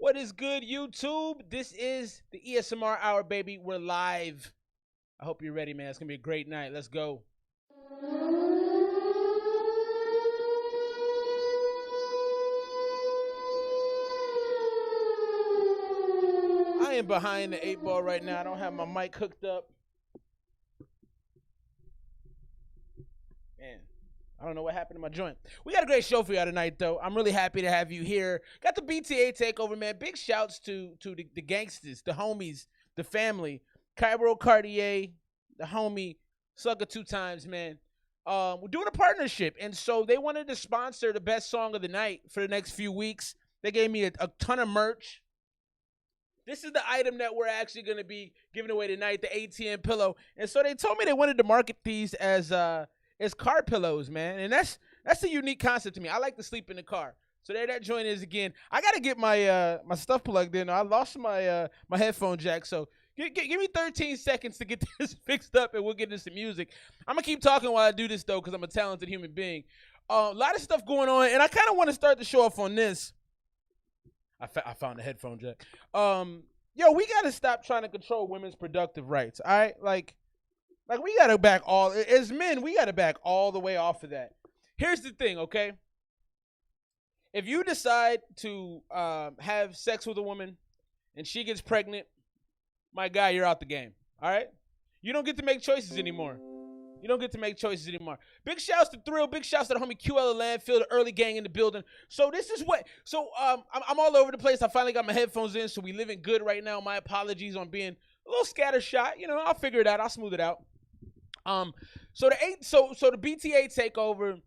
What is good, YouTube? This is the ESMR Hour, baby. We're live. I hope you're ready, man. It's going to be a great night. Let's go. I am behind the 8-ball right now. I don't have my mic hooked up. Man, I don't know what happened to my joint. We got a great show for y'all tonight, though. I'm really happy to have you here. Got the BTA takeover, man. Big shouts to the gangsters, the homies, the family. Cairo Cartier, the homie, Slugger Two Times, man. We're doing a partnership, and so they wanted to sponsor the best song of the night for the next few weeks. They gave me a ton of merch. This is the item that we're actually going to be giving away tonight, the ATM pillow. And so they told me they wanted to market these as car pillows, man. And that's a unique concept to me. I like to sleep in the car. So there that joint is again. I got to get my my stuff plugged in. I lost my my headphone jack. So give me 13 seconds to get this fixed up and we'll get into some music. I'm going to keep talking while I do this, though, because I'm a talented human being. A lot of stuff going on, and I kind of want to start the show off on this. I found the headphone jack. Yo, we got to stop trying to control women's productive rights, all right? Like we got to back all, as men, we got to back all the way off of that. Here's the thing, okay? If you decide to have sex with a woman and she gets pregnant, my guy, you're out the game, all right? You don't get to make choices anymore. You don't get to make choices anymore. Big shouts to Thrill. Big shouts to the homie QL Landfill, the early gang in the building. So this is what. So I'm all over the place. I finally got my headphones in, so we living good right now. My apologies on being a little scattershot. You know, I'll figure it out. I'll smooth it out. So the BTA takeover,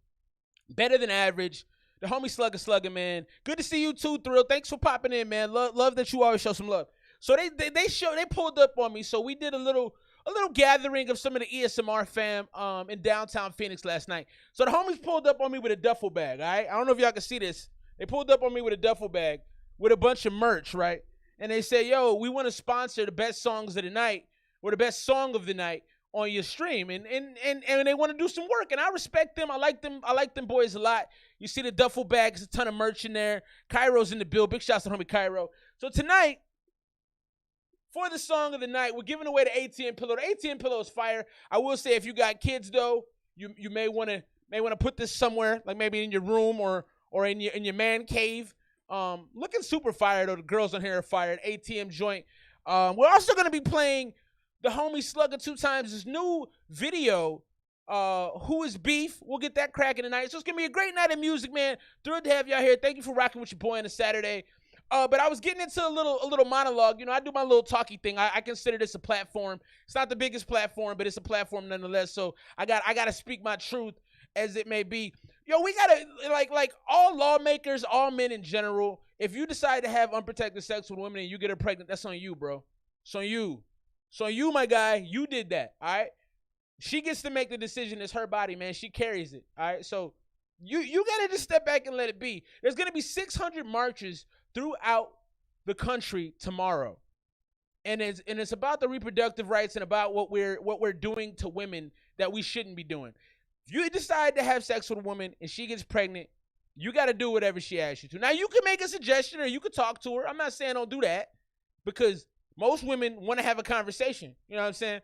better than average. The homie Slugger, man. Good to see you too, Thrill. Thanks for popping in, man. Love that you always show some love. So they pulled up on me. So we did a little gathering of some of the ESMR fam in downtown Phoenix last night. So the homies pulled up on me with a duffel bag, all right? I don't know if y'all can see this. They pulled up on me with a duffel bag with a bunch of merch, right? And they say, yo, we want to sponsor the best songs of the night or the best song of the night on your stream. And they want to do some work. And I respect them. I like them boys a lot. You see the duffel bag. There's a ton of merch in there. Cairo's in the bill. Big shouts to homie Cairo. So tonight, for the song of the night, we're giving away the ATM pillow. The ATM pillow is fire. I will say, if you got kids though, you may want to put this somewhere, like maybe in your room or in your man cave. Looking super fire though. The girls on here are fired. ATM joint. We're also gonna be playing the homie Slugger Two Times' his new video. Who is Beef? We'll get that cracking tonight. So it's gonna be a great night of music, man. Thrilled to have y'all here. Thank you for rocking with your boy on a Saturday. But I was getting into a little monologue. You know, I do my little talky thing. I consider this a platform. It's not the biggest platform, but it's a platform nonetheless. So I gotta speak my truth as it may be. Yo, we gotta like all lawmakers, all men in general. If you decide to have unprotected sex with women and you get her pregnant, that's on you, bro. It's on you. So you, my guy, you did that. All right. She gets to make the decision. It's her body, man. She carries it. All right. So you gotta just step back and let it be. There's gonna be 600 marches throughout the country tomorrow, and it's about the reproductive rights and about what we're doing to women that we shouldn't be doing. If you decide to have sex with a woman and she gets pregnant, you got to do whatever she asks you to. Now you can make a suggestion or you can talk to her. I'm not saying don't do that, because most women want to have a conversation. You know what I'm saying?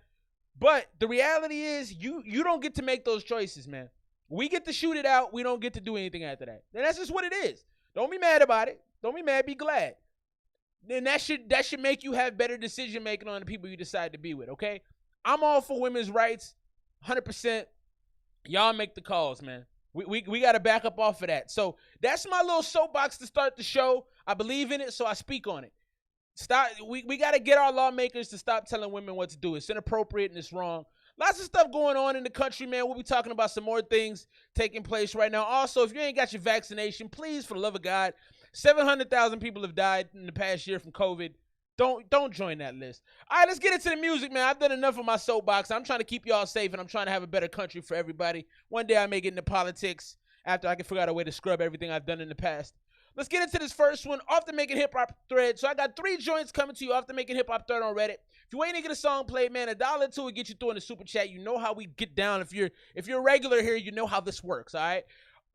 But the reality is you don't get to make those choices, man. We get to shoot it out. We don't get to do anything after that. And that's just what it is. Don't be mad about it. Don't be mad, be glad. Then that should make you have better decision making on the people you decide to be with, okay? I'm all for women's rights, 100%. Y'all make the calls, man. We got to back up off of that. So that's my little soapbox to start the show. I believe in it, so I speak on it. We got to get our lawmakers to stop telling women what to do. It's inappropriate and it's wrong. Lots of stuff going on in the country, man. We'll be talking about some more things taking place right now. Also, if you ain't got your vaccination, please, for the love of God, 700,000 people have died in the past year from COVID. Don't join that list. All right, let's get into the music, man. I've done enough of my soapbox. I'm trying to keep y'all safe, and I'm trying to have a better country for everybody. One day I may get into politics after I can figure out a way to scrub everything I've done in the past. Let's get into this first one off the Making Hip Hop thread. So I got 3 joints coming to you off the Making Hip Hop thread on Reddit. If you waiting to get a song played, man, $1 or $2 will get you through in the super chat. You know how we get down. If you're a regular here, you know how this works, all right?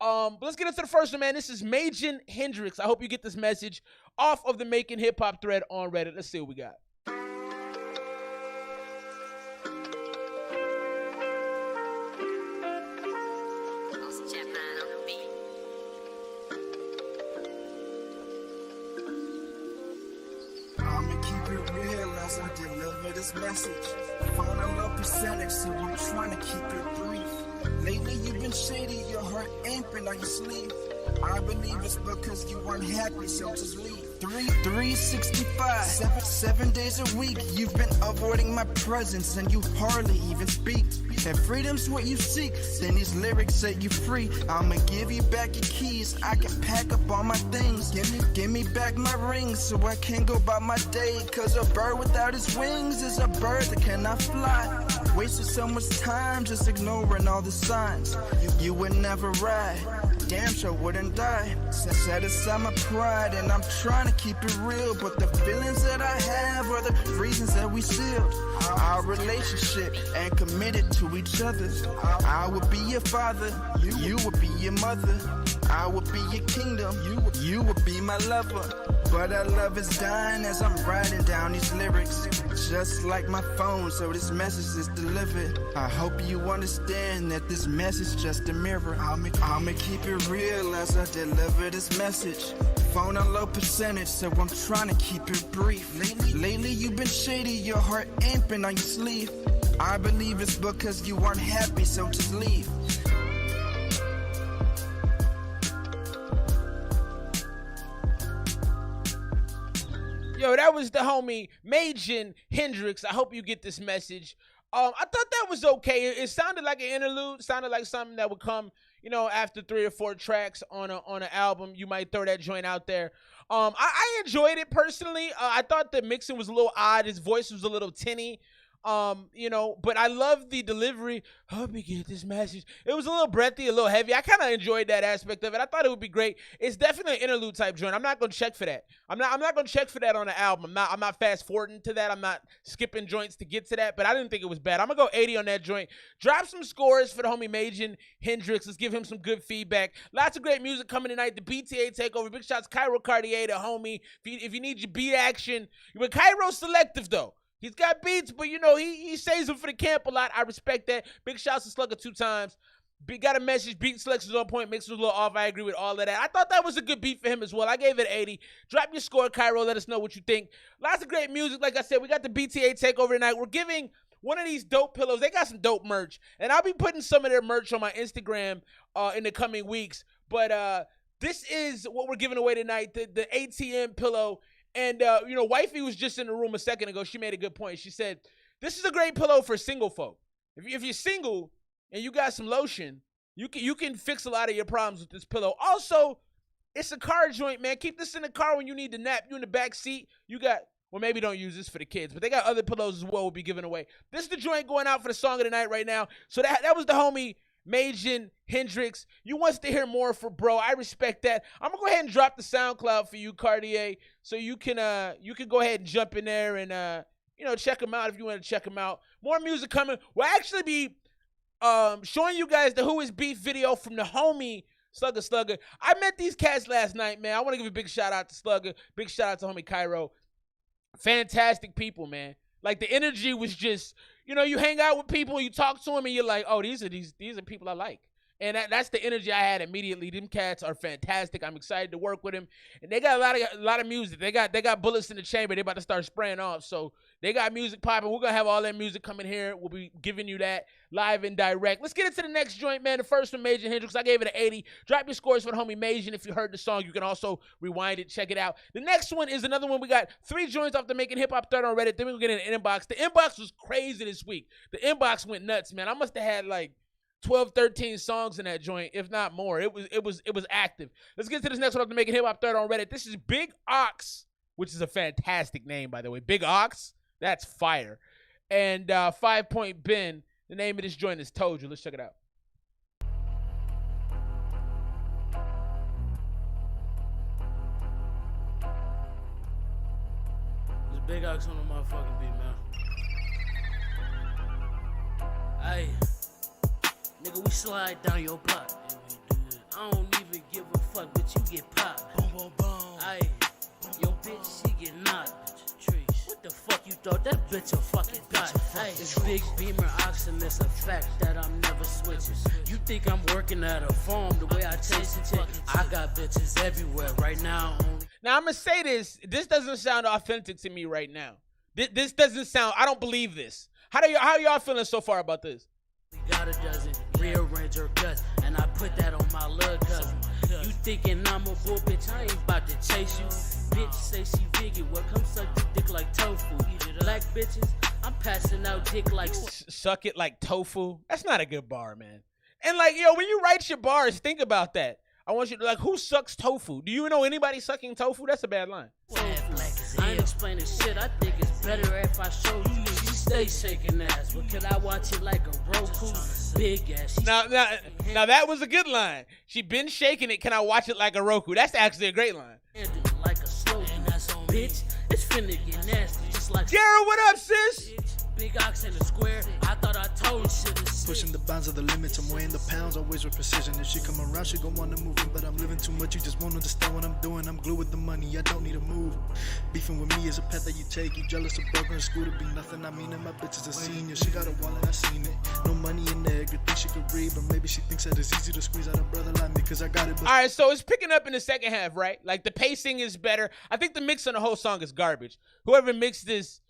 But let's get into the first one, man. This is Magen Hendrix. I hope you get this message off of the Making Hip Hop thread on Reddit. Let's see what we got. I'ma keep it real as I deliver this message. Phone a low percentage, so I'm trying to keep it brief. Lately you've been shady, your heart ain't been on your sleeve. I believe it's because you weren't happy, so just leave. 365, seven days a week. You've been avoiding my presence and you hardly even speak. If freedom's what you seek, then these lyrics set you free. I'ma give you back your keys, I can pack up all my things. Give me back my rings so I can go about my day. Cause a bird without his wings is a bird that cannot fly. Wasted so much time just ignoring all the signs. You would never ride, damn sure wouldn't die. Set aside my pride and I'm trying to keep it real. But the feelings that I have are the reasons that we sealed our relationship and committed to each other. I would be your father, you would be your mother. I would be your kingdom, you would be my lover. But our love is dying as I'm writing down these lyrics. Just like my phone, so this message is delivered. I hope you understand that this message just a mirror. I'ma keep it real as I deliver this message. Phone a low percentage, so I'm trying to keep it brief. Lately you've been shady, your heart ain't been on your sleeve. I believe it's because you weren't happy, so just leave. Yo, that was the homie Magen Hendrix. I hope you get this message. I thought that was okay. It sounded like an interlude. Sounded like something that would come, you know, after 3 or 4 tracks on an album. You might throw that joint out there. I enjoyed it personally. I thought the mixing was a little odd. His voice was a little tinny. You know, but I love the delivery. Help me get this message. It was a little breathy, a little heavy. I kind of enjoyed that aspect of it. I thought it would be great. It's definitely an interlude type joint. I'm not gonna check for that. I'm not gonna check for that on the album. I'm not fast forwarding to that. I'm not skipping joints to get to that. But I didn't think it was bad. I'm gonna go 80 on that joint. Drop some scores for the homie Magen Hendrix. Let's give him some good feedback. Lots of great music coming tonight. The BTA takeover. Big shots Cairo Cartier, the homie. If you need your beat action, but Cairo's selective though. He's got beats, but, you know, he saves them for the camp a lot. I respect that. Big shouts to Slugger 2 times. Got a message. Beat selections on point. Mix was a little off. I agree with all of that. I thought that was a good beat for him as well. I gave it 80. Drop your score, Cairo. Let us know what you think. Lots of great music. Like I said, we got the BTA takeover tonight. We're giving one of these dope pillows. They got some dope merch. And I'll be putting some of their merch on my Instagram in the coming weeks. But this is what we're giving away tonight. The ATM pillow. And, you know, Wifey was just in the room a second ago. She made a good point. She said, this is a great pillow for single folk. If you're single and you got some lotion, you can fix a lot of your problems with this pillow. Also, it's a car joint, man. Keep this in the car when you need to nap. You in the back seat. You got, well, maybe don't use this for the kids, but they got other pillows as well we'll be giving away. This is the joint going out for the song of the night right now. So that was the homie Magen Hendrix. You wants to hear more for bro. I respect that. I'm gonna go ahead and drop the SoundCloud for you, Cartier, so you can go ahead and jump in there and you know, check him out if you want to check him out. More music coming. We'll actually be showing you guys the Who Is Beef video from the homie Slugger. I met these cats last night, man. I want to give a big shout out to Slugger. Big shout out to homie Cairo. Fantastic people, man. Like the energy was just, you know, you hang out with people, you talk to them, and you're like, oh, these are people I like. And that's the energy I had immediately. Them cats are fantastic. I'm excited to work with them. And they got a lot of music. They got bullets in the chamber. They about to start spraying off. So they got music popping. We're gonna have all that music coming here. We'll be giving you that live and direct. Let's get into the next joint, man. The first one, Magen Hendrix. I gave it an 80. Drop your scores for the homie Magen. If you heard the song, you can also rewind it, check it out. The next one is another one. We got 3 joints off the Making Hip Hop thread on Reddit. Then we'll get in the inbox. The inbox was crazy this week. The inbox went nuts, man. I must have had like 12, 13 songs in that joint, if not more. It was active. Let's get to this next one off the Making Hip Hop thread on Reddit. This is Big Ox, which is a fantastic name, by the way. Big Ox, that's fire. And 5 Point Ben, the name of this joint is Told You. Let's check it out. There's Big Ox on the motherfucking beat, man. Hey. Nigga, we slide down your block. I don't even give a fuck, but you get popped. Boom, boom, boom. Aye, yo bitch, she get knocked. What the fuck you thought? That bitch a fucking thought. Hey, it's big beamer oxen, it's a fact that I'm never switching. You think I'm working at a farm the way I chase the chick? I got bitches everywhere right now. Now I'm gonna say this. This doesn't sound authentic to me right now. This doesn't sound. I don't believe this. How y'all feeling so far about this? We got a dozen, rearrange her guts, and I put that on my little cousin. You thinking I'm a bull, bitch? I ain't about to chase you. Bitch say she vegan, well come suck the dick like tofu. Black bitches, I'm passing out dick like suck it like tofu. That's not a good bar, man. And like, yo, when you write your bars, think about that. I want you to like, who sucks tofu? Do you know anybody sucking tofu? That's a bad line. I ain't explaining shit. I think it's better if I show you. She stay shaking ass. But could I watch it like a Roku? Big ass. Now that was a good line. She been shaking it. Can I watch it like a Roku? That's actually a great line. Like a slow bitch. It's finna get nasty. Just like Jared, what up, sis? Big ox in the square. I thought I told you shit. Pushing the bounds of the limits, I'm weighing the pounds, always with precision. If she come around, she gon' wanna move in, but I'm living too much, you just won't understand what I'm doing. I'm glued with the money, I don't need to move. Beefing with me is a pet that you take, you jealous of broker in school to be nothing. I mean, and my bitch is a senior, she got a wallet, I seen it. No money in there, good thing she could read, but maybe she thinks that it's easy to squeeze out a brother like me, cause I got it. But all right, so it's picking up in the second half, right? Like the pacing is better. I think the mix on the whole song is garbage. Whoever mixed this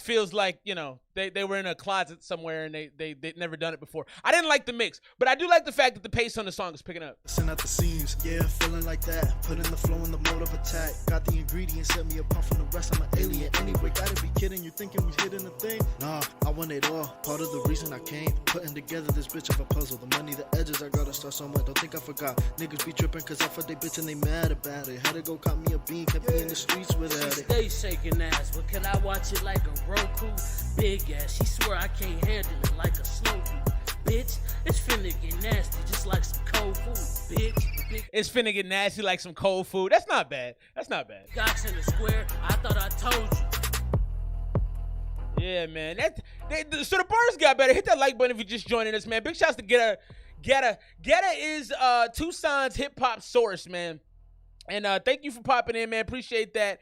feels like, you know, they were in a closet somewhere and they'd never done it before. I didn't like the mix, but I do like the fact that the pace on the song is picking up. send out the seams, yeah, feeling like that. Put in the flow in the mode of attack. Got the ingredients, set me apart from the rest. I'm an alien anyway. Gotta be kidding, you thinking we hitting a thing? Nah, I want it all. Part of the reason I came. Putting together this bitch of a puzzle. The money, the edges, I gotta start somewhere. Don't think I forgot. Niggas be tripping cause I fuck they bitch and they mad about it. Had to go cop me a bean, kept me in the streets without it. Stay shaking ass, but can I watch it like a Roku? Big ass, she swear I can't handle it like a slow food. Bitch, it's finna get nasty just like some cold food, bitch. It's finna get nasty like some cold food. That's not bad. That's not bad. Gox in the square, I thought I told you. Yeah, man. So the bars got better. Hit that like button if you're just joining us, man. Big shouts to Getta. Getta is Tucson's hip hop source, man. And thank you for popping in, man. Appreciate that.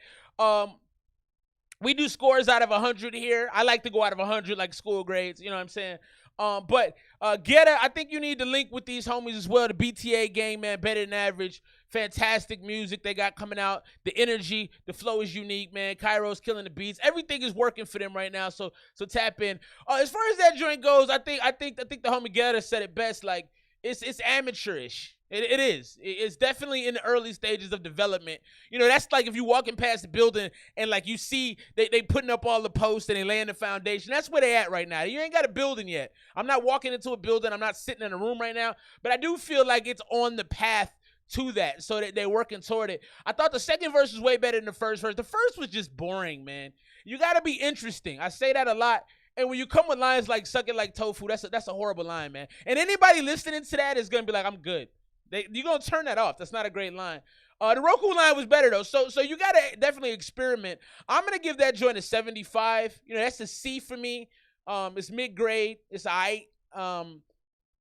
We do scores out of 100 here. I like to go out of 100 like school grades. You know what I'm saying? But Getta, I think you need to link with these homies as well. The BTA gang, man, better than average. Fantastic music they got coming out. The energy, the flow is unique, man. Cairo's killing the beats. Everything is working for them right now. So tap in. As far as that joint goes, I think the homie Getta said it best. Like it's amateurish. It is. It's definitely in the early stages of development. You know, that's like if you walking past the building and like you see they putting up all the posts and they laying the foundation. That's where they at right now. You ain't got a building yet. I'm not walking into a building. I'm not sitting in a room right now. But I do feel like it's on the path to that, so that they're working toward it. I thought the second verse was way better than the first verse. The first was just boring, man. You got to be interesting. I say that a lot. And when you come with lines like suck it like tofu, that's a horrible line, man. And anybody listening to that is going to be like, I'm good. You're going to turn that off. That's not a great line. The Roku line was better, though. So you got to definitely experiment. I'm going to give that joint a 75. You know, that's a C for me. It's mid-grade. It's all right.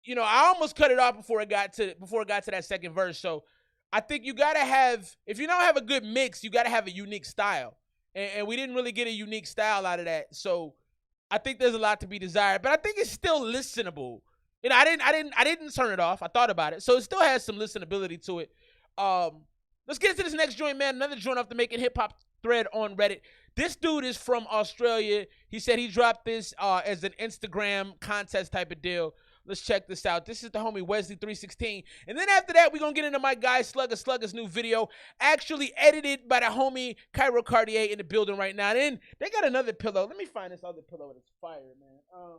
You know, I almost cut it off before it got to that second verse. So I think you got to have, if you don't have a good mix, you got to have a unique style. And we didn't really get a unique style out of that. So I think there's a lot to be desired. But I think it's still listenable. You know, I didn't turn it off. I thought about it. So it still has some listenability to it. Let's get into this next joint, man. Another joint off the Making Hip Hop thread on Reddit. This dude is from Australia. He said he dropped this as an Instagram contest type of deal. Let's check this out. This is the homie Wesley 316. And then after that, we're going to get into my guy Slugger's new video, actually edited by the homie Cairo Cartier in the building right now. And then they got another pillow. Let me find this other pillow that's fire, man.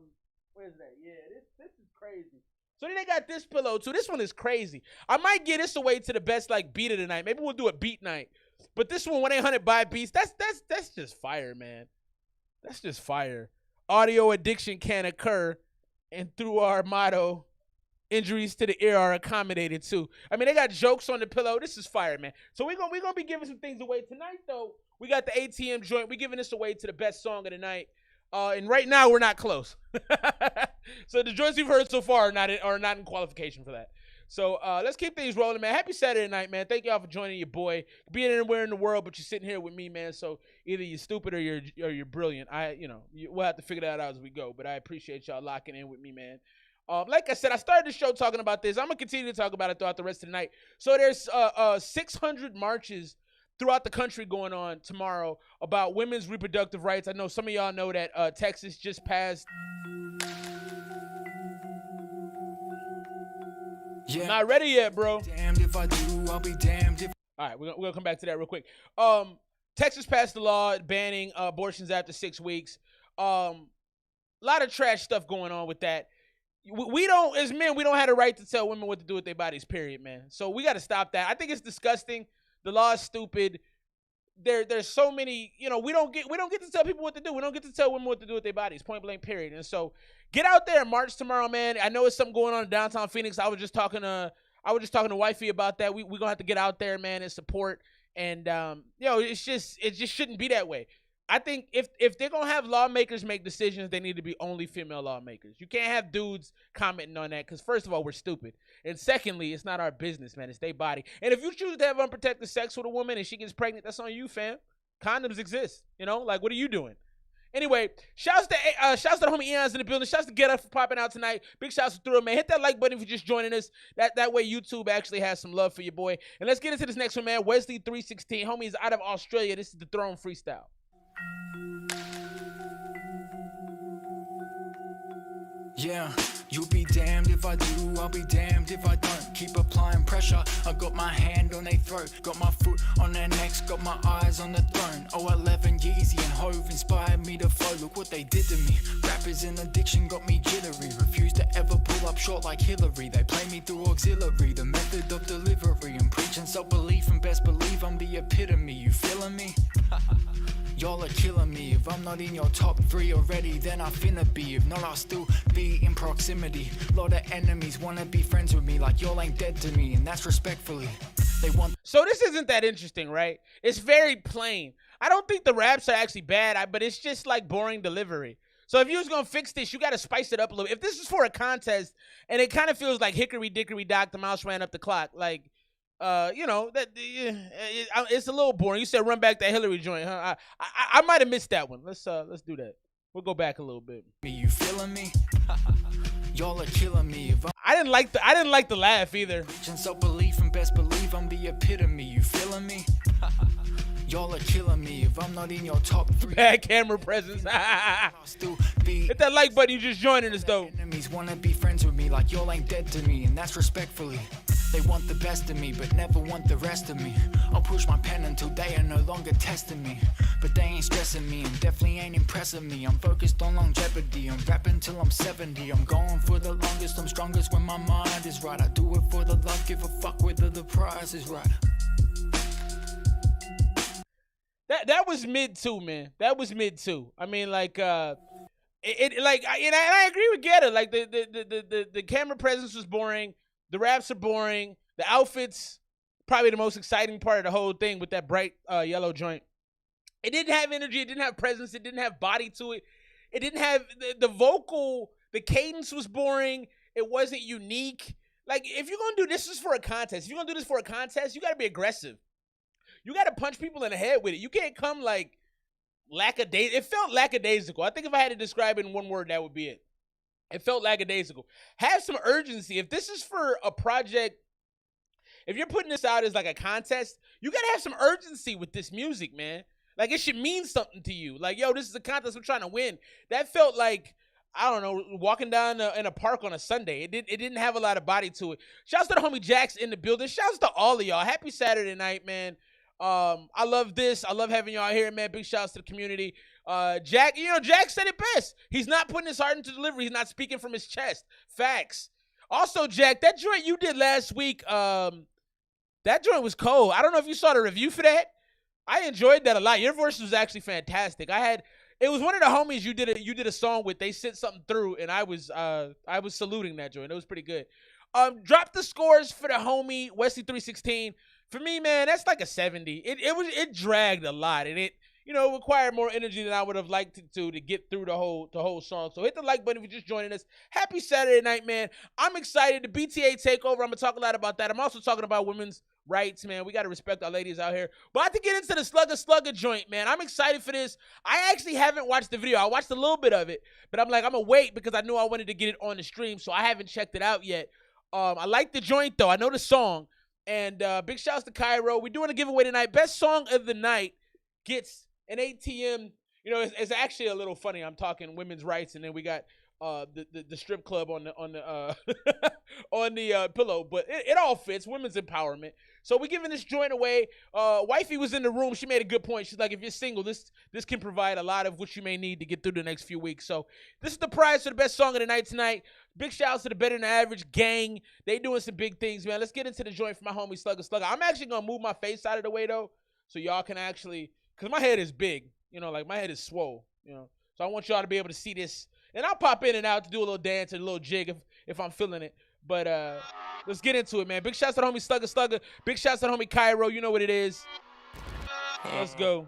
Where's that? Yeah, this is crazy. So then they got this pillow too. This one is crazy. I might get this away to the best like beat of the night. Maybe we'll do a beat night. But this one 1-800 buy beats. That's just fire, man. That's just fire. Audio addiction can occur, and through our motto, injuries to the ear are accommodated too. I mean, they got jokes on the pillow. This is fire, man. So we're gonna be giving some things away tonight, though. We got the ATM joint. We're giving this away to the best song of the night. And right now, we're not close. So the joints we've heard so far are not in qualification for that. So let's keep things rolling, man. Happy Saturday night, man. Thank y'all for joining your boy. Being anywhere in the world, but you're sitting here with me, man. So either you're stupid or you're brilliant. We'll have to figure that out as we go. But I appreciate y'all locking in with me, man. Like I said, I started the show talking about this. I'm gonna continue to talk about it throughout the rest of the night. So there's 600 marches throughout the country going on tomorrow about women's reproductive rights. I know some of y'all know that Texas just passed. Yeah. Not ready yet, bro. Damned if I do, I'll be damned if. All right, we're gonna come back to that real quick. Texas passed the law banning abortions after 6 weeks. A lot of trash stuff going on with that. We don't, as men, we don't have the right to tell women what to do with their bodies, period, man. So we got to stop that. I think it's disgusting. The law is stupid. There's so many, we don't get to tell people what to do. We don't get to tell women what to do with their bodies, point blank, period. And so get out there and march tomorrow, man. I know it's something going on in downtown Phoenix. I was just talking to wifey about that. We're gonna have to get out there, man, and support. And it just shouldn't be that way. I think if they're going to have lawmakers make decisions, they need to be only female lawmakers. You can't have dudes commenting on that because, first of all, we're stupid. And secondly, it's not our business, man. It's their body. And if you choose to have unprotected sex with a woman and she gets pregnant, that's on you, fam. Condoms exist. Like, what are you doing? Anyway, shouts to the homie Eon's in the building. Shouts to Get Up for popping out tonight. Big shouts to Through, man. Hit that like button if you're just joining us. That way YouTube actually has some love for your boy. And let's get into this next one, man. Wesley 316. Homie is out of Australia. This is the Throne Freestyle. Yeah, you'll be damned if I do, I'll be damned if I don't. Keep applying pressure, I got my hand on their throat, got my foot on their necks, got my eyes on the throne. 11 Yeezy and Hove inspired me to flow, look what they did to me. Rappers in addiction got me jittery, refuse to ever pull up short like Hillary. They play me through auxiliary, the method of delivery. I'm preaching self-belief and best believe I'm the epitome, you feeling me? Y'all are killing me. If I'm not in your top 3 already, then I finna be. If not, I'll still be in proximity. Lot of enemies wanna be friends with me, like y'all ain't dead to me, and that's respectfully. They want. So this isn't that interesting, right? It's very plain. I don't think the raps are actually bad, but it's just like boring delivery. So if you was gonna fix this, you gotta spice it up a little. If this is for a contest, and it kind of feels like hickory dickory dock, the mouse ran up the clock, like. It's a little boring. You said run back that Hillary joint, huh? I might have missed that one. Let's do that. We'll go back a little bit. You feeling me? Y'all are killing me. I didn't like the laugh either. Self-belief and best believe I'm the epitome. You feeling me? Y'all are killing me. If I'm not in your top 3. Bad camera presence. Hit that like button. You just joining us though. Enemies wanna be friends with me, like y'all ain't dead to me, and that's respectfully. They want the best of me, but never want the rest of me. I'll push my pen until they are no longer testing me. But they ain't stressing me, and definitely ain't impressing me. I'm focused on longevity, I'm rapping till I'm 70. I'm going for the longest, I'm strongest when my mind is right. I do it for the love, give a fuck whether the prize is right. That was mid too, man. That was mid too. I mean, like, I agree with Getta. Like the camera presence was boring. The raps are boring. The outfits, probably the most exciting part of the whole thing with that bright yellow joint. It didn't have energy. It didn't have presence. It didn't have body to it. It didn't have the vocal. The cadence was boring. It wasn't unique. Like, if you're going to do this is for a contest. If you're going to do this for a contest, you got to be aggressive. You got to punch people in the head with it. You can't come like lackadaisical. It felt lackadaisical. I think if I had to describe it in one word, that would be it. It felt lackadaisical. Have some urgency. If this is for a project, if you're putting this out as like a contest, you got to have some urgency with this music, man. Like, it should mean something to you. Like, yo, this is a contest we're trying to win. That felt like, I don't know, walking down in a park on a Sunday. It didn't have a lot of body to it. Shouts to the homie Jax in the building. Shouts to all of y'all. Happy Saturday night, man. I love this. I love having y'all here, man. Big shouts to the community. Jack said it best. He's not putting his heart into delivery. He's not speaking from his chest. Facts. Also, Jack, that joint you did last week, that joint was cold. I don't know if you saw the review for that. I enjoyed that a lot. Your voice was actually fantastic. It was one of the homies you did a song with. They sent something through, and I was saluting that joint. It was pretty good. Drop the scores for the homie Wesley 316. For me, man, that's like a 70. It dragged a lot, and you know, it required more energy than I would have liked it to get through the whole song. So hit the like button if you're just joining us. Happy Saturday night, man. I'm excited. The BTA Takeover, I'm going to talk a lot about that. I'm also talking about women's rights, man. We got to respect our ladies out here. But I have to get into the Slugger joint, man. I'm excited for this. I actually haven't watched the video. I watched a little bit of it, but I'm like, I'm going to wait because I knew I wanted to get it on the stream, so I haven't checked it out yet. I like the joint, though. I know the song. And big shouts to Cairo. We're doing a giveaway tonight. Best song of the night gets an ATM. You know, it's actually a little funny. I'm talking women's rights, and then we got the strip club on the on the pillow, but it all fits. Women's empowerment. So we're giving this joint away. Wifey was in the room. She made a good point. She's like, if you're single, this can provide a lot of what you may need to get through the next few weeks. So this is the prize for the best song of the night tonight. Big shouts to the Better Than Average gang. They doing some big things, man. Let's get into the joint for my homie Slugger. I'm actually gonna move my face out of the way though, so y'all can actually, cause my head is big. You know, like my head is swole. You know, so I want y'all to be able to see this. And I'll pop in and out to do a little dance and a little jig if I'm feeling it. But let's get into it, man. Big shouts to the homie Slugger. Big shouts to the homie Cairo. You know what it is. Let's go.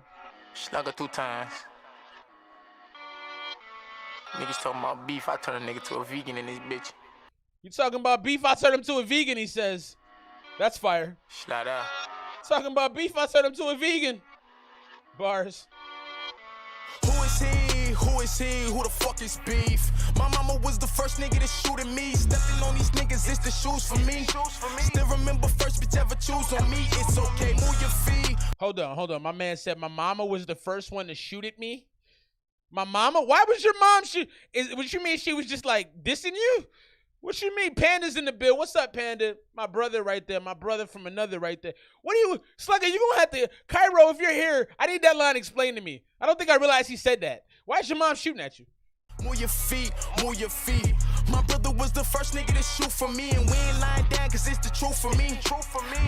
Slugger 2 times. Niggas talking about beef, I turn a nigga to a vegan in this bitch. You talking about beef, I turn him to a vegan, he says. That's fire. Slaughter. Talking about beef, I turn him to a vegan. Bars. Who is he? Who is he? Who the fuck is beef? My mama was the first nigga to shoot at me. Stepping on these niggas, it's the shoes for me. Still remember first bitch ever choose on me. It's okay, move your feet. Hold on. My man said my mama was the first one to shoot at me. My mama? Why was your mom shoot? What you mean she was just like dissing you? What you mean? Panda's in the bill. What's up, Panda? My brother right there. My brother from another right there. What are you, Slugger? You gonna have to, Cairo, if you're here, I need that line explained to me. I don't think I realized he said that. Why is your mom shooting at you? Move your feet, move your feet. My brother was the first nigga to shoot for me, and we ain't lying down cause it's the truth for me.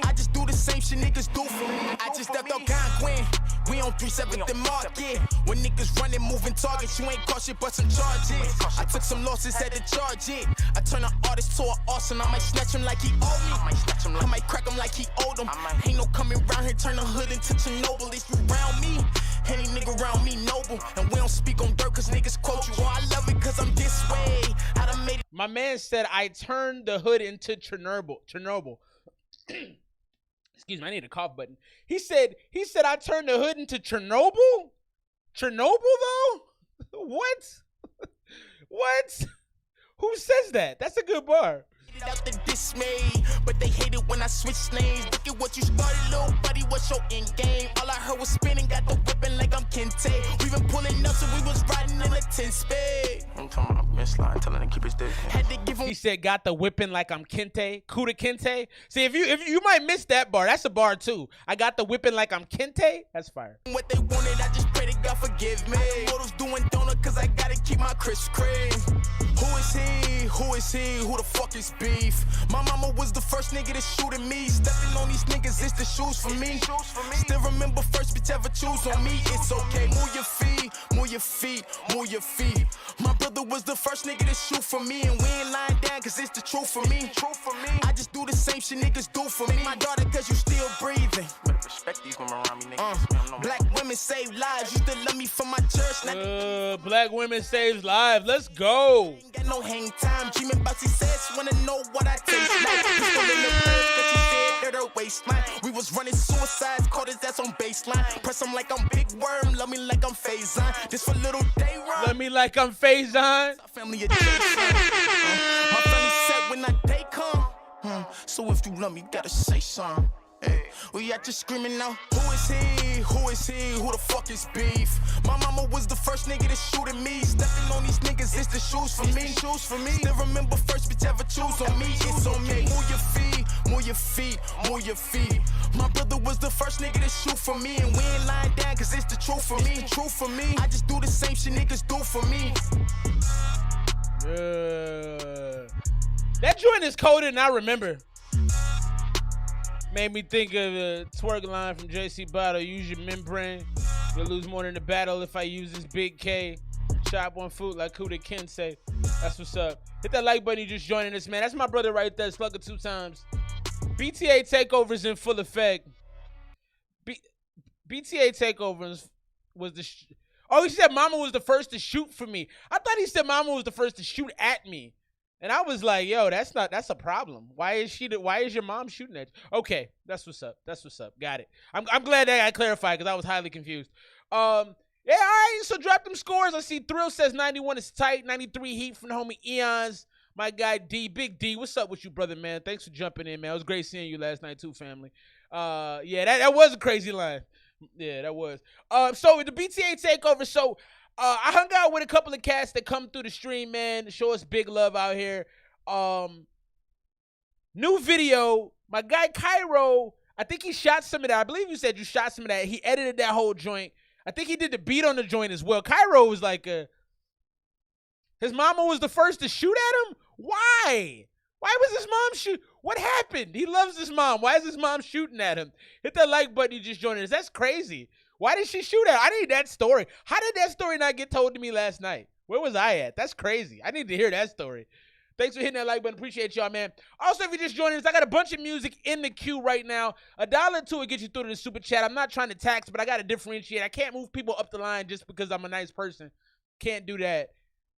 I just do the same shit niggas do for me. I just stepped up Quinn. We on 3-7th and Market. When niggas running, moving targets, you ain't caught shit but some charges. I took some losses, had to charge it. I turn an artist to an arson. I might snatch him like he owed me. I might crack him like he owed him. Ain't no coming round here, turn the hood into Chernobyl. If you round me, any nigga around me noble. And we don't speak on dirt cause niggas quote you. Oh, I love it cause I'm this way. I done made it. My man said I turned the hood into Chernobyl. Excuse me, I need a cough button. He said I turned the hood into Chernobyl? Chernobyl though? What? What? Who says that? That's a good bar. Out the dismay, but they hate it when I switch names. Look at what you started, little buddy. What's your end game? All I heard was spinning, got the whipping like I'm Kente. We been pulling up, so we was riding in a 10 spade. I'm talking about Miss-Line, telling him to keep his dick. Had to give him. He said, "Got the whipping like I'm Kente, Kuda Kente." See, if you might miss that bar, that's a bar too. I got the whipping like I'm Kente. That's fire. What they wanted, I just pray to God forgive me. Photos doing donut, cause I gotta keep my Krispy Kreme. Who is he? Who is he? Who the fuck is beef? My mama was the first nigga to shoot at me. Stepping on these niggas, it's the shoes for me. Still remember first bitch ever choose on me. It's okay, move your feet, move your feet, move your feet. My brother was the first nigga to shoot for me, and we ain't lying down cause it's the truth for me. I just do the same shit niggas do for me. My daughter cause you still breathing. Better respect these women around me, niggas. Black women save lives. You still love me from my church. Black women saves lives. Let's go. Ain't got no hang time. Dreaming about success. Wanna know what I taste like. Pistol in the purse, cause she said they're her waistline. We was running suicides, caught his ass on baseline. Press him like I'm Big Worm, love me like I'm Faison. This for little day run. Love me like I'm Faison. Family of Jason. My family said when that day come. So if you love me, gotta say something. Hey, we out just screaming out. Who is he? Who is he? Who the fuck is beef? My mama was the first nigga to shoot at me. Stepping on these niggas, it's the shoes for me. Still remember first bitch ever choose on me. It's on me. Move your feet, move your feet, move your feet. My brother was the first nigga to shoot for me, and we ain't lying down cause it's the truth for me. I just do the same shit niggas do for me. That joint is colder than I remember. Made me think of the twerk line from JC Battle. Use your membrane. You'll lose more than the battle if I use this big K. Chop one foot like Kuda Kensei. That's what's up. Hit that like button. You just joining us, man. That's my brother right there. Slugger 2 times. BTA Takeover's in full effect. BTA Takeover's Oh, he said Mama was the first to shoot for me. I thought he said Mama was the first to shoot at me. And I was like, yo, that's a problem. Why is your mom shooting at you? Okay, that's what's up. Got it. I'm glad that I clarified because I was highly confused. Yeah, all right, so drop them scores. I see Thrill says 91 is tight, 93 heat from the homie Eons. My guy D, Big D, what's up with you, brother, man? Thanks for jumping in, man. It was great seeing you last night too, family. Yeah, that was a crazy line. Yeah, that was. So the BTA takeover. So I hung out with a couple of cats that come through the stream, man, to show us big love out here. New video. My guy Cairo, I think he shot some of that. I believe you said you shot some of that. He edited that whole joint. I think he did the beat on the joint as well. Cairo was like his mama was the first to shoot at him? Why? Why was his mom shoot? What happened? He loves his mom. Why is his mom shooting at him? Hit that like button. You just joined us. That's crazy. Why did she shoot at him? I need that story. How did that story not get told to me last night? Where was I at? That's crazy. I need to hear that story. Thanks for hitting that like button. Appreciate y'all, man. Also, if you just joined us, I got a bunch of music in the queue right now. $1 to it get you through to the super chat. I'm not trying to tax, but I got to differentiate. I can't move people up the line just because I'm a nice person. Can't do that.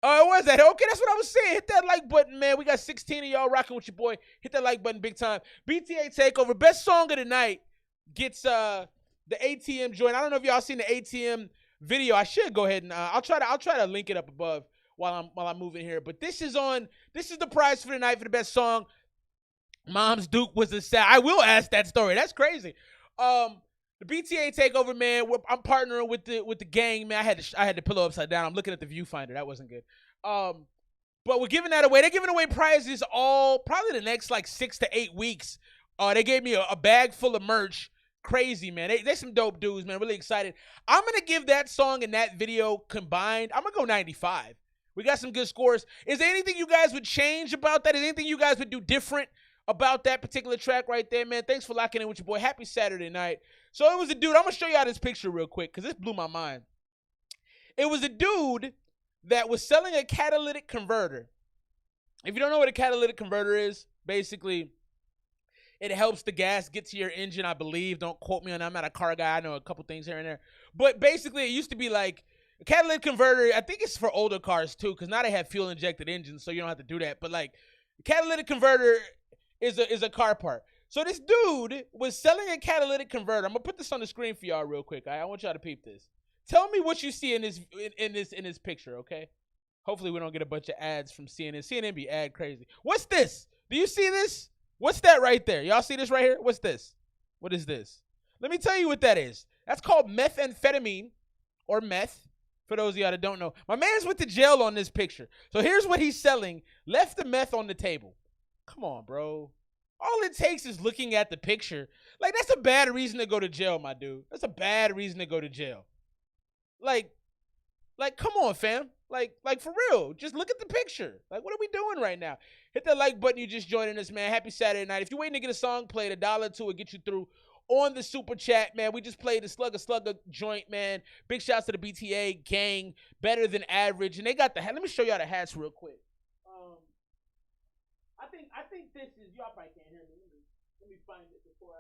Oh, it was that. Okay, that's what I was saying. Hit that like button, man. We got 16 of y'all rocking with your boy. Hit that like button big time. BTA Takeover. Best song of the night gets the ATM joint. I don't know if y'all seen the ATM video. I should go ahead and I'll try to link it up above while I'm moving here. But this is the prize for the night for the best song. Mom's Duke was a sad. I will ask that story. That's crazy. The BTA takeover, man. I'm partnering with the gang, man. I had the pillow upside down. I'm looking at the viewfinder. That wasn't good. But we're giving that away. They're giving away prizes probably the next like 6 to 8 weeks. They gave me a bag full of merch. Crazy, man. They're some dope dudes, man. Really excited. I'm gonna give that song and that video combined. I'm gonna go 95. We got some good scores. Is there anything you guys would change about that? Is there anything you guys would do different about that particular track right there, man? Thanks for locking in with your boy. Happy Saturday night. So it was a dude. I'm going to show y'all this picture real quick because this blew my mind. It was a dude that was selling a catalytic converter. If you don't know what a catalytic converter is, basically it helps the gas get to your engine, I believe. Don't quote me on that. I'm not a car guy. I know a couple things here and there. But basically it used to be like a catalytic converter. I think it's for older cars too because now they have fuel-injected engines, so you don't have to do that. But like a catalytic converter is a car part. So this dude was selling a catalytic converter. I'm gonna put this on the screen for y'all real quick. I want y'all to peep this. Tell me what you see in this picture, okay? Hopefully we don't get a bunch of ads from CNN. CNN be ad crazy. What's this? Do you see this? What's that right there? Y'all see this right here? What's this? What is this? Let me tell you what that is. That's called methamphetamine or meth. For those of y'all that don't know, my man's went to jail on this picture. So here's what he's selling. Left the meth on the table. Come on, bro. All it takes is looking at the picture. Like, that's a bad reason to go to jail, my dude. That's a bad reason to go to jail. Like, come on, fam. Like, for real. Just look at the picture. Like, what are we doing right now? Hit that like button. You just joining us, man. Happy Saturday night. If you're waiting to get a song played, $1 to it get you through on the super chat, man. We just played the Slugger joint, man. Big shouts to the BTA gang. Better than average. And they got the hat. Let me show y'all the hats real quick. I think this is, y'all probably can't hear me. Let me find it before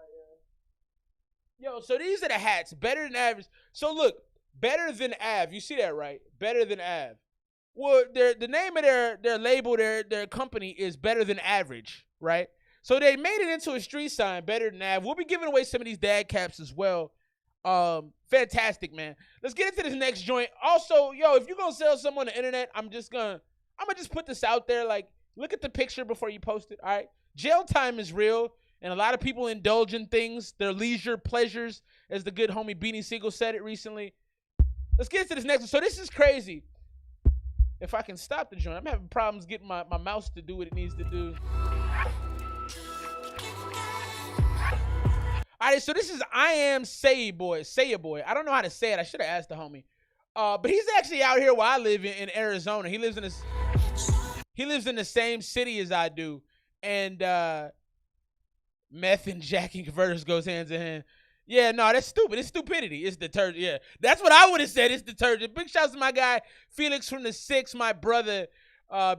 Yo, so these are the hats. Better than average. So look, Better Than Av. You see that, right? Better Than Av. Well, the name of their label, their company is Better Than Average, right? So they made it into a street sign, Better Than Av. We'll be giving away some of these dad caps as well. Fantastic, man. Let's get into this next joint. Also, yo, if you're gonna sell something on the internet, I'm gonna just put this out there. Like, look at the picture before you post it. All right. Jail time is real, and a lot of people indulge in things, their leisure pleasures, as the good homie Beanie Siegel said it recently. Let's get into this next one. So this is crazy. If I can stop the joint, I'm having problems getting my mouse to do what it needs to do. All right, so this is I Am Say Boy. I don't know how to say it. I should have asked the homie. But he's actually out here where I live in Arizona. He lives in the same city as I do. And meth and jacking converters goes hands in hand. Yeah, no, that's stupid. It's stupidity. It's detergent. Yeah, that's what I would have said. It's detergent. Big shouts to my guy, Felix from the 6, my brother.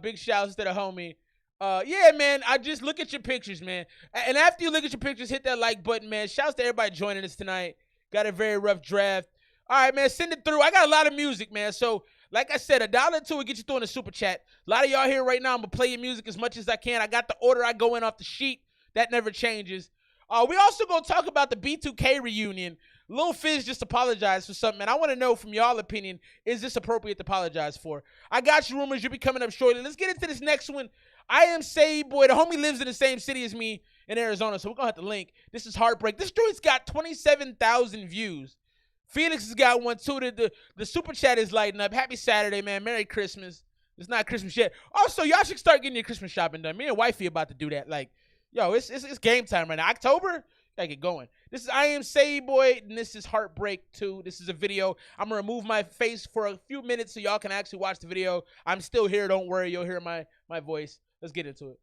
Big shouts to the homie. Yeah, man, I just look at your pictures, man. And after you look at your pictures, hit that like button, man. Shouts to everybody joining us tonight. Got a very rough draft. All right, man, send it through. I got a lot of music, man. So, like I said, $1 or $2 will get you through in the super chat. A lot of y'all here right now, I'm going to play your music as much as I can. I got the order I go in off the sheet. That never changes. We also going to talk about the B2K reunion. Lil Fizz just apologized for something, and I want to know from y'all opinion, is this appropriate to apologize for? I got you rumors. You'll be coming up shortly. Let's get into this next one. I am Say Boy. The homie lives in the same city as me in Arizona, so we're going to have to link. This is Heartbreak. This joint's got 27,000 views. Felix has got one, too. The super chat is lighting up. Happy Saturday, man. Merry Christmas. It's not Christmas yet. Also, y'all should start getting your Christmas shopping done. Me and wifey about to do that. Like, yo, it's game time right now. October, gotta get going. This is I Am Say Boy, and this is Heartbreak 2. This is a video. I'm gonna remove my face for a few minutes so y'all can actually watch the video. I'm still here. Don't worry. You'll hear my voice. Let's get into it.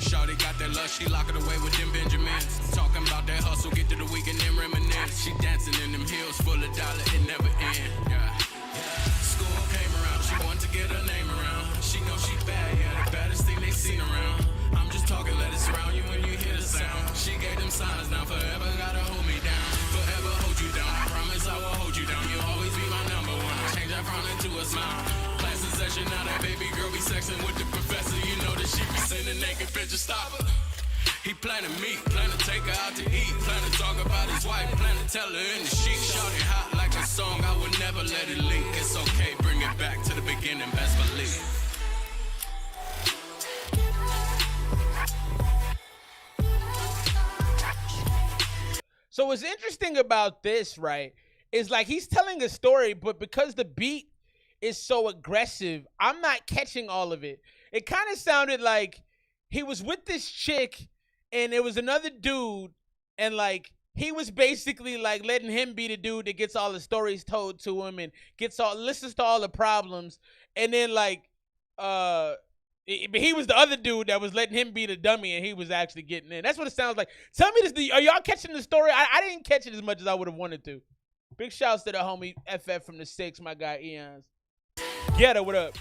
Shawty got that lust, she lock it away with them Benjamins. Talking about that hustle, get to the weekend and reminisce. She dancing in them heels full of dollar, it never end. School came around, she wanted to get her name around. She know she bad, yeah, the baddest thing they seen around. I'm just talking, let it surround you when you hear the sound. She gave them signs, now forever gotta hold me down. Forever hold you down, I promise I will hold you down. You'll always be my number one. I change that frown into a smile. Class in session, now that baby girl be sexing with the professor. You know that she be sending naked pictures, stop her. He planning me, plan to take her out to eat, plan to talk about his wife, plan to tell her in the sheet. Shawty hot like a song, I would never let it leak. It's okay, bring it back to the beginning, best believe. So what's interesting about this, right, is like he's telling a story, but because the beat is so aggressive, I'm not catching all of it. It kind of sounded like he was with this chick and it was another dude, and like he was basically like letting him be the dude that gets all the stories told to him and listens to all the problems, and then like he was the other dude that was letting him be the dummy, and he was actually getting in. That's what it sounds like. Tell me this, are y'all catching the story? I didn't catch it as much as I would have wanted to. Big shouts to the homie FF from the 6, my guy Eons. Get her, what up?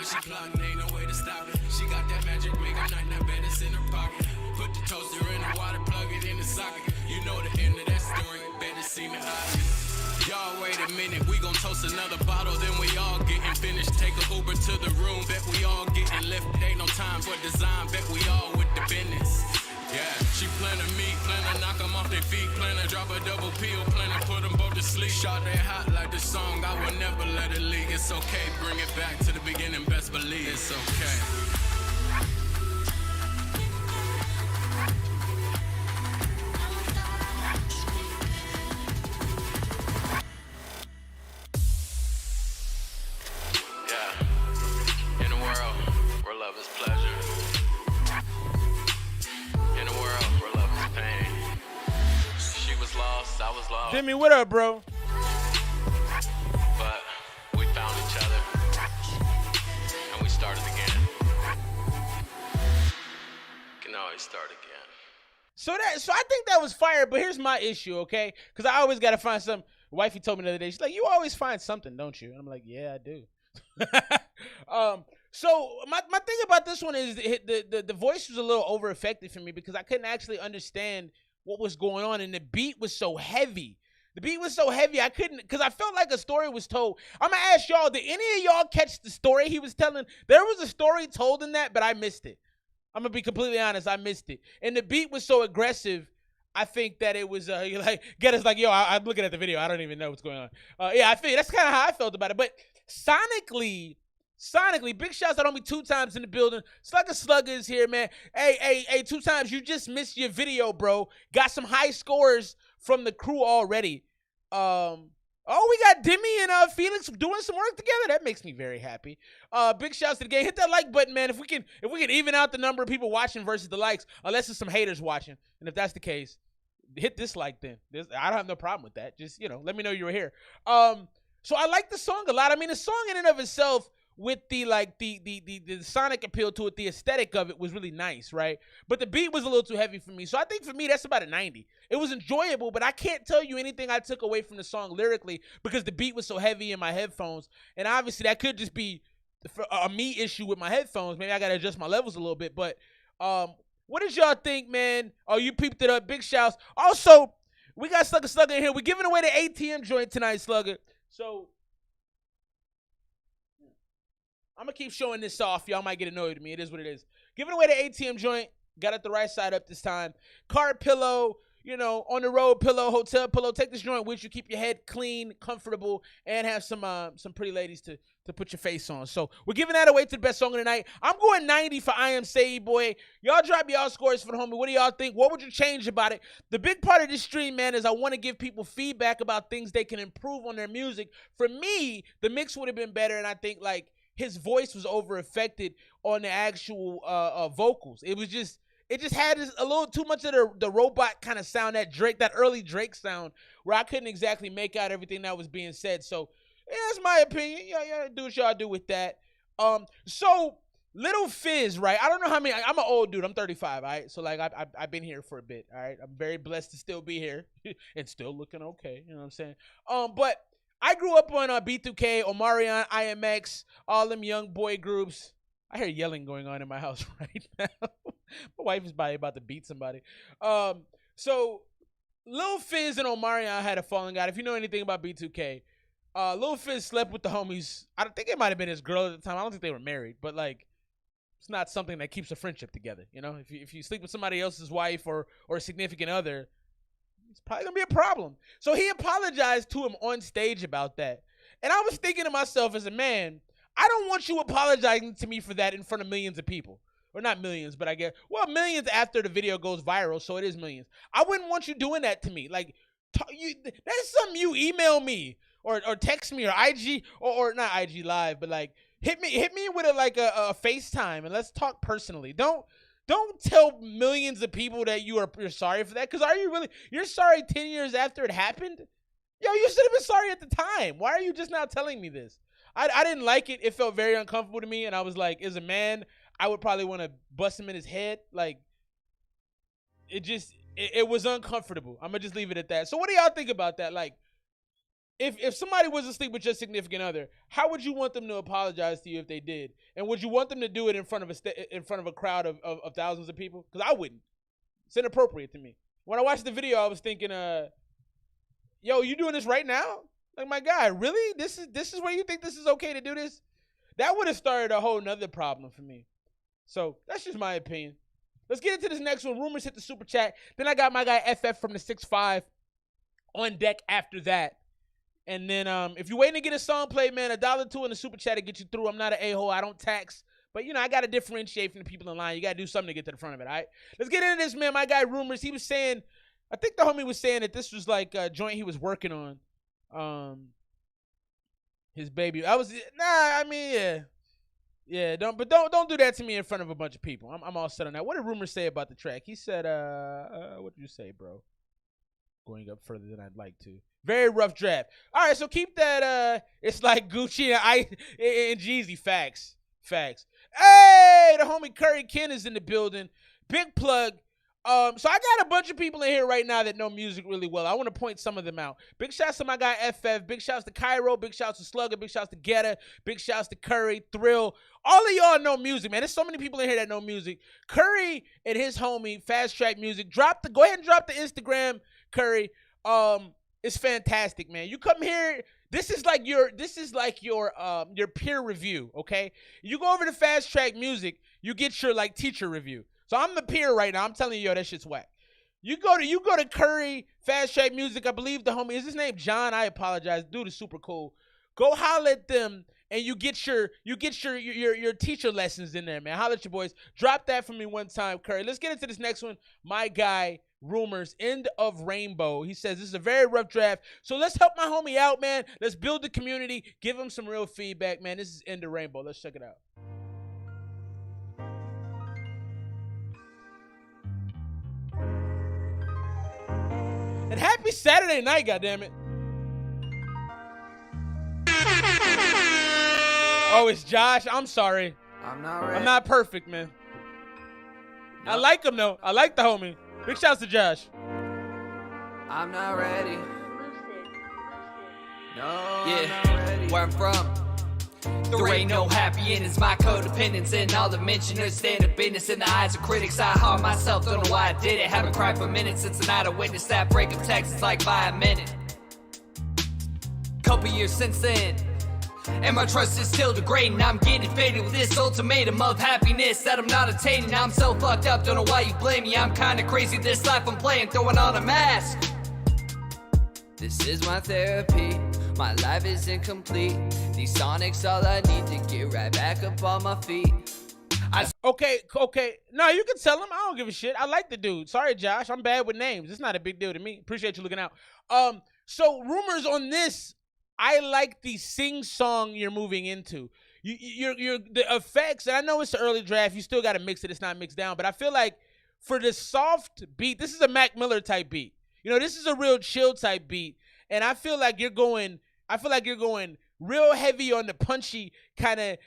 She plotting, ain't no way to stop it. She got that magic, make a night, that bed is in her pocket. Put the toaster in the water, plug it in the socket. You know the end of that story, better seen the obvious. Y'all wait a minute, we gon' toast another bottle, then we all getting finished. Take a Uber to the room, bet we all getting lifted. Ain't no time for design, bet we all with the business. Yeah, she plan to meet, plan to knock them off their feet, plan to drop a double pill, plan to put them both to sleep. Shot they hot like the song, I will never let it leak. It's okay, bring it back to the beginning, best believe it's okay. Yeah, in a world where love is pleasure. I was lost. Jimmy, what up, bro? But we found each other and we started again. Can always start again. So I think that was fire, but here's my issue, okay? Because I always gotta find something. Wifey told me the other day, she's like, "You always find something, don't you?" And I'm like, "Yeah, I do." So my thing about this one is the voice was a little over affected for me because I couldn't actually understand what was going on, and the beat was so heavy. The beat was so heavy, I couldn't, because I felt like a story was told. I'm going to ask y'all, did any of y'all catch the story he was telling? There was a story told in that, but I missed it. I'm going to be completely honest, I missed it. And the beat was so aggressive, I think that it was, like, get us like, yo, I'm looking at the video, I don't even know what's going on. Yeah, I think that's kind of how I felt about it. But sonically, big shouts out on me 2 times in the building. Slugger is here, man. Hey, 2 times, you just missed your video, bro. Got some high scores from the crew already. Oh, we got Demi and Felix doing some work together. That makes me very happy. Big shouts to the game. Hit that like button, man. If we can even out the number of people watching versus the likes, unless it's some haters watching. And if that's the case, hit this like then. I don't have no problem with that. Just, let me know you were here. So I like the song a lot. I mean, the song in and of itself, with the sonic appeal to it, the aesthetic of it was really nice, right? But the beat was a little too heavy for me. So I think for me, that's about a 90. It was enjoyable, but I can't tell you anything I took away from the song lyrically because the beat was so heavy in my headphones. And obviously that could just be a me issue with my headphones. Maybe I got to adjust my levels a little bit. But what did y'all think, man? Oh, you peeped it up. Big shouts. Also, we got Slugger in here. We're giving away the ATM joint tonight, Slugger. So I'm going to keep showing this off. Y'all might get annoyed with me. It is what it is. Giving away the ATM joint. Got it the right side up this time. Card pillow, on the road pillow, hotel pillow. Take this joint with you. Keep your head clean, comfortable, and have some pretty ladies to put your face on. So we're giving that away to the best song of the night. I'm going 90 for I Am Say Boy. Y'all drop y'all scores for the homie. What do y'all think? What would you change about it? The big part of this stream, man, is I want to give people feedback about things they can improve on their music. For me, the mix would have been better, and I think, his voice was over affected on the actual vocals. It just had a little too much of the robot kind of sound, that early Drake sound, where I couldn't exactly make out everything that was being said. So yeah, that's my opinion. Yeah, do what y'all do with that. So Little Fizz, right? I don't know how many. I'm an old dude. I'm 35. All right, so I've been here for a bit. All right, I'm very blessed to still be here and still looking okay. You know what I'm saying? But I grew up on B2K, Omarion, IMX, all them young boy groups. I hear yelling going on in my house right now. My wife is probably about to beat somebody. So Lil Fizz and Omarion had a falling out. If you know anything about B2K, Lil Fizz slept with the homies. I think it might have been his girl at the time. I don't think they were married, but it's not something that keeps a friendship together. If you sleep with somebody else's wife or a significant other, it's probably gonna be a problem. So he apologized to him on stage about that. And I was thinking to myself as a man, I don't want you apologizing to me for that in front of millions of people. Or not millions, but I guess, millions after the video goes viral, so it is millions. I wouldn't want you doing that to me. That's something you email me or text me or IG or not IG live, but hit me with a FaceTime and let's talk personally. Don't tell millions of people that you're sorry for that. Because are you really? You're sorry 10 years after it happened? Yo, you should have been sorry at the time. Why are you just now telling me this? I didn't like it. It felt very uncomfortable to me. And I was like, as a man, I would probably want to bust him in his head. It was uncomfortable. I'm going to just leave it at that. So what do y'all think about that? If somebody was asleep with your significant other, how would you want them to apologize to you if they did? And would you want them to do it in front of a crowd of thousands of people? Because I wouldn't. It's inappropriate to me. When I watched the video, I was thinking, yo, you doing this right now? My guy, really? This is where you think this is okay to do this? That would have started a whole nother problem for me. So that's just my opinion. Let's get into this next one. Rumors hit the super chat. Then I got my guy FF from the 6'5" on deck after that. And then if you're waiting to get a song played, man, $1.02 in the super chat to get you through. I'm not an a-hole. I don't tax. But, I got to differentiate from the people in line. You got to do something to get to the front of it, all right? Let's get into this, man. My guy Rumors, he was saying, I think the homie was saying that this was a joint he was working on. His baby. Yeah, don't do that to me in front of a bunch of people. I'm all set on that. What did Rumors say about the track? He said, what did you say, bro? Going up further than I'd like to. Very rough draft. All right, so keep that. It's like Gucci and Jeezy. Facts. Hey, the homie Curry Ken is in the building. Big plug. So I got a bunch of people in here right now that know music really well. I want to point some of them out. Big shouts to my guy FF. Big shouts to Cairo. Big shouts to Slugger. Big shouts to Getta. Big shouts to Curry, Thrill. All of y'all know music, man. There's so many people in here that know music. Curry and his homie Fast Track Music. Go ahead and drop the Instagram, Curry. It's fantastic, man. You come here. This is like your peer review, okay? You go over to Fast Track Music, you get your teacher review. So I'm the peer right now. I'm telling you, yo, that shit's whack. You go to Curry, Fast Track Music. I believe the homie is his name John. I apologize. Dude is super cool. Go holler at them and you get your teacher lessons in there, man. Holler at your boys. Drop that for me one time, Curry. Let's get into this next one. My guy Rumors, end of Rainbow. He says, this is a very rough draft. So let's help my homie out, man. Let's build the community. Give him some real feedback, man. This is end of Rainbow. Let's check it out. And happy Saturday night, goddammit. Oh, it's Josh. I'm sorry. I'm not ready. I'm not perfect, man. I like him, though. I like the homie. Big shouts to Josh. I'm not ready. No, Yeah, I'm not ready. where I'm from. There ain't no happy endings, my codependence and all the mentioners stand up business in the eyes of critics. I harm myself, don't know why I did it. Haven't cried for minutes since the night I witnessed that break of Texas like by a minute. Couple years since then, and my trust is still degrading. I'm getting faded with this ultimatum of happiness that I'm not attaining. I'm so fucked up, don't know why you blame me. I'm kinda crazy, this life I'm playing, throwing on a mask. This is my therapy, my life is incomplete. These sonics all I need to get right back up on my feet. Okay. No, you can tell him. I don't give a shit. I like the dude. Sorry, Josh. I'm bad with names. It's not a big deal to me. Appreciate you looking out. So rumors on this. I like the sing-song you're moving into. You're the effects, and I know it's the early draft. You still got to mix it. It's not mixed down. But I feel like for the soft beat, this is a Mac Miller type beat. You know, this is a real chill type beat. And I feel like you're going real heavy on the punchy kind of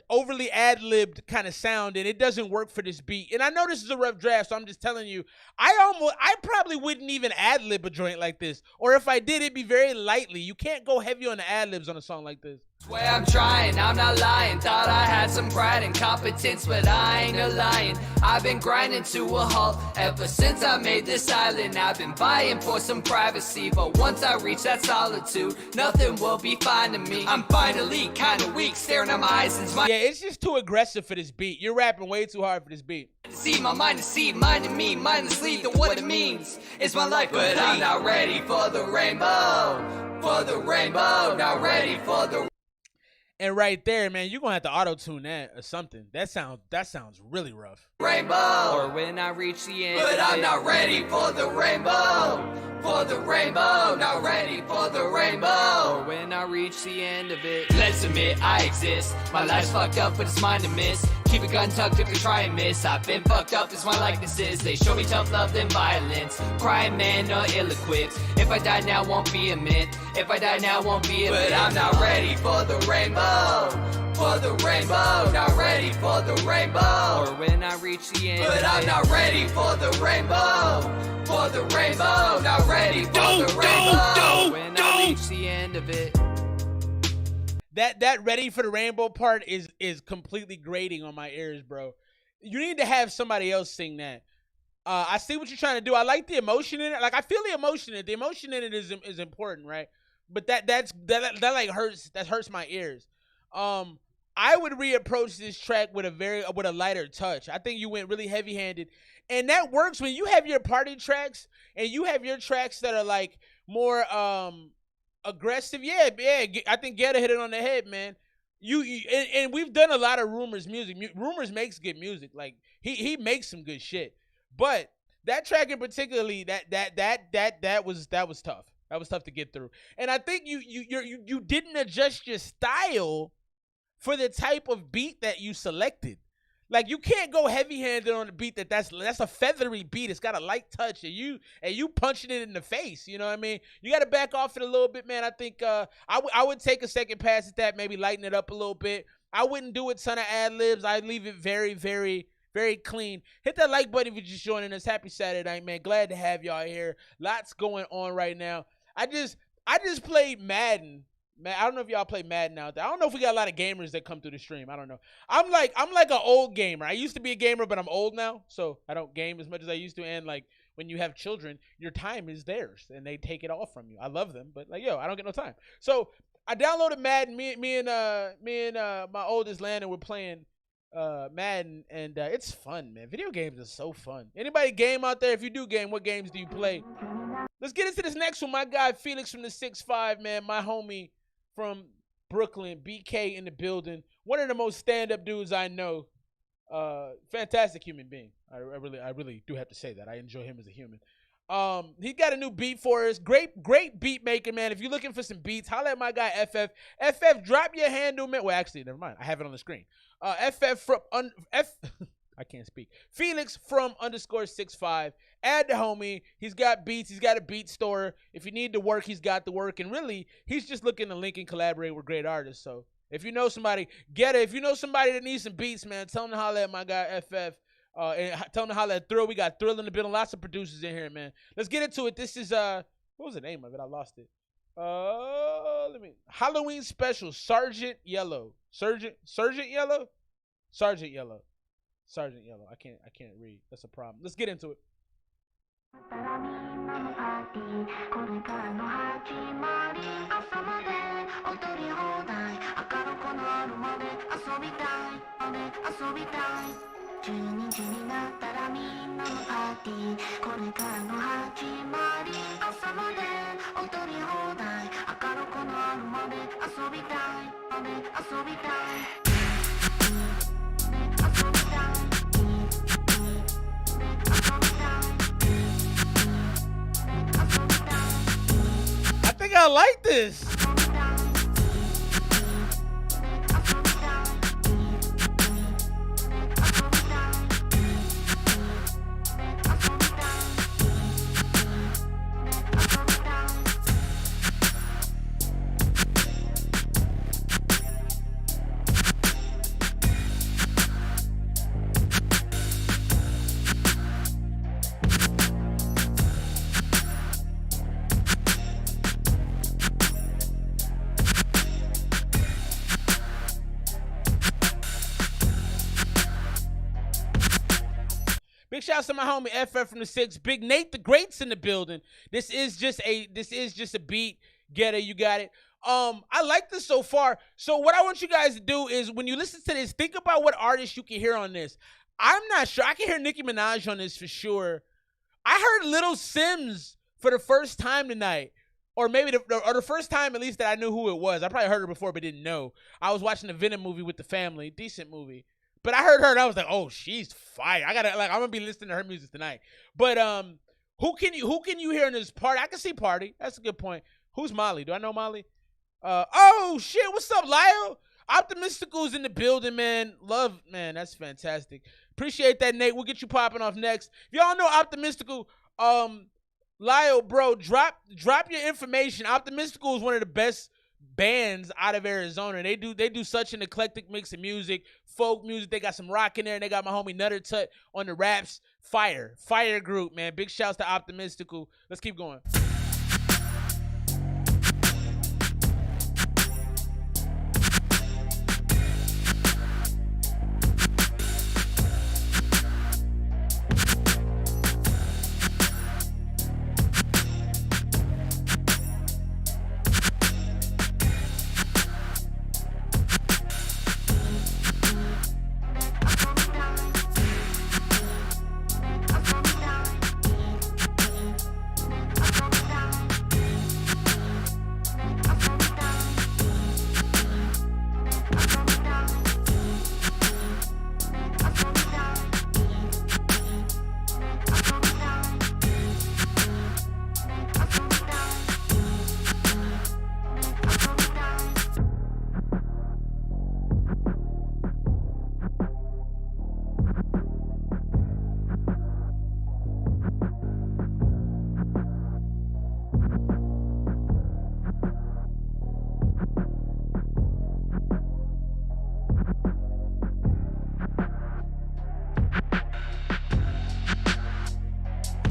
overly ad-libbed kind of sound, and it doesn't work for this beat. And I know this is a rough draft, so I'm just telling you, I probably wouldn't even ad-lib a joint like this. Or if I did, it'd be very lightly. You can't go heavy on the ad-libs on a song like this. Swear I'm trying, I'm not lying. Thought I had some pride and competence, but I ain't a lion. I've been grinding to a halt ever since I made this island. I've been vying for some privacy, but once I reach that solitude, nothing will be fine to me. I'm finally kinda weak, staring at my eyes and my Yeah, it's just too aggressive for this beat. You're rapping way too hard for this beat. see my mind to see, minding me, mindlessly, the what it means. It's my life, but I'm not ready for the rainbow. For the rainbow, not ready for the And right there, man, you're gonna have to auto-tune that or something. That sounds really rough. rainbow. Or when I reach the end. But I'm not ready for the rainbow. For the rainbow, not ready for the rainbow. Or when I reach the end of it. Let's admit I exist. My life's fucked up, but it's mine to miss. Keep a gun tucked if you try and miss. I've been fucked up, as my likeness is. They show me tough love, then violence. Crying man or ill-equipped. If I die now, won't be a myth. If I die now, won't be a myth. But I'm not ready for the rainbow. For the rainbow, not ready for the rainbow. Or when I reach the end. But I'm not ready for the rainbow. For the rainbow, not ready for the rainbow. When I reach the end of it. That ready for the rainbow part is completely grating on my ears, bro. You need to have somebody else sing that. I see what you're trying to do. I like the emotion in it. Like, I feel the emotion in it. The emotion in it is important, right? But that like hurts. That hurts my ears. I would reapproach this track with a lighter touch. I think you went really heavy-handed, and that works when you have your party tracks and you have your tracks that are like more aggressive. Yeah. I think Guetta hit it on the head, man. And we've done a lot of Rumors music. Rumors makes good music. Like he makes some good shit. But that track in particularly, that was tough. That was tough to get through. And I think you didn't adjust your style for the type of beat that you selected. Like, you can't go heavy-handed on a beat that's a feathery beat. It's got a light touch, and you punching it in the face. You know what I mean? You got to back off it a little bit, man. I think I would take a second pass at that, maybe lighten it up a little bit. I wouldn't do a ton of ad-libs. I'd leave it very, very, very clean. Hit that like button if you're just joining us. Happy Saturday night, man. Glad to have y'all here. Lots going on right now. I just played Madden. Man, I don't know if y'all play Madden out there. I don't know if we got a lot of gamers that come through the stream. I don't know. I'm like an old gamer. I used to be a gamer, but I'm old now, so I don't game as much as I used to. And like, when you have children, your time is theirs, and they take it all from you. I love them, but like, I don't get no time. So I downloaded Madden. Me and my oldest Landon were playing Madden, and it's fun, man. Video games are so fun. Anybody game out there? If you do game, what games do you play? Let's get into this next one. My guy Felix from the 6'5", man. My homie from Brooklyn, BK in the building. One of the most stand-up dudes I know. Fantastic human being. I really do have to say that. I enjoy him as a human. He got a new beat for us. Great beat maker, man. If you're looking for some beats, holla at my guy FF. FF, drop your handle, man. Well, actually, never mind. I have it on the screen. FF from I can't speak. Felix from _65. Add the homie. He's got beats. He's got a beat store. If you need the work, he's got the work. And really, he's just looking to link and collaborate with great artists. So if you know somebody, get it. If you know somebody that needs some beats, man, tell them to holla at my guy FF. And tell them to holla at Thrill. We got Thrill in the building. Lots of producers in here, man. Let's get into it. This is what was the name of it? I lost it. Halloween special. Sergeant Yellow. Sergeant Yellow. I can't read. That's a problem. Let's get into it. I think I like this. Big shouts to my homie FF from the 6. Big Nate the Great's in the building. This is just a beat getter. You got it. I like this so far. So what I want you guys to do is when you listen to this, think about what artists you can hear on this. I'm not sure. I can hear Nicki Minaj on this for sure. I heard Little Sims for the first time tonight. Or maybe the first time at least that I knew who it was. I probably heard her before but didn't know. I was watching the Venom movie with the family. Decent movie. But I heard her and I was like, oh, she's fire. I'm gonna be listening to her music tonight. But who can you hear in this Party? I can see Party. That's a good point. Who's Molly? Do I know Molly? Oh shit, what's up, Lyle? Optimistical's in the building, man. Love, man, that's fantastic. Appreciate that, Nate. We'll get you popping off next. If y'all know Optimistical, Lyle, bro, drop your information. Optimistical is one of the best bands out of Arizona. They do such an eclectic mix of music, folk music. They got some rock in there, and they got my homie Nutter Tut on the raps. Fire group, man. Big shouts to Optimistical. Let's keep going.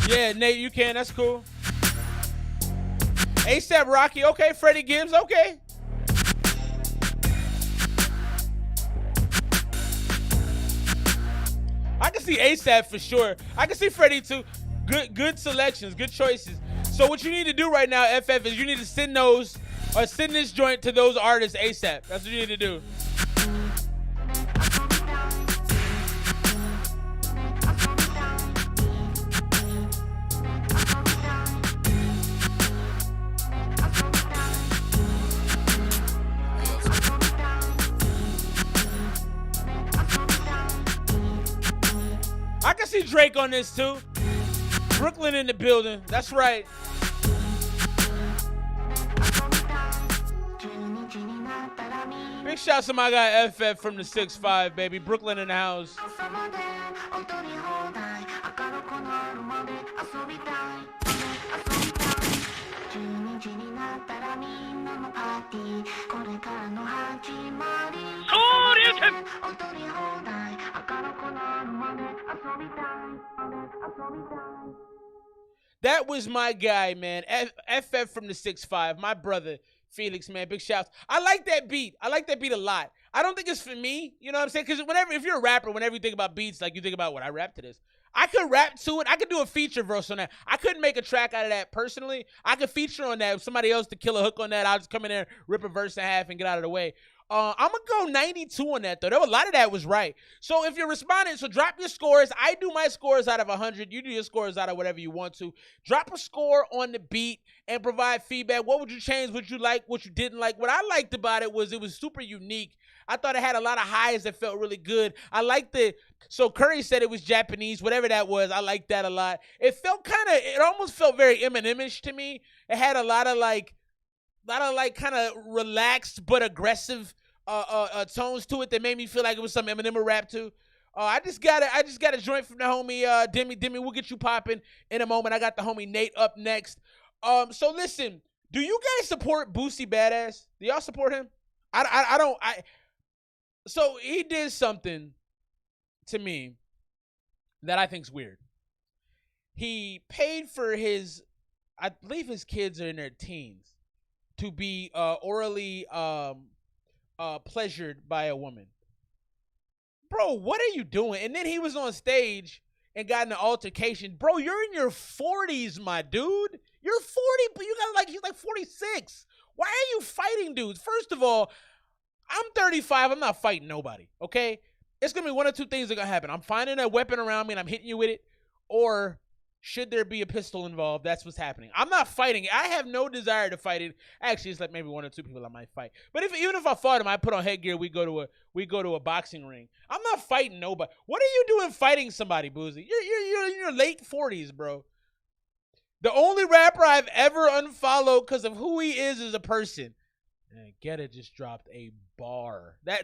Yeah, Nate, you can. That's cool. ASAP Rocky. Okay. Freddie Gibbs. Okay. I can see ASAP for sure. I can see Freddie too. Good selections. Good choices. So what you need to do right now, FF, is you need to send this joint to those artists ASAP. That's what you need to do. see Drake on this too. Brooklyn in the building. That's right. Big shouts to my guy FF from the 6'5", baby. Brooklyn in the house. That was my guy, man. FF from the 6'5", my brother. Felix, man, big shouts. I like that beat. I like that beat a lot. I don't think it's for me, you know what I'm saying? Because if you're a rapper, whenever you think about beats, like you think about what I rap to this. I could rap to it. I could do a feature verse on that. I couldn't make a track out of that personally. I could feature on that. If somebody else to kill a hook on that, I'll just come in there, rip a verse in half, and get out of the way. I'm going to go 92 on that, though. A lot of that was right. So if you're responding, so drop your scores. I do my scores out of 100. You do your scores out of whatever you want to. Drop a score on the beat and provide feedback. What would you change? What you like? What you didn't like? What I liked about it was super unique. I thought it had a lot of highs that felt really good. I liked so Curry said it was Japanese, whatever that was. I liked that a lot. It almost felt very Eminem-ish to me. It had a lot of kind of relaxed but aggressive tones to it that made me feel like it was some Eminem rap too. I just got a joint from the homie Demi. We'll get you popping in a moment. I got the homie Nate up next. So listen, do you guys support Boosie Badass? Do y'all support him? I don't. So he did something to me that I think's weird. He paid for I believe his kids are in their teens, to be orally pleasured by a woman. Bro, what are you doing? And then he was on stage and got in an altercation. Bro, you're in your 40s, my dude. You're 40, but he's like 46. Why are you fighting dudes? First of all, I'm 35. I'm not fighting nobody, okay? It's going to be one of two things that are going to happen. I'm finding a weapon around me and I'm hitting you with it, or should there be a pistol involved? That's what's happening. I'm not fighting it. I have no desire to fight it. Actually, it's like maybe one or two people I might fight. But even if I fought him, I put on headgear, we go to a boxing ring. I'm not fighting nobody. What are you doing fighting somebody, Boozy? You're in your late 40s, bro. The only rapper I've ever unfollowed because of who he is as a person. And Getta just dropped a bar. That's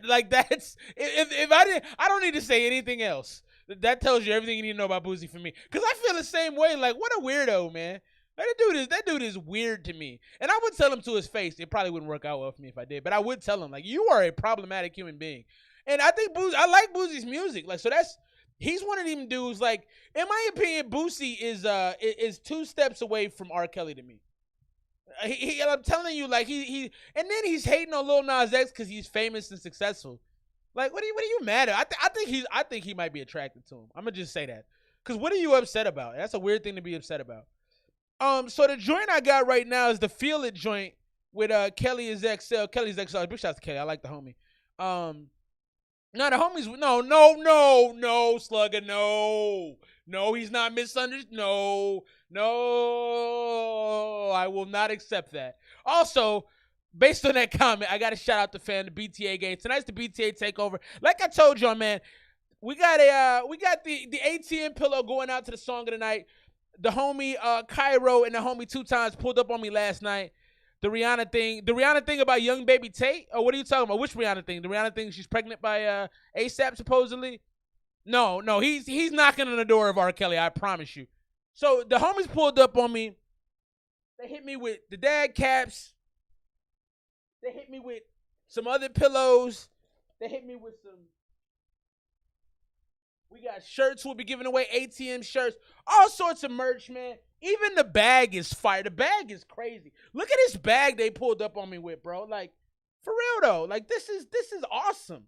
if I don't need to say anything else. That tells you everything you need to know about Boozy for me. Because I feel the same way. Like, what a weirdo, man. That dude is weird to me. And I would tell him to his face. It probably wouldn't work out well for me if I did. But I would tell him, like, you are a problematic human being. And I think I like Boozy's music. Like, so he's one of them dudes, like, in my opinion, Boosie is 2 steps away from R. Kelly to me. I'm telling you, like, and then he's hating on Lil Nas X because he's famous and successful. Like, what are you mad at? I think he might be attracted to him. I'm gonna just say that. Cause what are you upset about? That's a weird thing to be upset about. So the joint I got right now is the Feel It joint with Kelly's XL. Kelly's XL. Big shout out to Kelly. I like the homie. No, the homies. No, Slugger. No, he's not misunderstood. No, I will not accept that. Also, based on that comment, I got to shout out the fan, the BTA game. Tonight's the BTA takeover. Like I told y'all, man, we got the ATM pillow going out to the song of the night. The homie Cairo and the homie 2 Times pulled up on me last night. The Rihanna thing about young baby Tate. Oh, what are you talking about? Which Rihanna thing? The Rihanna thing she's pregnant by ASAP supposedly. No, he's knocking on the door of R. Kelly. I promise you. So the homies pulled up on me. They hit me with the dad caps. They hit me with some other pillows. They hit me with some. We got shirts. We'll be giving away ATM shirts. All sorts of merch, man. Even the bag is fire. The bag is crazy. Look at this bag they pulled up on me with, bro. Like, for real though. Like, this is awesome.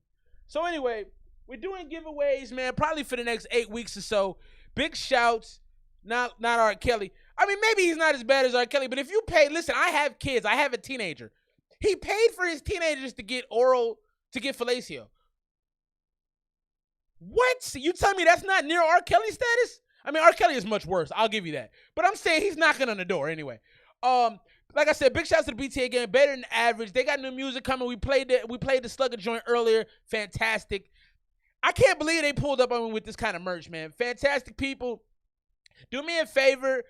So anyway, we're doing giveaways, man. Probably for the next 8 weeks or so. Big shouts. Not R. Kelly. I mean, maybe he's not as bad as R. Kelly, but if you pay, listen, I have kids. I have a teenager. He paid for his teenagers to get fellatio. What? You tell me that's not near R. Kelly status? I mean, R. Kelly is much worse. I'll give you that. But I'm saying he's knocking on the door anyway. Like I said, big shouts to the BTA game. Better than average. They got new music coming. We played the Slugger joint earlier. Fantastic. I can't believe they pulled up on me with this kind of merch, man. Fantastic people. Do me a favor.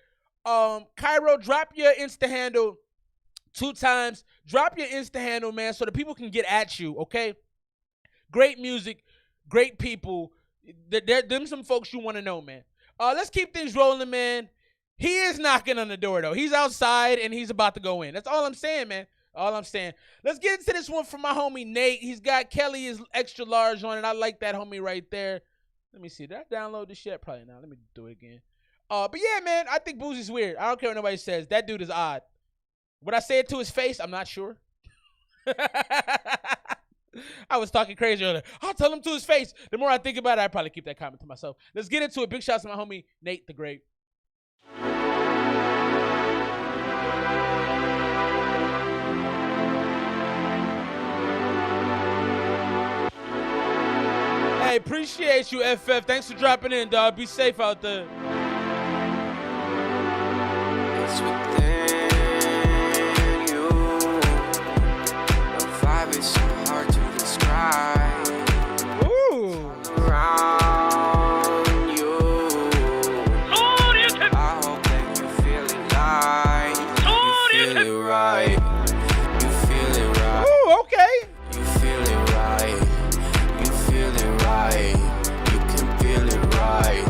Cairo, drop your Insta handle 2 times. Drop your Insta handle, man, so that people can get at you, okay? Great music, great people. Them some folks you want to know, man. Let's keep things rolling, man. He is knocking on the door, though. He's outside, and he's about to go in. That's all I'm saying, man. All I'm saying. Let's get into this one from my homie Nate. He's got Kelly is extra large on it. I like that homie right there. Let me see. Did I download this shit? Probably not. Let me do it again. But yeah, man, I think Boozie's weird. I don't care what nobody says. That dude is odd. Would I say it to his face? I'm not sure. I was talking crazy earlier. I'll tell him to his face. The more I think about it, I probably keep that comment to myself. Let's get into it. Big shouts to my homie Nate the Great. Hey, appreciate you, FF. Thanks for dropping in, dog. Be safe out there. It's within you. The vibe is so hard to describe. Ooh. Around you. I hope that you feel it like you feel it right. You feel it right. Ooh, okay. You feel it right. You feel it right. You can feel it right.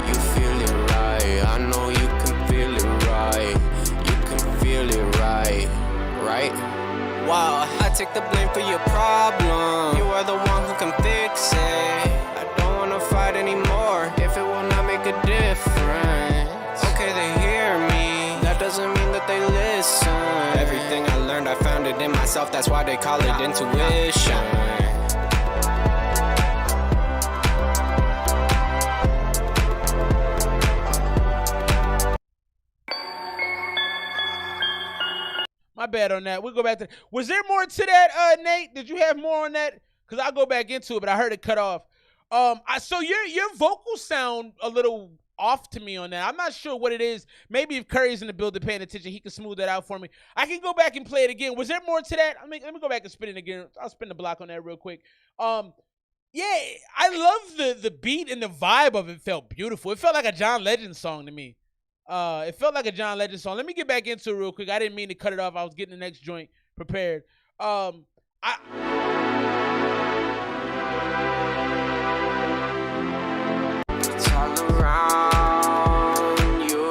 You feel it right. I know you can feel it right. You can feel it right. Right? Wow, I take the blame for your problem. You are the one who can fix it. I don't wanna fight anymore if it will not make a difference. Okay, they hear me. That doesn't mean that they listen. Everything I learned, I found it in myself. That's why they call it intuition. My bad on that. We'll go back to. Was there more to that, Nate? Did you have more on that? Because I'll go back into it, but I heard it cut off. So your vocals sound a little off to me on that. I'm not sure what it is. Maybe if Curry's in the building paying attention, he can smooth that out for me. I can go back and play it again. Was there more to that? Let me go back and spin it again. I'll spin the block on that real quick. Yeah, I love the beat and the vibe of it. Felt beautiful. It felt like a John Legend song to me. It felt like a John Legend song. Let me get back into it real quick. I didn't mean to cut it off. I was getting the next joint prepared. It's all around you.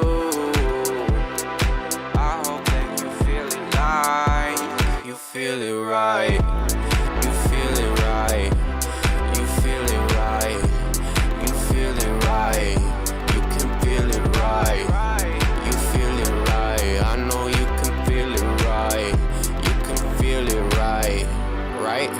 I hope that you feel it like you feel it right. You feel it right. You feel it right. You feel it right. You can feel it right. You feel it right. I know you can feel it right. You can feel it right. Right?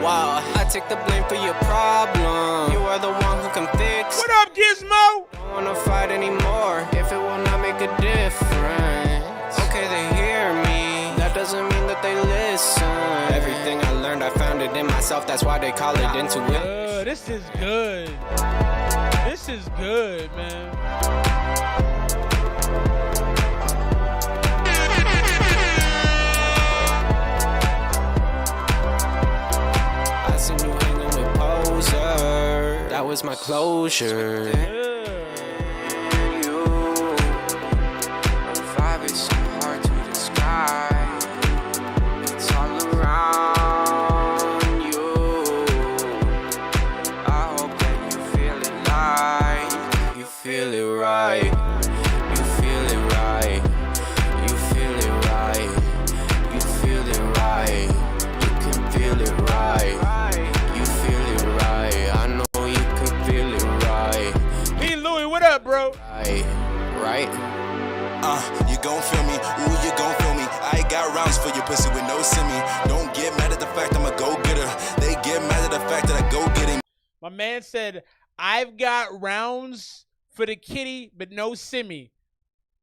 Wow, I take the blame for your problem. You are the one who can fix. What up, Gizmo? Don't wanna fight anymore if it will not make a difference. Okay, they hear me. That doesn't mean that they listen. Everything I learned, I found it in myself. That's why they call it intuition. This is good. This is good, man. I seen you hanging with Poser. That was my closure. You, the vibe is so hard to describe. It's all around you. I hope that you feel it like you feel it right. You feel it right. You feel it right. You feel it right. You can feel it right. You feel it right. I know you can feel it right. Me and Louis, what up, bro? Right? You gon' feel me, ooh, you gon' feel me. I got rounds for your pussy with no semi. Don't get mad at the fact I'm a go-getter. They get mad at the fact that I go getting. My man said, I've got rounds for the kitty, but no simi.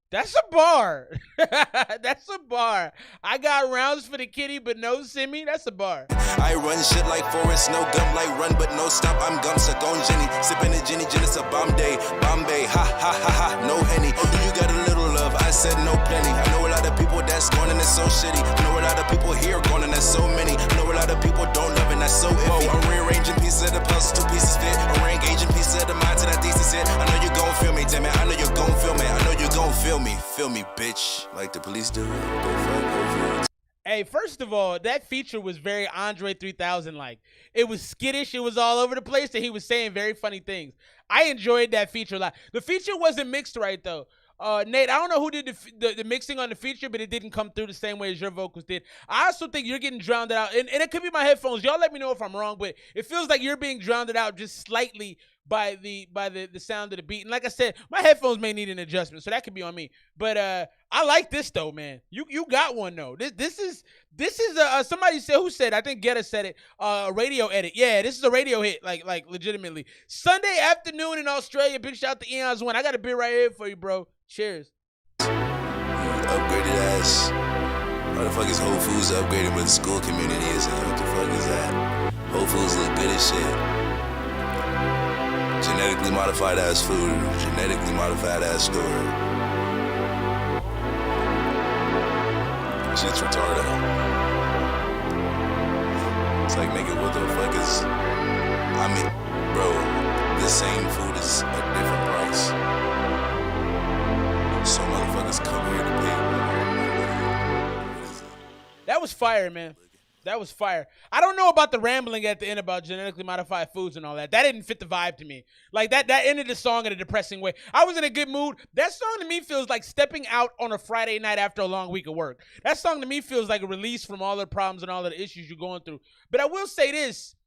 That's a bar. That's a bar. I got rounds for the kitty, but no simi. That's a bar. I run shit like Forrest, no gum like run, but no stop. I'm gum suck on Jenny, sipping a Jenny, it's a bomb day. Bombay, ha ha ha ha, no henny. Oh, you got a little love, I said no plenty. I know a lot of people that's going and it's so shitty. I know a lot of people here going and that's so many. I know a lot of people don't love and that's so iffy. I'm rearranging pieces of the puzzle, 2 pieces fit. I'm re-engaging pieces of the mind to that thesis hit. I know you gon' feel me, damn it. I know you gon' feel me. I know you gon' feel me. Feel me, bitch. Like the police do. Go fuck over. Hey, first of all, that feature was very Andre 3000 like. It was skittish. It was all over the place, and he was saying very funny things. I enjoyed that feature a lot. The feature wasn't mixed right though. Nate, I don't know who did the mixing on the feature, but it didn't come through the same way as your vocals did. I also think you're getting drowned out, and it could be my headphones. Y'all let me know if I'm wrong, but it feels like you're being drowned out just slightly by the sound of the beat. And like I said, my headphones may need an adjustment, so that could be on me. But I like this though, man. You got one though. This is somebody said, who said? I think Getta said it. A radio edit. Yeah, this is a radio hit. Like legitimately. Sunday afternoon in Australia. Big shout out to Eon's One. I got a beer right here for you, bro. Cheers. Upgraded ass. How the fuck is Whole Foods upgraded, but the school community isn't? What the fuck is that? Whole Foods look good as shit. Genetically modified ass food. Genetically modified ass store. Shit's retarded. It's like, nigga, what the fuck is... I mean, bro, the same food is a different price. So motherfuckers come here to pay. That was fire, man. That was fire. I don't know about the rambling at the end about genetically modified foods and all that. That didn't fit the vibe to me. Like, that ended the song in a depressing way. I was in a good mood. That song to me feels like stepping out on a Friday night after a long week of work. That song to me feels like a release from all the problems and all of the issues you're going through. But I will say this.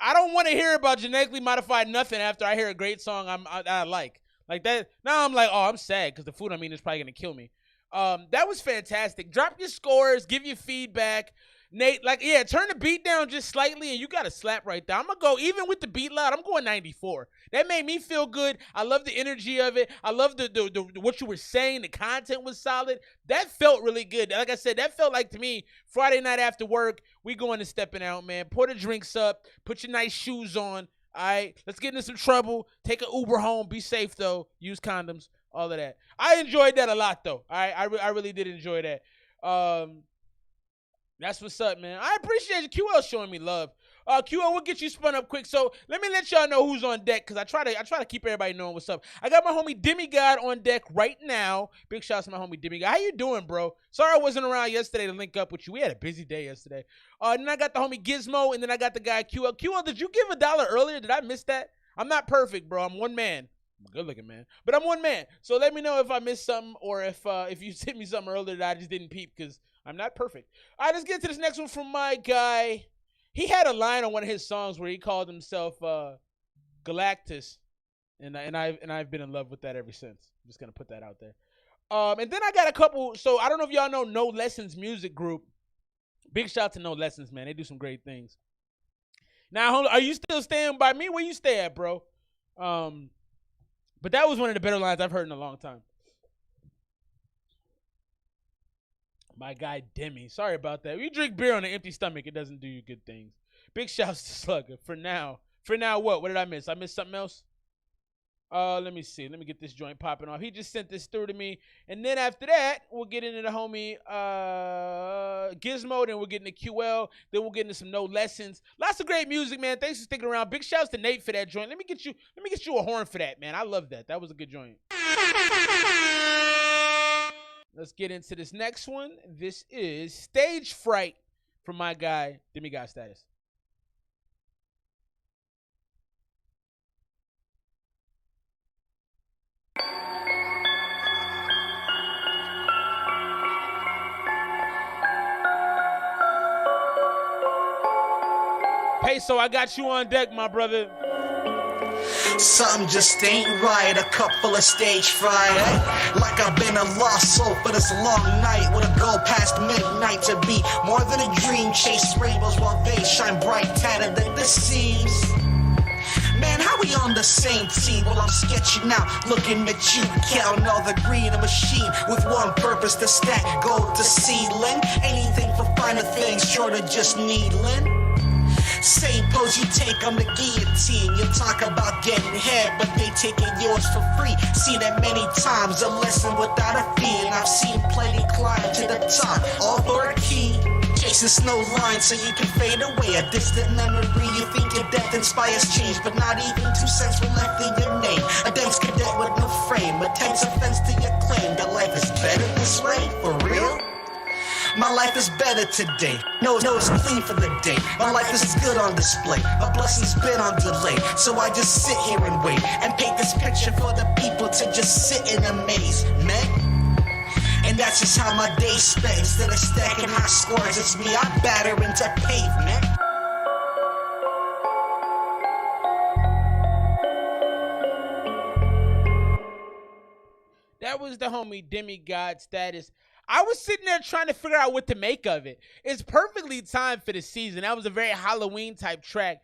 I don't want to hear about genetically modified nothing after I hear a great song I like. Like that. Now I'm like, oh, I'm sad because the food I'm eating is probably going to kill me. That was fantastic. Drop your scores. Give your feedback. Nate, like, yeah, turn the beat down just slightly, and you got a slap right there. I'm going to go, even with the beat loud, I'm going 94. That made me feel good. I love the energy of it. I love the what you were saying. The content was solid. That felt really good. Like I said, that felt like, to me, Friday night after work, we going to stepping out, man. Pour the drinks up. Put your nice shoes on. All right, let's get into some trouble. Take an Uber home. Be safe, though. Use condoms. All of that. I enjoyed that a lot, though. All right, I really did enjoy that. That's what's up, man. I appreciate you. QL showing me love. QL, we'll get you spun up quick. So let me let y'all know who's on deck, because I try to keep everybody knowing what's up. I got my homie Demigod on deck right now. Big shout out to my homie Demigod. How you doing, bro? Sorry I wasn't around yesterday to link up with you. We had a busy day yesterday. Then I got the homie Gizmo, and then I got the guy QL. QL, did you give $1 earlier? Did I miss that? I'm not perfect, bro. I'm one man. I'm a good-looking man, but I'm one man. So let me know if I missed something, or if you sent me something earlier that I just didn't peep, because I'm not perfect. All right, let's get to this next one from my guy. He had a line on one of his songs where he called himself Galactus, and I've been in love with that ever since. I'm just gonna put that out there. And then I got a couple. So I don't know if y'all know No Lessons Music Group. Big shout out to No Lessons, man. They do some great things. Now, are you still staying by me? Where you stay at, bro? But that was one of the better lines I've heard in a long time. My guy Demi. Sorry about that. You drink beer on an empty stomach, it doesn't do you good things. Big shouts to Slugger. For now. For now, what? What did I miss? I missed something else? Let me see. Let me get this joint popping off. He just sent this through to me. And then after that, we'll get into the homie Gizmo. Then we'll get into QL. Then we'll get into some No Lessons. Lots of great music, man. Thanks for sticking around. Big shouts to Nate for that joint. Let me get you a horn for that, man. I love that. That was a good joint. Let's get into this next one. This is Stage Fright from my guy, Demigod Status. Peso, I got you on deck, my brother. Something just ain't right, a couple of stage fright. Like I've been a lost soul for this long night. Wanna go past midnight to be more than a dream. Chase rainbows while they shine bright, tatted than the seams. Man, how we on the same team? Well, I'm sketching out, looking at you, counting all the green in a machine with one purpose, to stack gold to ceiling. Anything for finer things, short of just needling. Same pose you take on the guillotine. You talk about getting head, but they taking yours for free. Seen it many times, a lesson without a fee. And I've seen plenty climb to the top, all for a key. Chasing snow lines so you can fade away. A distant memory, you think your death inspires change, but not even 2 cents were left in your name. A dense cadet with no frame, a tense offense to your claim that life is better this way, for real? My life is better today. No, it's clean for the day. My life is good on display. My blessings been on delay. So I just sit here and wait and paint this picture for the people to just sit in amaze, man. And that's just how my day spent. Instead of stacking high scores, it's me, I batter into pavement. That was the homie Demigod Status. I was sitting there trying to figure out what to make of it. It's perfectly timed for the season. That was a very Halloween type track.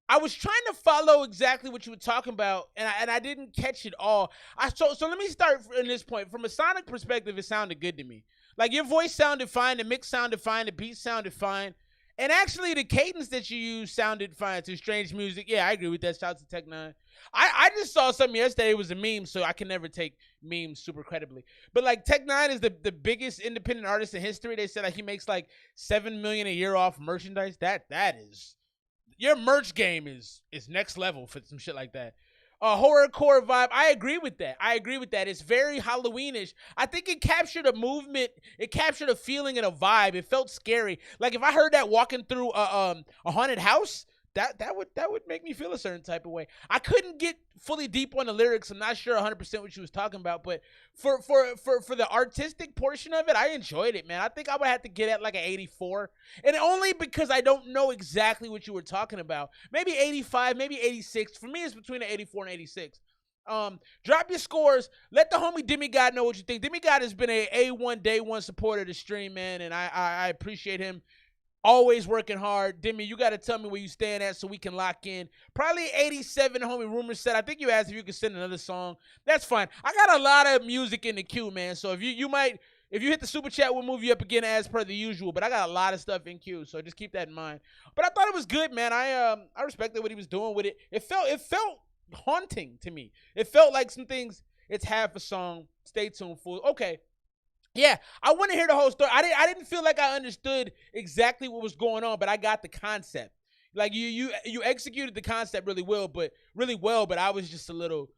I was trying to follow exactly what you were talking about, and I didn't catch it all. So let me start from this point. From a sonic perspective, it sounded good to me. Like, your voice sounded fine, the mix sounded fine, the beat sounded fine, and actually the cadence that you used sounded fine to strange music. Yeah, I agree with that. Shout out to Tech 9. I just saw something yesterday. It was a meme, so I can never take memes super credibly. But, like, Tech 9 is the biggest independent artist in history. They said, like, he makes, like, $7 million a year off merchandise. That is... Your merch game is next level for some shit like that. Horrorcore vibe, I agree with that. It's very Halloweenish. I think it captured a movement. It captured a feeling and a vibe. It felt scary. Like, if I heard that walking through a haunted house, that would make me feel a certain type of way. I couldn't get fully deep on the lyrics. I'm not sure 100% what she was talking about, but for the artistic portion of it, I enjoyed it, man. I think I would have to get at like an 84, and only because I don't know exactly what you were talking about. Maybe 85, maybe 86. For me, it's between an 84 and 86. Drop your scores. Let the homie Demigod know what you think. Demigod has been a A1 day one supporter of the stream, man, and I appreciate him. Always working hard. Demi, you got to tell me where you stand at so we can lock in. Probably 87, homie. Rumor said. I think you asked if you could send another song. That's fine. I got a lot of music in the queue, man. So if you hit the super chat, we'll move you up again as per the usual. But I got a lot of stuff in queue, so just keep that in mind. But I thought it was good, man. I respected what he was doing with it. It felt haunting to me. It felt like some things. It's half a song. Stay tuned, fool. Okay. Yeah, I want to hear the whole story. I didn't feel like I understood exactly what was going on, but I got the concept. Like, you executed the concept really well, but I was just a little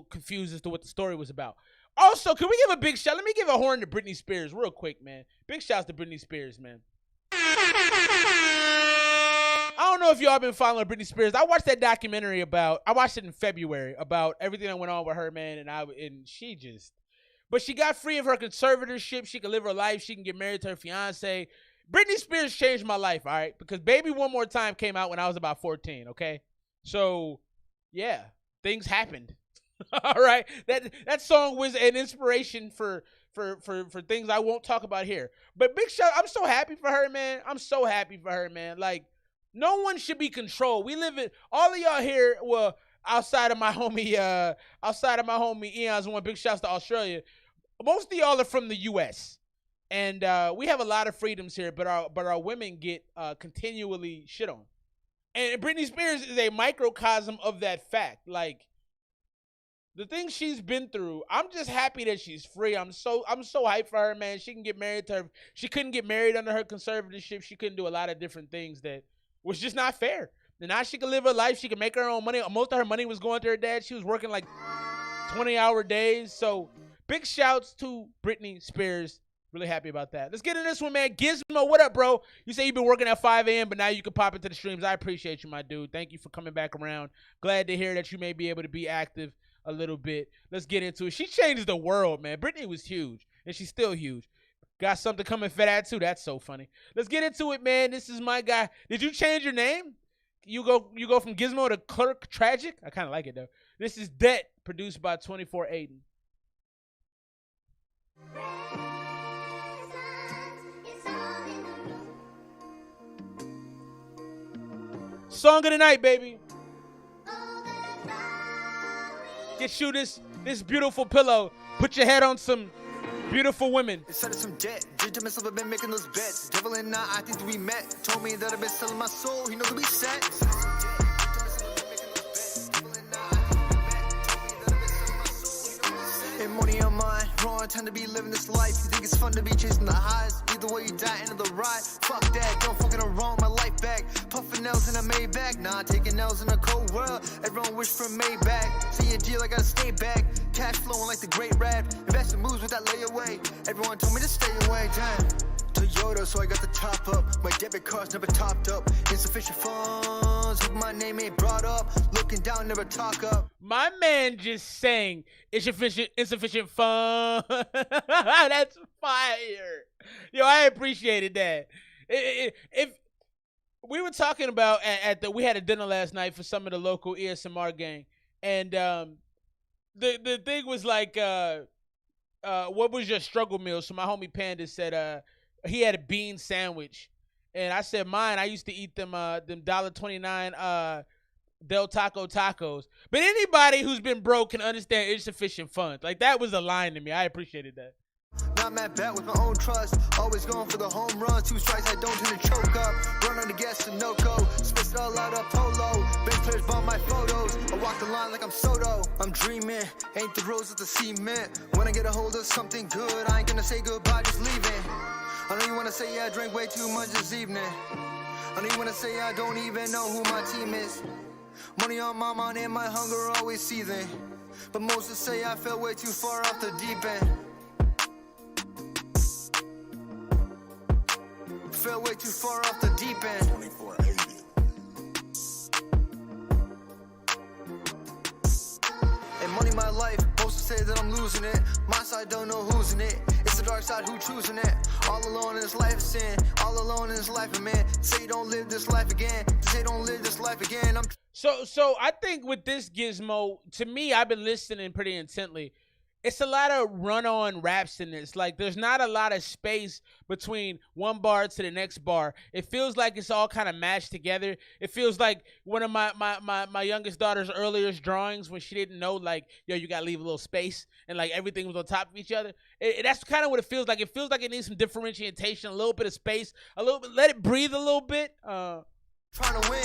confused as to what the story was about. Also, can we give a big shout? Let me give a horn to Britney Spears real quick, man. Big shouts to Britney Spears, man. I don't know if y'all been following Britney Spears. I watched that documentary I watched it in February about everything that went on with her, man, and she just... But she got free of her conservatorship. She can live her life. She can get married to her fiance. Britney Spears changed my life, all right? Because Baby One More Time came out when I was about 14, okay? So, yeah, things happened. All right? That song was an inspiration for things I won't talk about here. But big shout, I'm so happy for her, man. Like, no one should be controlled. We live in, all of y'all here, well, outside of my homie Eon's one, big shouts to Australia. Most of y'all are from the U.S. and we have a lot of freedoms here, but our women get continually shit on. And Britney Spears is a microcosm of that fact. Like, the things she's been through, I'm just happy that she's free. I'm so hyped for her, man. She can get married to her. She couldn't get married under her conservatorship. She couldn't do a lot of different things that was just not fair. And now she can live her life. She can make her own money. Most of her money was going to her dad. She was working like 20-hour days. So big shouts to Britney Spears. Really happy about that. Let's get into this one, man. Gizmo, what up, bro? You say you've been working at 5 a.m., but now you can pop into the streams. I appreciate you, my dude. Thank you for coming back around. Glad to hear that you may be able to be active a little bit. Let's get into it. She changed the world, man. Britney was huge, and she's still huge. Got something coming for that, too. That's so funny. Let's get into it, man. This is my guy. Did you change your name? You go from Gizmo to Clerk Tragic? I kind of like it, though. This is Debt, produced by 24 Aiden. Song of the night, baby. Get you this beautiful pillow. Put your head on some Beautiful women. Instead of some debt, did to myself, I've been making those bets. Devil and I think that we met. Told me that I've been selling my soul, he knows that we set. And money on mine, wrong time to be living this life. You think it's fun to be chasing the highs? Either way you die, into the ride. Fuck that, don't fucking wrong my life back. Puffin' nails in a Maybach, nah, taking nails in a cold world. Everyone wish for Maybach. See a deal, I gotta stay back. Cash flowing like the great rap. Investing moves with that layaway. Everyone told me to stay away, damn. Toyota, so I got the top up. My debit card's never topped up. Insufficient funds, hope my name ain't brought up. Looking down, never talk up. My man just sang insufficient fun. That's fire. Yo, I appreciated that. If we were talking about we had a dinner last night for some of the local ESMR gang, and the thing was like, what was your struggle meal? So my homie Panda said he had a bean sandwich, and I said mine. I used to eat them $1.29 Del Taco tacos. But anybody who's been broke can understand insufficient funds. Like, that was a line to me. I appreciated that. Not mad back with my own trust. Always going for the home run. 2 strikes, I don't tend to choke up. Run on the gas and no go. Spit it all out of polo. Big players bomb my photos. I walk the line like I'm Soto. I'm dreaming. Ain't the rose of the cement. When I get a hold of something good, I ain't gonna say goodbye, just leaving. I know you wanna say I drank way too much this evening. I know you wanna say I don't even know who my team is. Money on my mind and my hunger always seething. But most would say I fell way too far off the deep end. Fell way too far off the deep end. 2480. And money my life, most would say that I'm losing it. My side don't know who's in it. It's the dark side who choosing it. All alone in this life of sin. All alone in this life of man. Say you don't live this life again. Say don't live this life again. So I think with this Gizmo, to me, I've been listening pretty intently. It's a lot of run-on raps in this. Like, there's not a lot of space between one bar to the next bar. It feels like it's all kind of mashed together. It feels like one of my youngest daughter's earliest drawings when she didn't know, like, yo, you got to leave a little space. And, like, everything was on top of each other. That's kind of what it feels like. It feels like it needs some differentiation, a little bit of space, a little bit, let it breathe a little bit. Trying to win.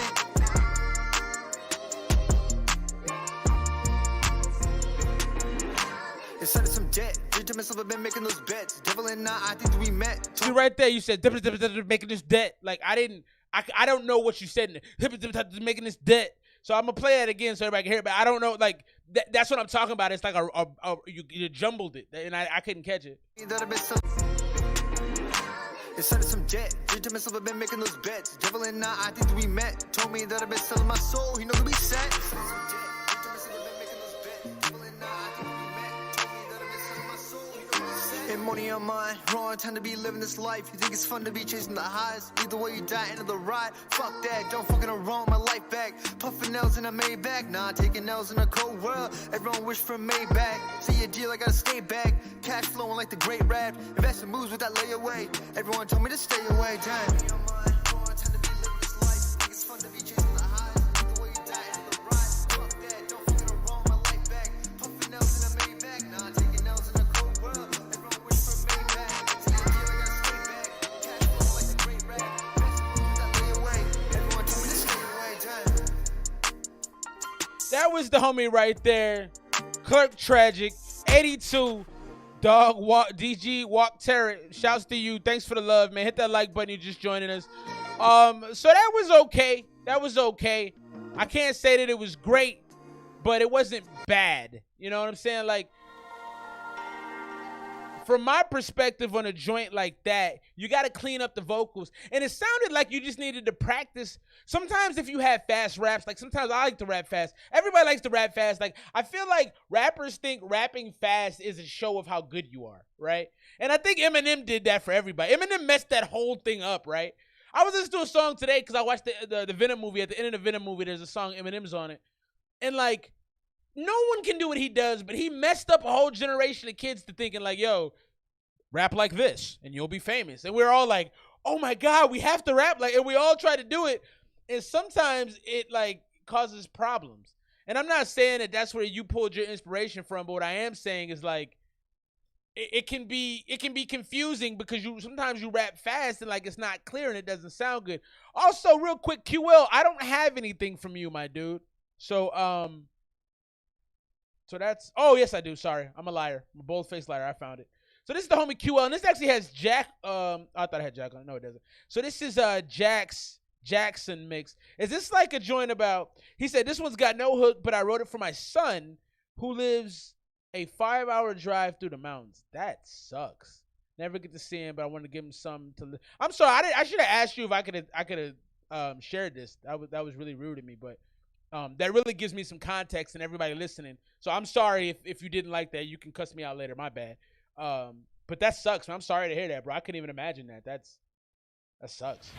Instead of some debt, did to myself, I've been making those bets. Devil and I think that we met. See right there, you said making this debt. Like, I don't know what you said. Making this debt. So I'm gonna play that again so everybody can hear it. But I don't know, like that's what I'm talking about. It's like you jumbled it, and I couldn't catch it. Instead of some debt, did to myself, I've been making those bets. Devil and I think that we met. Told me that I've been selling my soul, he knows that we set. And money on mine, wrong time to be living this life. You think it's fun to be chasing the highs? Either way you die, into the ride. Fuck that, don't fucking wrong my life back. Puffin' nails in a Maybach, nah, taking nails in a cold world. Everyone wish for Maybach. See a deal, I gotta stay back. Cash flowing like the great rap. Investing moves with that layaway. Everyone told me to stay away, damn. That was the homie right there. Clerk Tragic, 82, Dog Walk, DG Walk Terror. Shouts to you. Thanks for the love, man. Hit that like button. You just joining us. So that was okay. That was okay. I can't say that it was great, but it wasn't bad. You know what I'm saying? Like, from my perspective on a joint like that, you got to clean up the vocals. And it sounded like you just needed to practice. Sometimes if you have fast raps, like sometimes I like to rap fast. Everybody likes to rap fast. Like, I feel like rappers think rapping fast is a show of how good you are, right? And I think Eminem did that for everybody. Eminem messed that whole thing up, right? I was listening to a song today because I watched the Venom movie. At the end of the Venom movie, there's a song Eminem's on it. And like, no one can do what he does, but he messed up a whole generation of kids to thinking like, yo, rap like this and you'll be famous. And we're all like, oh my God, we have to rap like, and we all try to do it. And sometimes it like causes problems. And I'm not saying that that's where you pulled your inspiration from, but what I am saying is like, it can be confusing because sometimes you rap fast and like it's not clear and it doesn't sound good. Also, real quick, QL, I don't have anything from you, my dude. So so that's, oh yes I do. Sorry, I'm a liar. I'm a bold-faced liar. I found it. So this is the homie QL, and this actually has Jack. I thought I had Jack on. No, it doesn't. So this is Jackson mix. Is this like a joint about? He said this one's got no hook, but I wrote it for my son who lives a 5-hour drive through the mountains. That sucks. Never get to see him, but I want to give him some to. I'm sorry. I should have asked you if I could have shared this. That was really rude of me, but that really gives me some context and everybody listening. So I'm sorry if you didn't like that. You can cuss me out later. My bad. But that sucks, man. I'm sorry to hear that, bro. I couldn't even imagine that. That sucks.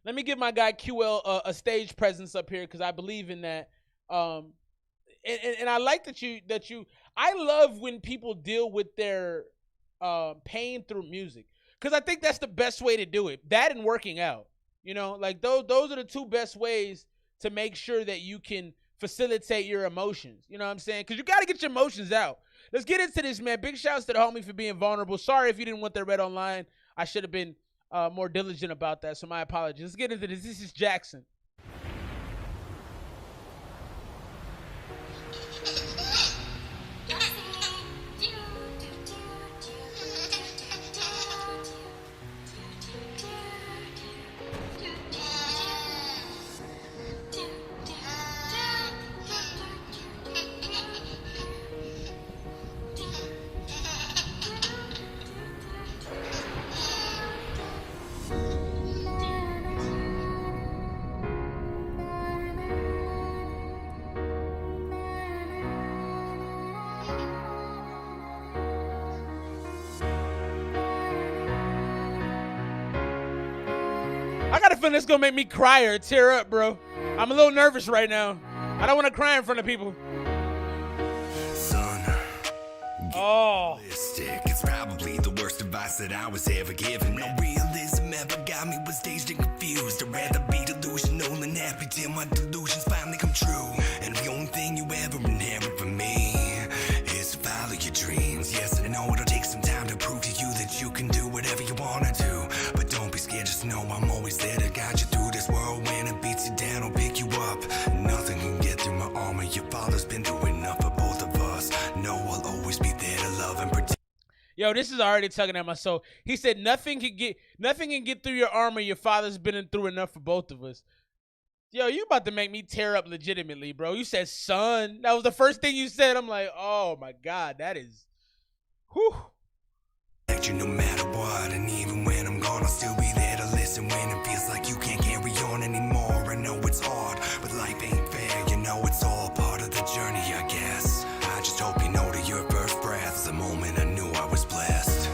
Let me give my guy QL a stage presence up here because I believe in that. And I like that you. I love when people deal with their pain through music because I think that's the best way to do it. That and working out. You know, like those are the two best ways to make sure that you can facilitate your emotions. You know what I'm saying? Because you got to get your emotions out. Let's get into this, man. Big shouts to the homie for being vulnerable. Sorry if you didn't want that read online. I should have been more diligent about that, so my apologies. Let's get into this. This is Jackson. I got a feeling it's gonna make me cry or tear up, bro. I'm a little nervous right now. I don't want to cry in front of people. Son, oh, it's probably the worst advice that I was ever given. No realism ever got me, was dazed and confused. I'd rather be delusional than happy till my delusions finally come true. And the only thing you ever inherit from me is to follow your dreams. Yes, I know it'll take some time to prove to you that you can do whatever you wanna do. But don't be scared, just know I'm always there to guide you through this world. When it beats you down, I'll pick you up. Nothing can get through my armor. Your father's been through enough for both of us. No, I'll always be there to love and protect. Yo, this is already tugging at my soul. He said nothing can get through your armor. Your father's been through enough for both of us. Yo, you about to make me tear up legitimately, bro. You said son. That was the first thing you said. I'm like, oh my God, that is whew. You no matter what, and even when I'm gone, I'll still be there to listen when it feels like you can't carry on anymore. I know it's hard, but life ain't fair. You know it's all part of the journey, I guess. I just hope you know that your first breath's the moment I knew I was blessed.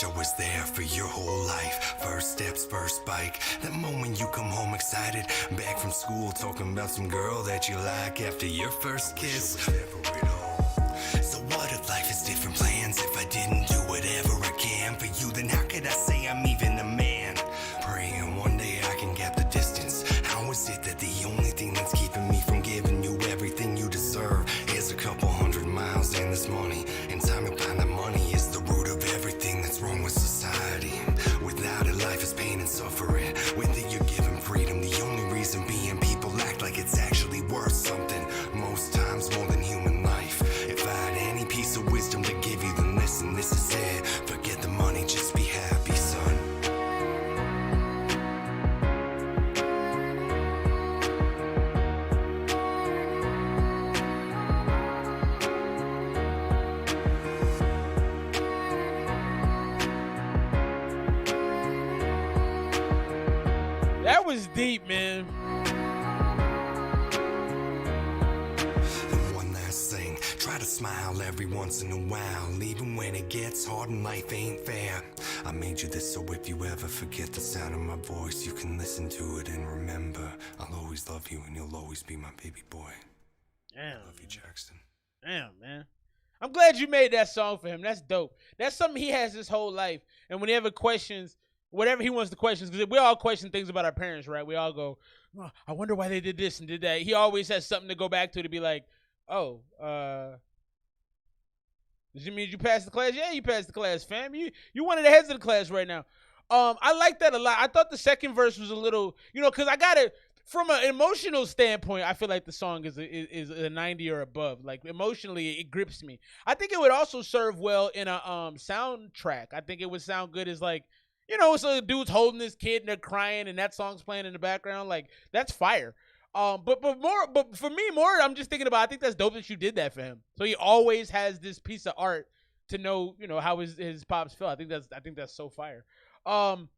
I was there for your whole life. First steps, first bike. That moment you come home excited, back from school talking about some girl that you like after your first kiss. So what if life is different plans? If I didn't do whatever I can for you, then how could I say I'm even a man? Praying one day I can gap the distance. How is it that the only thing that's keeping me from giving you everything you deserve is a couple 100 miles and this money? In time you'll find that money is the root of everything that's wrong with society. Without it, life is pain and suffering. With it, you're given freedom. The only reason being people act like it's actually worth something. Most times more than human life. If I had any piece of wisdom to give you, then listen, this is it. Forget the money, just be happy, son. That was deep, man. And one last thing, try to gotta smile every once in a while, even when it gets hard and life ain't fair. I made you this, so if you ever forget the sound of my voice, you can listen to it and remember, I'll always love you and you'll always be my baby boy. Damn. Love you, Jackson. Damn, man. I'm glad you made that song for him. That's dope. That's something he has his whole life. And when he ever questions, whatever he wants to question, because we all question things about our parents, right? We all go, oh, I wonder why they did this and did that. He always has something to go back to be like, oh, does it mean you passed the class? Yeah, you passed the class, fam. You one of the heads of the class right now. I like that a lot. I thought the second verse was a little, because I got it from an emotional standpoint. I feel like the song is a 90 or above. Like emotionally, it grips me. I think it would also serve well in a soundtrack. I think it would sound good as like, so the dude's holding this kid and they're crying and that song's playing in the background. Like that's fire. But for me, I'm just thinking about, I think that's dope that you did that for him. So he always has this piece of art to know, how his pops feel. I think that's so fire. One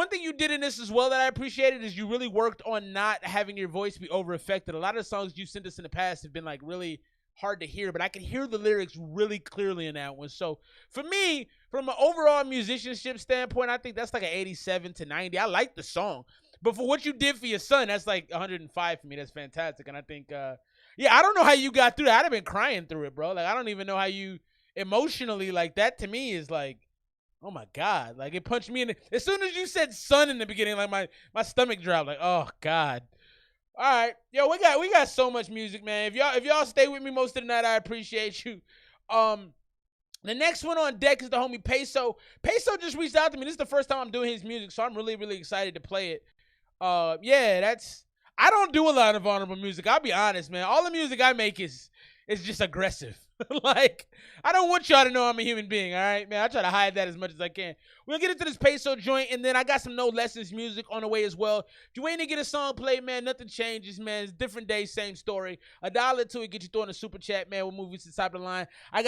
thing you did in this as well that I appreciated is you really worked on not having your voice be over affected. A lot of the songs you sent us in the past have been like really hard to hear, but I can hear the lyrics really clearly in that one. So for me, from an overall musicianship standpoint, I think that's like an 87 to 90. I like the song. But for what you did for your son, that's like 105 for me. That's fantastic. And I think, I don't know how you got through that. I'd have been crying through it, bro. Like, I don't even know how you emotionally, like, that to me is like, oh my God. Like, it punched me in the, as soon as you said son in the beginning, like, my stomach dropped. Like, oh God. All right. Yo, we got so much music, man. If y'all stay with me most of the night, I appreciate you. The next one on deck is the homie Peso. Peso just reached out to me. This is the first time I'm doing his music, so I'm really, really excited to play it. I don't do a lot of honorable music. I'll be honest, man. All the music I make is just aggressive. Like, I don't want y'all to know I'm a human being, all right, man? I try to hide that as much as I can. We'll get into this Peso joint, and then I got some No Lessons music on the way as well. If you ain't to get a song played, man, nothing changes, man. It's different day, same story. $1 to it, get you throwing a super chat, man. We'll move you to the top of the line. I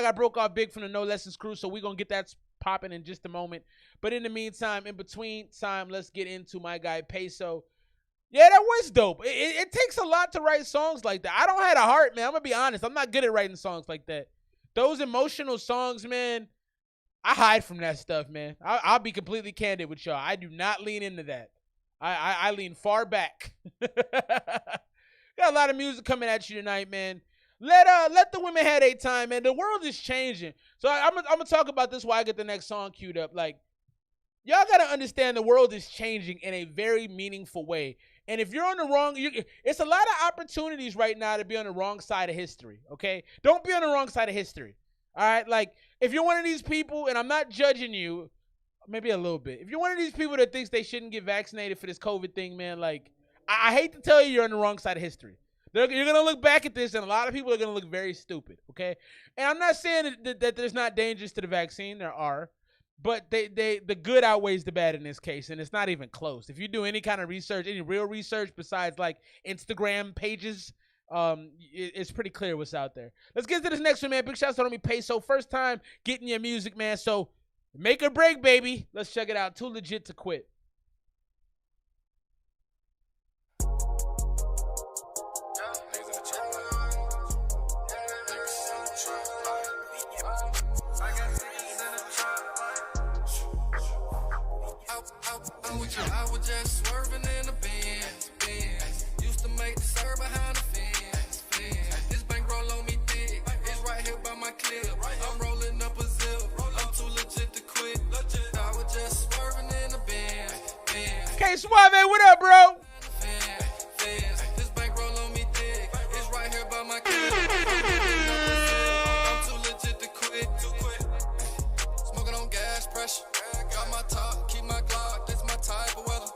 got broke off big from the No Lessons crew, so we're gonna get that popping in just a moment. But in the meantime, in between time, let's get into my guy Peso. Yeah, that was dope. It takes a lot to write songs like that. I don't have a heart, man. I'm going to be honest. I'm not good at writing songs like that. Those emotional songs, man, I hide from that stuff, man. I'll be completely candid with y'all. I do not lean into that. I lean far back. Got a lot of music coming at you tonight, man. Let the women have their time, man. The world is changing. So I'm gonna talk about this while I get the next song queued up. Like, y'all got to understand the world is changing in a very meaningful way. And if you're on the wrong, it's a lot of opportunities right now to be on the wrong side of history, okay? Don't be on the wrong side of history, all right? Like, if you're one of these people, and I'm not judging you, maybe a little bit. If you're one of these people that thinks they shouldn't get vaccinated for this COVID thing, man, like, I hate to tell you you're on the wrong side of history. You're going to look back at this, and a lot of people are going to look very stupid, okay? And I'm not saying that there's not dangers to the vaccine. There are. But the good outweighs the bad in this case, and it's not even close. If you do any kind of research, any real research besides like Instagram pages, it's pretty clear what's out there. Let's get to this next one, man. Big shouts out to me, Peso. First time getting your music, man. So make or break, baby. Let's check it out. Too legit to quit. I was just swerving in the Benz. Used to make the serve behind the fence. This bankroll on me thick. It's right here by my clip. I'm rolling up a zip. I'm too legit to quit. I was just swerving in the Benz. Okay, Suave, what up, bro? This bankroll on me thick. It's right here by my clip. I'm too legit to quit. Smoking on gas pressure. Got my top, keep my Glock. That's my type of weather.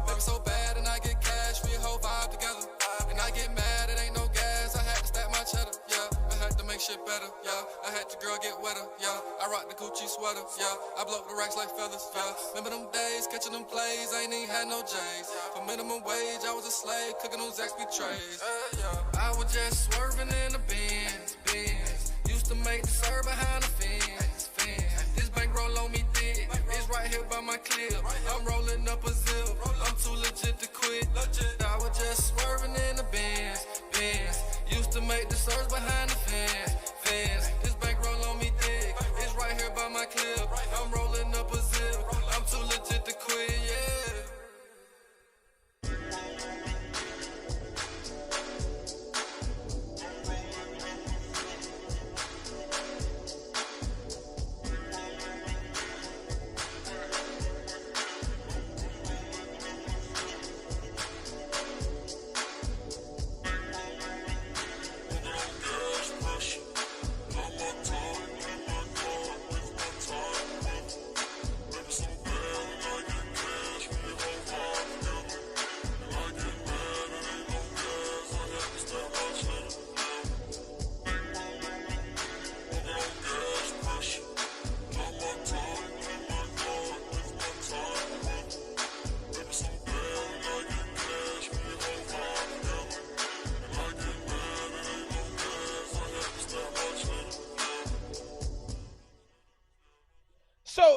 Baby so bad and I get cash, we a whole vibe together. And I get mad, it ain't no gas. I had to stack my cheddar, yeah. I had to make shit better, yeah. I had the girl get wetter, yeah. I rock the Gucci sweater, yeah. I blow the racks like feathers, yeah. Remember them days, catching them plays, I ain't even had no J's. For minimum wage, I was a slave, cooking those XP trays. I was just swerving in the Benz. Used to make the serve behind the fence. This bankroll on me thick. It's right here by my clip. I'm rolling up a zip. I'm too legit to quit. I was just swerving in the Benz. Used to make the surge behind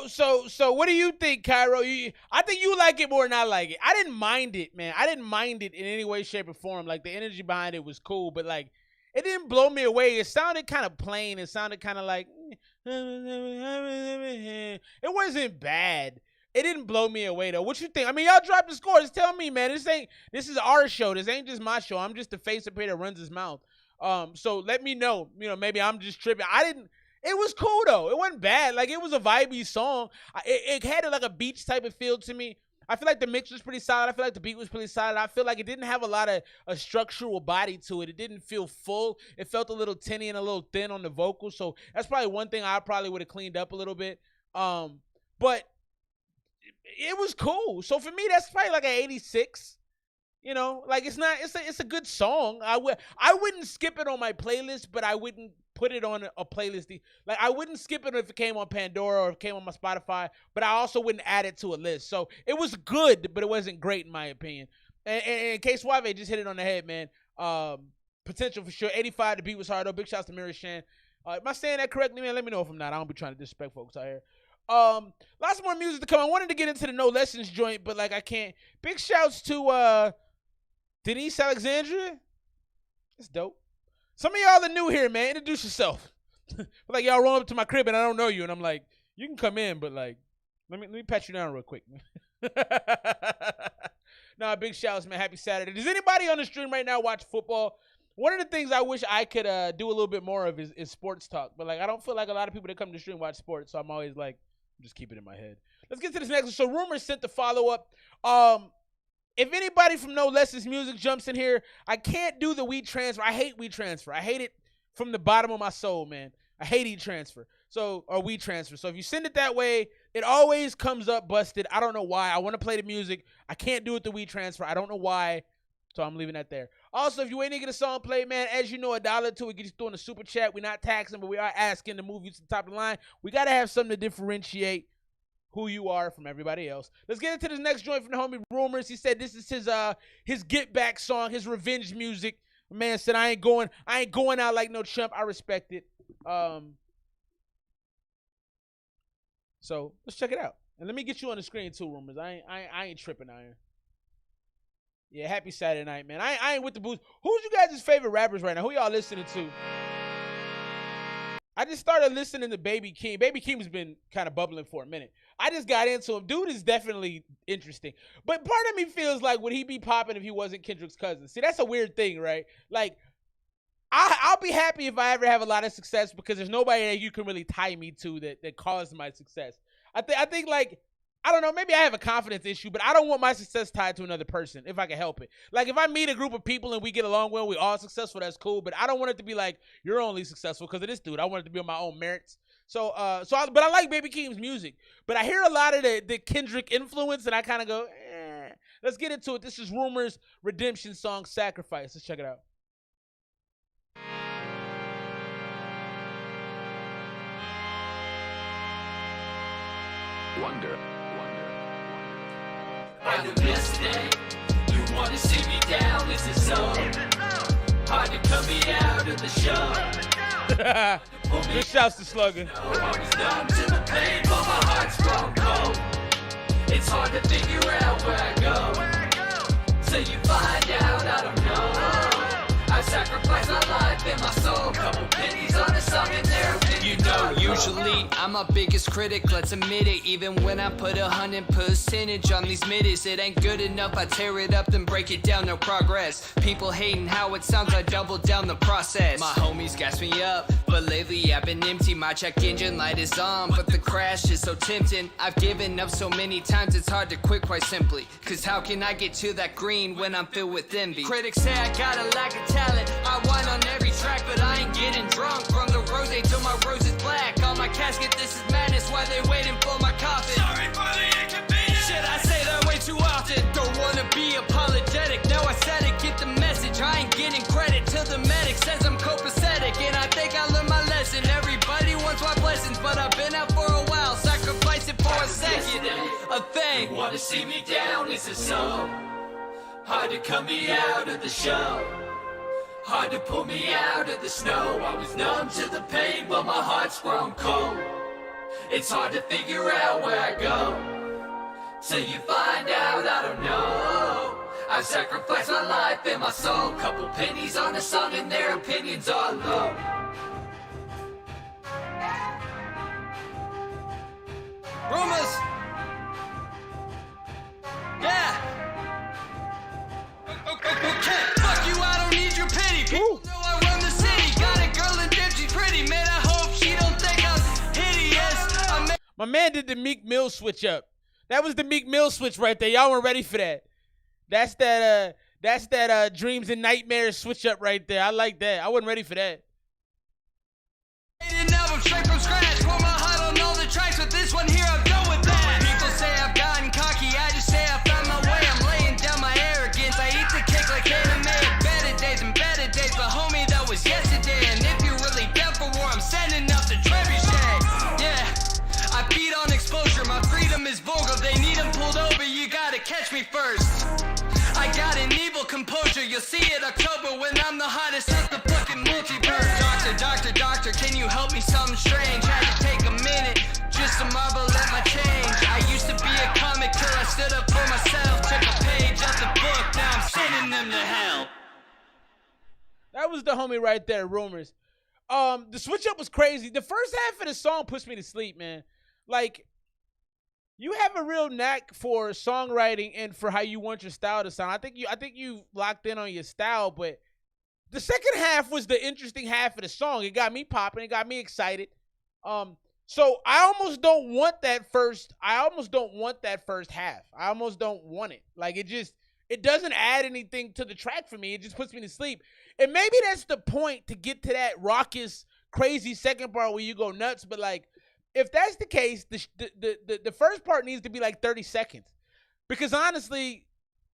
So what do you think, Cairo? I think you like it more than I like it. I didn't mind it, man. I didn't mind it in any way, shape, or form. Like, the energy behind it was cool, but like, it didn't blow me away. It sounded kind of plain. It sounded kind of like, it wasn't bad. It didn't blow me away though. What you think? I mean, y'all dropped the scores. Tell me, man. This is our show. This ain't just my show. I'm just the face up here that runs his mouth. So let me know. You know, maybe I'm just tripping. It was cool though. It wasn't bad. Like, it was a vibey song. It had like a beach type of feel to me. I feel like the mix was pretty solid. I feel like the beat was pretty solid. I feel like it didn't have a lot of a structural body to it. It didn't feel full. It felt a little tinny and a little thin on the vocals. So that's probably one thing I probably would have cleaned up a little bit. But it was cool. So for me, that's probably like an 86. You know, like, it's a good song. I wouldn't skip it on my playlist, but I wouldn't put it on a playlist. Like, I wouldn't skip it if it came on Pandora or if it came on my Spotify, but I also wouldn't add it to a list. So it was good, but it wasn't great in my opinion. And K Suave just hit it on the head, man. Potential for sure. 85, the beat was hard though. Big shouts to Mary Shan. Am I saying that correctly, man? Let me know if I'm not. I don't be trying to disrespect folks out here. Lots more music to come. I wanted to get into the No Lessons joint, but like, I can't. Big shouts to Denise Alexandria. That's dope. Some of y'all are new here, man. Introduce yourself. Like, y'all roll up to my crib and I don't know you, and I'm like, you can come in, but like, let me pat you down real quick. Nah, big shouts, man. Happy Saturday. Does anybody on the stream right now watch football? One of the things I wish I could do a little bit more of is sports talk, but like, I don't feel like a lot of people that come to the stream watch sports, so I'm always like, just keep it in my head. Let's get to this next one. So Rumors sent the follow-up. If anybody from No Lessons Music jumps in here, I can't do the we transfer. I hate we transfer. I hate it from the bottom of my soul, man. I hate e-transfer. Or we transfer. So if you send it that way, it always comes up busted. I don't know why. I want to play the music. I can't do it the we transfer. I don't know why. So I'm leaving that there. Also, if you waiting to get a song played, man, as you know, $1 to it gets you through in the super chat. We're not taxing, but we are asking to move you to the top of the line. We got to have something to differentiate who you are from everybody else. Let's get into this next joint from the homie Rumors. He said this is his get back song, his revenge music. My man said, I ain't going out like no chump. I respect it. So let's check it out. And let me get you on the screen too, Rumors. I ain't tripping out here. Yeah, happy Saturday night, man. I ain't with the booze. Who's you guys' favorite rappers right now? Who y'all listening to? I just started listening to Baby Keem. Baby Keem's been kind of bubbling for a minute. I just got into him. Dude is definitely interesting. But part of me feels like, would he be popping if he wasn't Kendrick's cousin? See, that's a weird thing, right? Like, I'll be happy if I ever have a lot of success because there's nobody that you can really tie me to that caused my success. I think like, I don't know, maybe I have a confidence issue, but I don't want my success tied to another person if I can help it. Like, if I meet a group of people and we get along well, we all successful, that's cool, but I don't want it to be like, you're only successful because of this dude. I want it to be on my own merits. But I like Baby Keem's music, but I hear a lot of the Kendrick influence and I kind of go, eh. Let's get into it. This is Rumors' redemption song, Sacrifice. Let's check it out. Wonder. On the best day, you wanna see me down, is it so? Hard to cut me out of the show. Good shouts to Slugger. I was numb to the pain, but my heart's grown cold. It's hard to figure out where I go. So you find out, I don't know. I sacrifice my life and my soul. Couple pennies on a song and there. You know, usually I'm my biggest critic, let's admit it. Even when I put 100% on these middies, it ain't good enough. I tear it up, then break it down, no progress. People hating how it sounds, I double down the process. My homies gas me up, but lately I've been empty. My check engine light is on, but the crash is so tempting. I've given up so many times, it's hard to quit quite simply. Cause how can I get to that green when I'm filled with envy? Critics say I got a lack of talent. I whine on every track, but I ain't getting drunk. From the rose till my rose is black. On my casket, this is madness. Why they waiting for my coffin? Sorry for the inconvenience. Shit, I say that way too often. Don't wanna be apologetic. Now I said it, get the message. I ain't getting credit till the medic says I'm copacetic. And I think I learned my lesson. Everybody wants my blessings, but I've been out for a while. Sacrifice it for a second. A thing. You wanna see me down, is it so? Hard to cut me out of the show. Hard to pull me out of the snow. I was numb to the pain, but my heart's grown cold. It's hard to figure out where I go. Till you find out, I don't know. I've sacrificed my life and my soul. Couple pennies on a song and their opinions are low. Rumors! Yeah! Okay, fuck you, I don't need your pity. People know I run the city. Got a girl and damn, she's pretty. Man, I hope she don't think I'm hideous. My man did the Meek Mill switch up. That was the Meek Mill switch right there. Y'all weren't ready for that. That's that dreams and nightmares switch up right there. I like that. I wasn't ready for that. An album straight from scratch. Pour my heart on all the tracks, but this one here I'm done with that. People say I've gotten cocky, I just say I found my way. I'm laying down my arrogance. I eat the cake like anime. Better days and better days, but homie, that was yesterday. And if you're really down for war, I'm sending out the trebuchet. Yeah, I feed on exposure. My freedom is vulgar. They need them pulled over. You gotta catch me first. I got an evil composure. You'll see it October when I'm the hottest of the fucking multiverse. Doctor, can you help me something strange? Had to take a minute just to marvel at my change. I used to be a comic till I stood up for myself. Took a page out the book, now I'm sending them to hell. That was the homie right there, Rumors. The switch up was crazy. The first half of the song puts me to sleep, man. Like, you have a real knack for songwriting and for how you want your style to sound. I think you locked in on your style, but the second half was the interesting half of the song. It got me popping. It got me excited. So I almost don't want that first. I almost don't want that first half. I almost don't want it. Like, it doesn't add anything to the track for me. It just puts me to sleep. And maybe that's the point, to get to that raucous, crazy second part where you go nuts. But like, if that's the case, the first part needs to be like 30 seconds. Because honestly,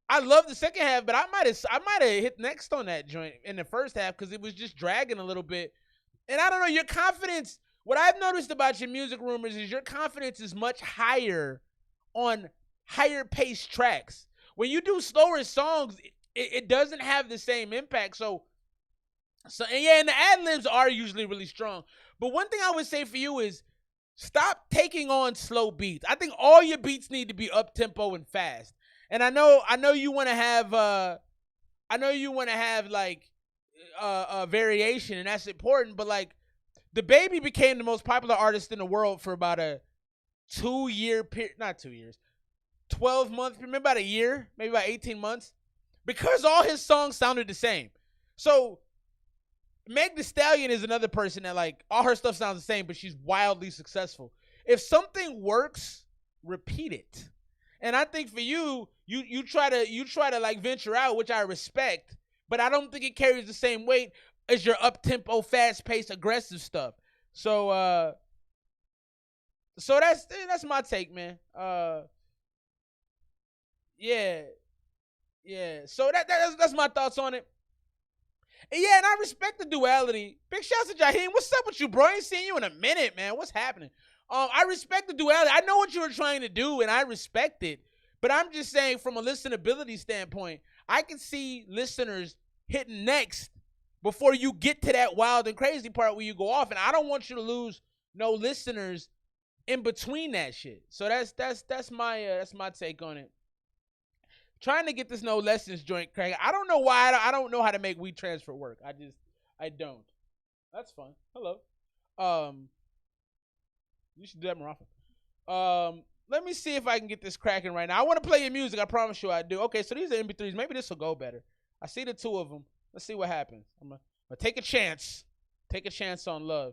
I love the second half, but I might have hit next on that joint in the first half because it was just dragging a little bit. And I don't know, your confidence, what I've noticed about your music, Rumors, is your confidence is much higher on higher paced tracks. When you do slower songs, it doesn't have the same impact. So and yeah, and the ad-libs are usually really strong. But one thing I would say for you is, stop taking on slow beats. I think all your beats need to be up tempo and fast. And I know you want to have like a variation, and that's important. But like, the Baby became the most popular artist in the world for about a 2-year period, not 2 years, 12 months, maybe about a year, maybe about 18 months, because all his songs sounded the same. So Meg Thee Stallion is another person that, like, all her stuff sounds the same, but she's wildly successful. If something works, repeat it. And I think for you try to like venture out, which I respect, but I don't think it carries the same weight as your up-tempo, fast-paced, aggressive stuff. So that's my take, man. Yeah. So that's my thoughts on it. And yeah, and I respect the duality. Big shouts to Jaheim. What's up with you, bro? I ain't seen you in a minute, man. What's happening? I respect the duality. I know what you were trying to do, and I respect it. But I'm just saying, from a listenability standpoint, I can see listeners hitting next before you get to that wild and crazy part where you go off. And I don't want you to lose no listeners in between that shit. So that's my take on it. Trying to get this no lessons joint crack. I don't know why. I don't know how to make weed transfer work. I don't. That's fun. Hello. You should do that more often. Let me see if I can get this cracking right now. I want to play your music. I promise you I do. Okay, so these are MP3s. Maybe this will go better. I see the two of them. Let's see what happens. I'm gonna take a chance. Take a chance on love.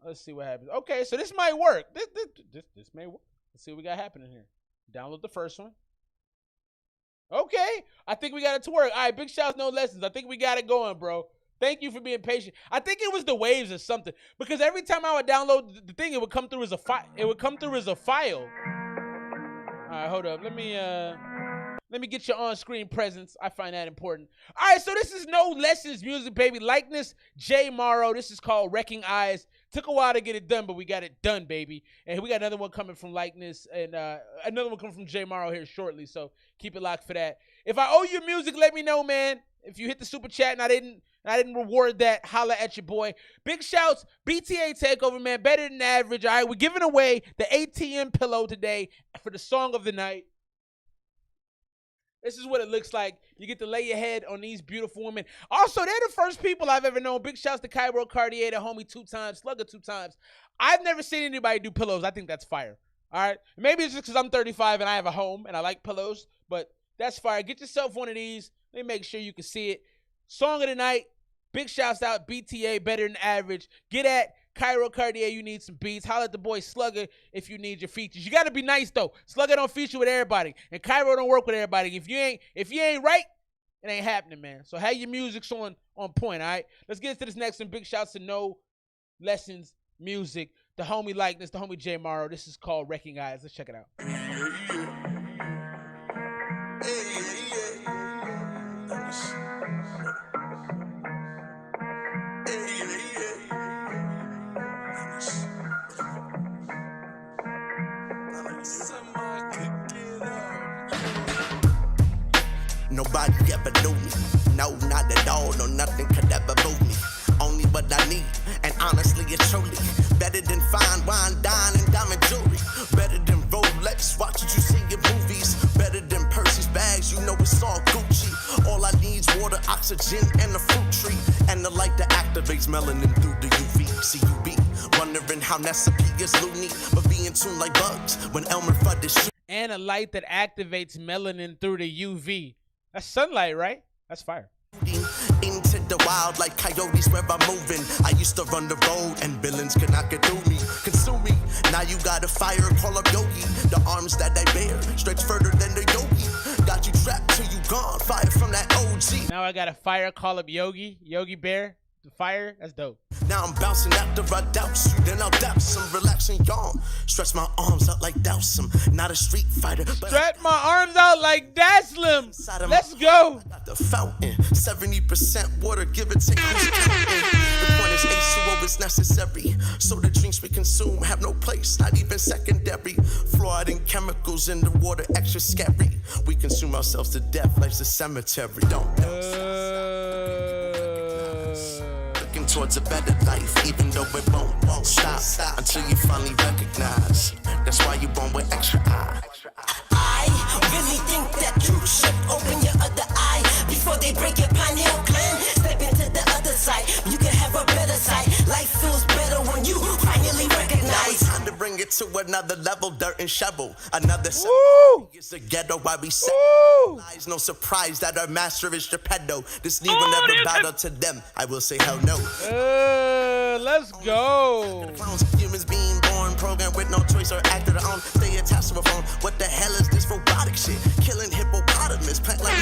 Let's see what happens. Okay, so this might work. This may work. Let's see what we got happening here. Download the first one. Okay, I think we got it to work. All right, big shouts, no lessons. I think we got it going, bro. Thank you for being patient. I think it was the waves or something, because every time I would download the thing, it would come through as a file. All right, hold up. Let me Let me get your on-screen presence. I find that important. All right, so this is No Lessons music, baby. Likeness, Jay Morrow. This is called Wrecking Eyes. Took a while to get it done, but we got it done, baby. And we got another one coming from Likeness and another one coming from Jay Morrow here shortly, so keep it locked for that. If I owe you music, let me know, man. If you hit the super chat and I didn't reward that, holla at your boy. Big shouts, BTA Takeover, man. Better than average. All right, we're giving away the ATM pillow today for the song of the night. This is what it looks like. You get to lay your head on these beautiful women. Also, they're the first people I've ever known. Big shouts to Cairo Cartier, the homie 2 times, Slugger 2 times. I've never seen anybody do pillows. I think that's fire. All right? Maybe it's just because I'm 35 and I have a home and I like pillows, but that's fire. Get yourself one of these. Let me make sure you can see it. Song of the night. Big shouts out, BTA, better than average. Get at Cairo Cartier, you need some beats. Holla at the boy Slugger if you need your features. You got to be nice, though. Slugger don't feature with everybody, and Cairo don't work with everybody. If you ain't right, it ain't happening, man. So have your music's on point, all right? Let's get into this next one. Big shouts to No Lessons music, the homie Likeness, the homie Jay Morrow. This is called Wrecking Eyes. Let's check it out. Nobody ever knew me. No, not at all. No, nothing could ever move me. Only what I need, and honestly, it's truly better than fine wine, dine, and diamond jewelry. Better than Rolex, watch what you see in movies. Better than Percy's bags, you know it's all Gucci. All I need's water, oxygen, and a fruit tree. And the light that activates melanin through the UV. CUB, wondering how Nessipe is loony, but being tuned like bugs when Elmer Fudd is shooting. And a light that activates melanin through the UV. That's sunlight, right? That's fire. Into the wild like coyotes where I'm moving. I used to run the road and villains could not get through me. Consume me. Now you got a fire, call up Yogi. The arms that I bear stretch further than the Yogi. Got you trapped till you gone. Fire from that OG. Now I got a fire, call up Yogi. Yogi Bear. The fire, that's dope. Now I'm bouncing after I douse you, then I'll douse some, relax and yawn. Stretch my arms out like Dowsum, not a street fighter. But stretch my arms out like Daslim. Let's go. I got the fountain, 70% water, give it, take who's counting. The point is H2O is necessary, so the drinks we consume have no place, not even secondary. Fluoride and chemicals in the water, extra scary. We consume ourselves to death, life's a cemetery. Don't towards a better life, even though it won't stop until you finally recognize. That's why you born with extra eye. I really think that you should open your other eye before they break your pineal gland. Step into the other side, you can have a better side. Life feels better when you finally recognize. Now it's time to bring it to another level, dirt and shovel. Another is a ghetto while we set. No surprise that our master is Geppetto. This knee will never bow to them. I will say hell no. Let's go. Humans being born, programmed with no choice or act of their own. Stay attached to a phone. What the hell is this robotic shit? Killing hippopotamus, plant like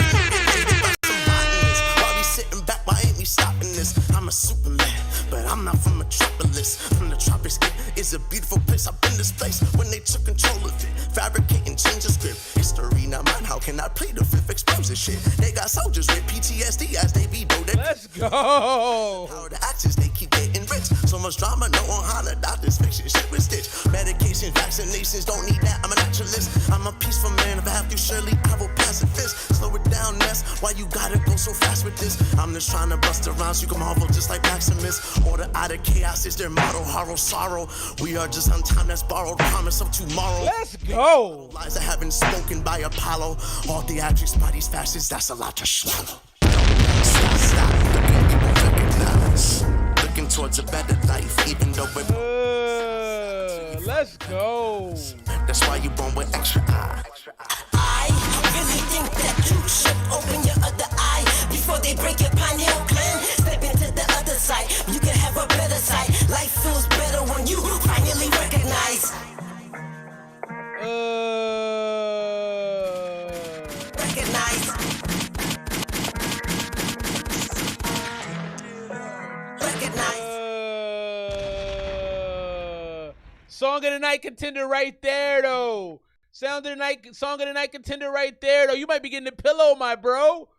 while we sitting back, why ain't we stopping this? I'm a Superman, but I'm not from Metropolis. From the tropics, it is a beautiful place. I've been this place when they took control of it. Fabricating, change the script. History not mine. How can I play the fifth explosive shit? They got soldiers with PTSD as they be loaded. Let's go. How the axis, they keep getting rich. So much drama, no on Honda, doctors, fiction, shit with stitch. Medications, vaccinations, don't need that. I'm a naturalist. I'm a peaceful man. If I have to, surely I will pacifist. Slow it down, mess. Why you gotta go so fast with this? I'm just trying to bust around so you can marvel just like Maximus. Order out of chaos is their motto. Horror, sorrow. We are just on time that's borrowed. Promise of tomorrow. Let's go. Lies that have been spoken by Apollo. All theatrics, bodies, fascists. That's a lot to swallow. Stop. Looking, people recognize. Looking towards a better life, even though we're. Let's go. That's why you born with extra eye. I really think that you should open your other eye before they break your pineal gland. Step into the other side, you can have a better side. Life feels better when you finally recognize. Song of the night contender right there, though. Song of the night contender right there, though. You might be getting a pillow, my bro.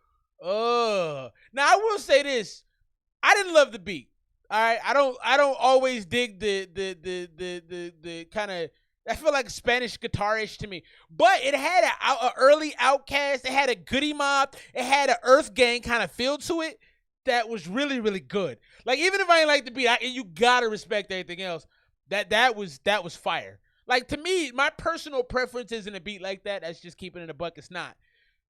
Now I will say this. I didn't love the beat. All right. I don't always dig the kind of, I feel like Spanish guitar-ish to me. But it had an early Outkast. It had a Goody Mob. It had an Earth Gang kind of feel to it that was really, really good. Like, even if I ain't like the beat, you gotta respect everything else. That was fire. Like, to me, my personal preference isn't a beat like that. That's just keeping it a buck. It's not.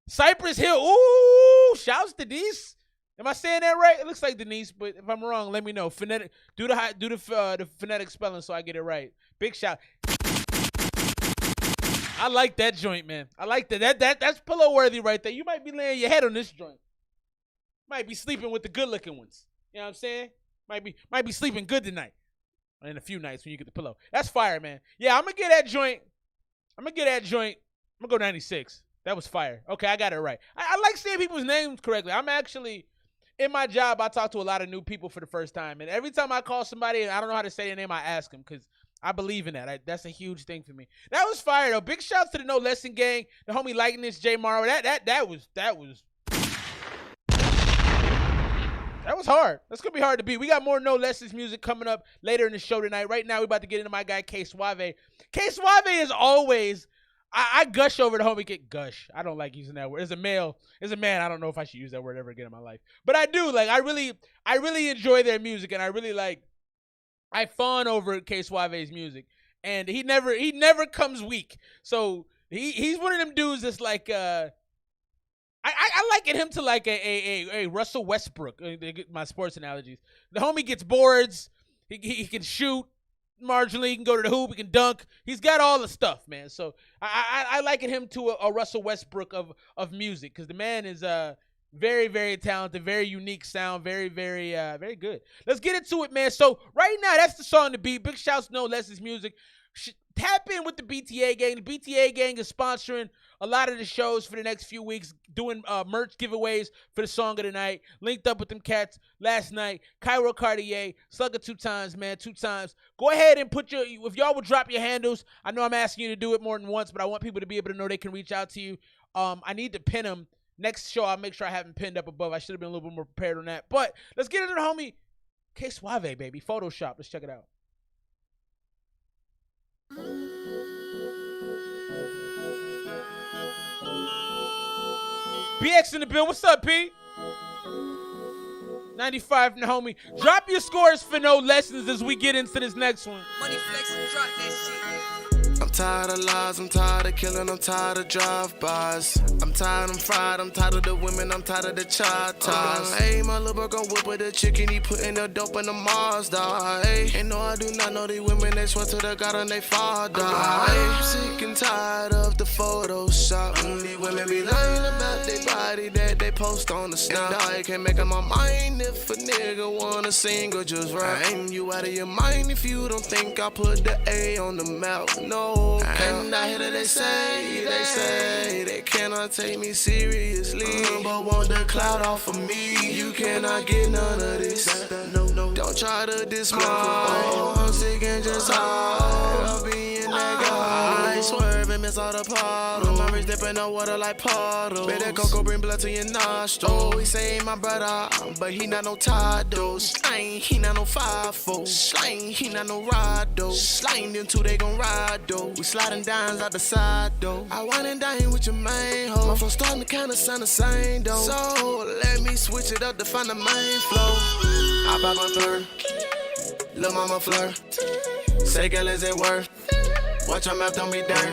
Cypress Hill. Ooh, shouts to Denise. Am I saying that right? It looks like Denise, but if I'm wrong, let me know. Phonetic, do the phonetic spelling so I get it right. Big shout. I like that joint, man. I like that. That's pillow worthy right there. You might be laying your head on this joint. Might be sleeping with the good looking ones. You know what I'm saying? Might be sleeping good tonight. In a few nights when you get the pillow. That's fire, man. Yeah, I'm gonna get that joint. I'm gonna go 96. That was fire. Okay, I got it right. I like saying people's names correctly. I'm actually, in my job, I talk to a lot of new people for the first time. And every time I call somebody and I don't know how to say their name, I ask them because I believe in that. That's a huge thing for me. That was fire, though. Big shouts to the No Lesson Gang, the homie Likeness, Jay Morrow. That was hard. That's going to be hard to beat. We got more No Lessons music coming up later in the show tonight. Right now, we're about to get into my guy, K Suave. K Suave is always, I gush over the homie Kid. Gush. I don't like using that word. As a man, I don't know if I should use that word ever again in my life. But I do. Like, I really enjoy their music, and I fawn over K Suave's music. And he never comes weak. So he's one of them dudes that's like, I liken him to like a Russell Westbrook. My sports analogies. The homie gets boards. He can shoot marginally. He can go to the hoop. He can dunk. He's got all the stuff, man. So I liken him to a Russell Westbrook of music because the man is very, very talented, very unique sound, very, very, very good. Let's get into it, man. So right now, that's the song to beat. Big shouts to No Lessons Music. Tap in with the BTA gang. The BTA gang is sponsoring a lot of the shows for the next few weeks, doing merch giveaways for the song of the night. Linked up with them cats last night. Cairo Cartier, Slugger 2 times, man, 2 times. Go ahead and if y'all would drop your handles. I know I'm asking you to do it more than once, but I want people to be able to know they can reach out to you. I need to pin them. Next show, I'll make sure I have them pinned up above. I should have been a little bit more prepared on that. But let's get into the homie K Suave, baby. Photoshop. Let's check it out. BX in the bill. What's up, P? 95 from the homie. Drop your scores for No Lessons as we get into this next one. Money flex and drop that shit. I'm tired of lies, I'm tired of killing, I'm tired of drive-bys. I'm tired, I'm fried, I'm tired of the women, I'm tired of the child ties. Hey, my little bro gon' whip with the chicken, he putting the dope in the Mazda. Hey, and no, I do not know these women, they swear to the God and they father. I'm sick and tired of the Photoshop. These women be lying about their body that they post on the snap. And I can't make up my mind if a nigga wanna sing or just rap. Ain't you out of your mind if you don't think I put the A on the map? No. And I hear that they say they cannot take me seriously, but want the clout off of me. You cannot get none of this. No, don't try to diss me. I'm sick and just tired of being that guy. I swerve and miss all the puddles. My wrist dipping the water like puddles. Better cocoa bring blood to your nostrils. Oh, he say my brother, but he not no Tado. Slang, he not no 5-4. Slang, he not no ride though. Slang them two, they gon' ride though. We sliding dimes out the side though. I wine and dine with your main hoe. My phone starting to kinda sound the same though. So let me switch it up to find the main flow. I pop my flirt, lil' mama flirt. Say girl, is it worth? Watch your mouth, don't be dirt.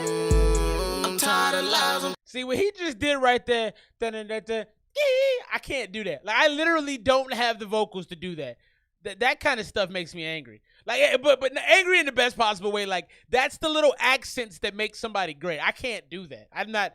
I'm tired of lies. See what he just did right there. I can't do that. Like, I literally don't have the vocals to do that. That kind of stuff makes me angry. Like, but angry in the best possible way. Like, that's the little accents that make somebody great. I can't do that. I'm not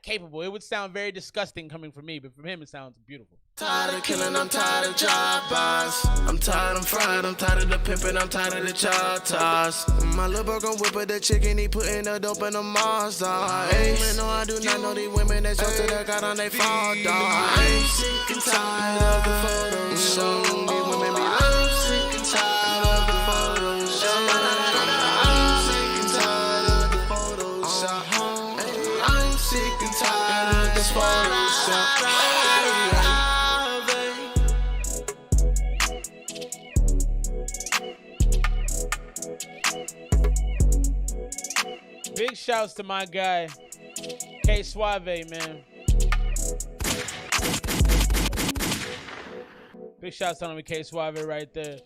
capable. It would sound very disgusting coming from me, but from him it sounds beautiful. Tired of killing, I'm tired of drive-bys. I'm tired, I'm fried, I'm tired of the pimpin', I'm tired of the child ties. My little bro gon' whip with the chicken, he putting the dope in the Mazda. Hey, no, I do not know these women, they swear to the God on they father. I'm sick and tired of the Photoshop. These women be I'm sick and tired of the Photoshop. I'm sick and tired of the Photoshop. sick and tired of this Photoshop. Big shouts to my guy, K Suave, man. Big shouts to him, K Suave right there.